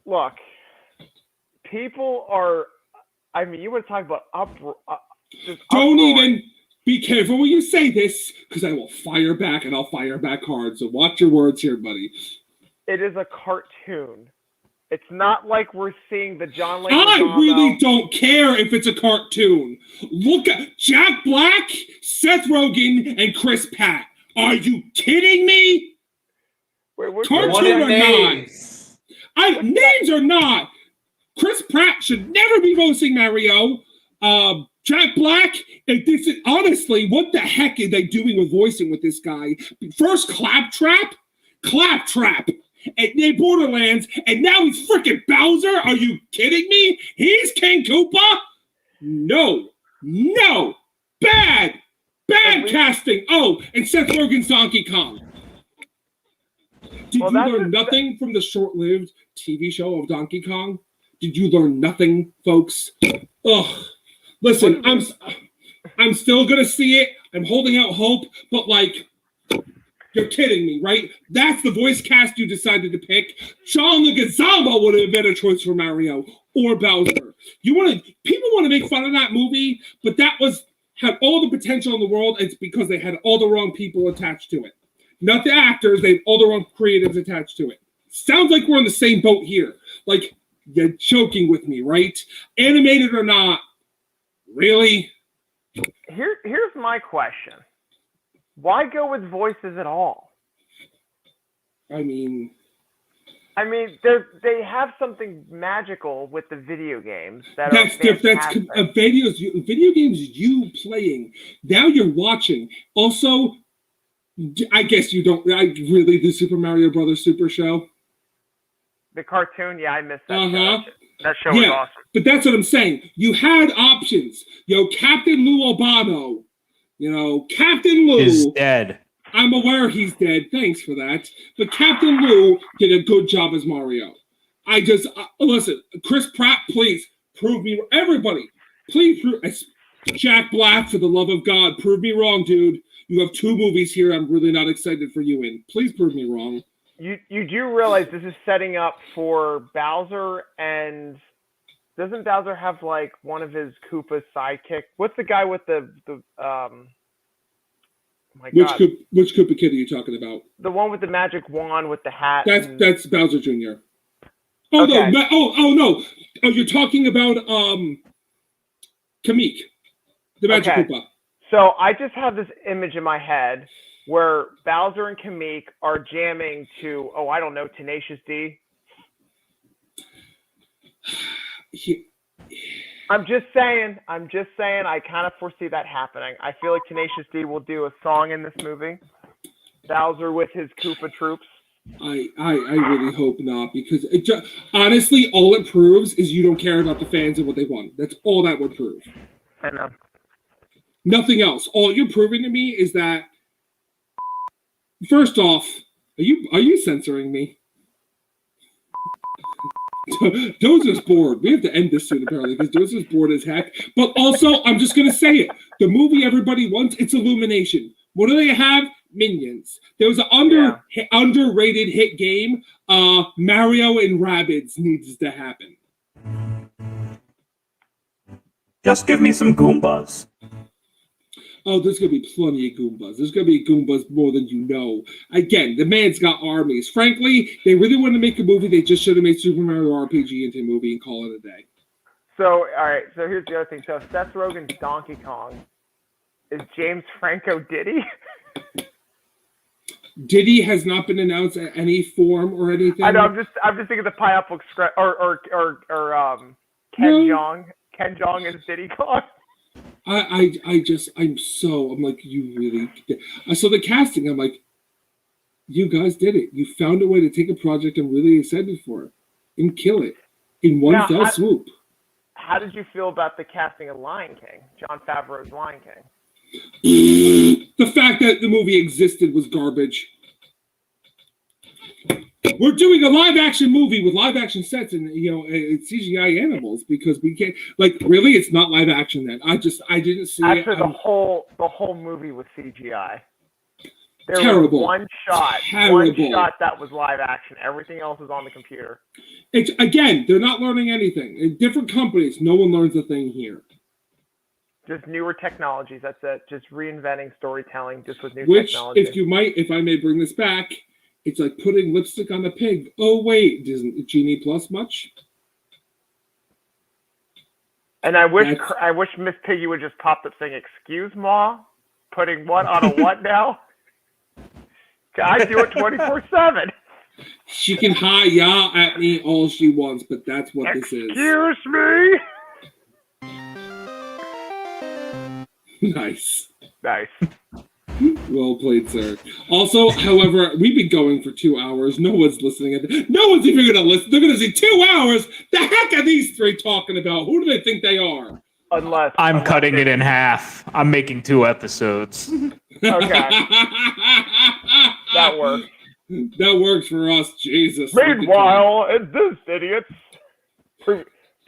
Look, people are, you want to talk about
don't even be careful when you say this, because I will fire back, and I'll fire back hard, so watch your words here, buddy.
It is a cartoon. It's not like we're seeing the John Leguizamo.
I really don't care if it's a cartoon. Look at Jack Black, Seth Rogen, and Chris Pratt. Are you kidding me?
Wait,
cartoon or
names?
Not? Names or not? Chris Pratt should never be voicing Mario. Jack Black, this is, honestly, what the heck are they doing with voicing with this guy? First Claptrap, and then Borderlands, and now he's freaking Bowser? Are you kidding me? He's King Koopa? No. Bad casting. Oh, and Seth Rogen's Donkey Kong. Did you learn nothing from the short-lived TV show of Donkey Kong? Did you learn nothing, folks? Ugh. Listen, I'm still gonna see it. I'm holding out hope, but you're kidding me, right? That's the voice cast you decided to pick. John Leguizamo would have been a choice for Mario or Bowser. People want to make fun of that movie, but that had all the potential in the world. It's because they had all the wrong people attached to it. Not the actors, they had all the wrong creatives attached to it. Sounds like we're on the same boat here. You're joking with me, right? Animated or not, really?
Here's my question. Why go with voices at all?
I mean,
they have something magical with the video games. That's
video games you playing. Now you're watching. Also, I guess you don't. The Super Mario Brothers Super Show.
The cartoon, yeah, I missed that show. That show was awesome.
But that's what I'm saying. You had options. Captain Lou Albano. Captain Lou
is dead.
I'm aware he's dead. Thanks for that. But Captain Lou did a good job as Mario. Listen, Chris Pratt, please prove me. Everybody, please prove. Jack Black, for the love of God, prove me wrong, dude. You have 2 movies here I'm really not excited for you in. Please prove me wrong.
You do realize this is setting up for Bowser, and doesn't Bowser have one of his Koopa's sidekick? What's the guy with the
Which Koopa Kid are you talking about?
The one with the magic wand with the hat.
That's Bowser Jr. Oh
okay.
No! No! Oh, you're talking about Kamek, the magic Koopa.
So I just have this image in my head where Bowser and Kamek are jamming to, I don't know, Tenacious D. I'm just saying. I kind of foresee that happening. I feel like Tenacious D will do a song in this movie. Bowser with his Koopa troops.
I really hope not, because honestly, all it proves is you don't care about the fans and what they want. That's all that would prove.
I know.
Nothing else. All you're proving to me is that, first off, are you censoring me? Dozer's bored. We have to end this soon, apparently, because Dozer's bored as heck. But also, I'm just going to say it. The movie everybody wants, it's Illumination. What do they have? Minions. There was an underrated hit game. Mario and Rabbids needs to happen.
Just give me some Goombas.
Oh, there's going to be plenty of Goombas. There's going to be Goombas more than you know. Again, the man's got armies. Frankly, they really want to make a movie. They just should have made Super Mario RPG into a movie and call it a day.
So, all right. So here's the other thing. So Seth Rogen's Donkey Kong is James Franco Diddy.
Diddy has not been announced at any form or anything.
I know. I'm just thinking of the Pineapple Express or Ken Jeong. Ken Jeong is Diddy Kong.
I'm like, you really did. I saw the casting. I'm like, you guys did it. You found a way to take a project I'm really excited for and kill it in one fell swoop.
How did you feel about the casting of Lion King, Jon Favreau's Lion King?
The fact that the movie existed was garbage. We're doing a live action movie with live action sets and CGI animals because we can't, like, really, it's not live action then. I didn't see
Actually,
it.
the whole movie was CGI. There
Terrible.
was one shot that was live action. Everything else was on the computer.
It's, again, they're not learning anything. In different companies, no one learns a thing here.
Just newer technologies. That's it. Just reinventing storytelling, just with new
Which,
technology.
if I may bring this back, it's like putting lipstick on a pig. Oh wait, doesn't Genie Plus much?
And I wish Miss Piggy would just pop up saying, "Excuse Ma, putting what on a what now?" I do it 24/7.
She can hi-ya at me all she wants, but that's what this is.
Excuse me.
Nice. Well played, sir. Also, however, we've been going for 2 hours. No one's listening. No one's even going to listen. They're going to say 2 hours. The heck are these three talking about? Who do they think they are?
Unless
I'm cutting it in half. I'm making 2 episodes.
Okay. That works.
That works for us. Jesus.
Meanwhile, in this idiot's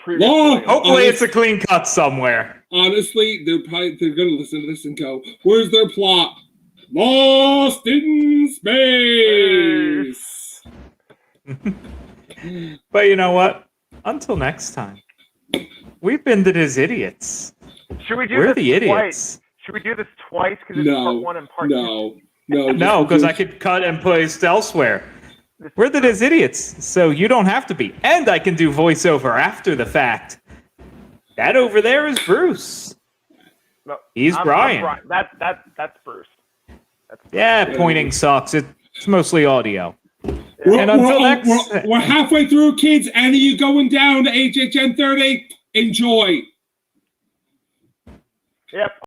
Hopefully, it's a clean cut somewhere.
Honestly, they're going to listen to this and go, "Where's their plot? Lost in space."
But you know what? Until next time, we've been the Diz Idiots.
Should we do
We're
this
the idiots.
twice? Should we do this twice? Because it's part 1 and part 2.
No, because I could cut and place elsewhere. We're the Diz Idiots, so you don't have to be. And I can do voiceover after the fact. That over there is Bruce.
No,
He's Brian.
That's Bruce.
Pointing sucks. It's mostly audio.
We're halfway through, kids. Any of you going down to HHN 30? Enjoy.
Yep.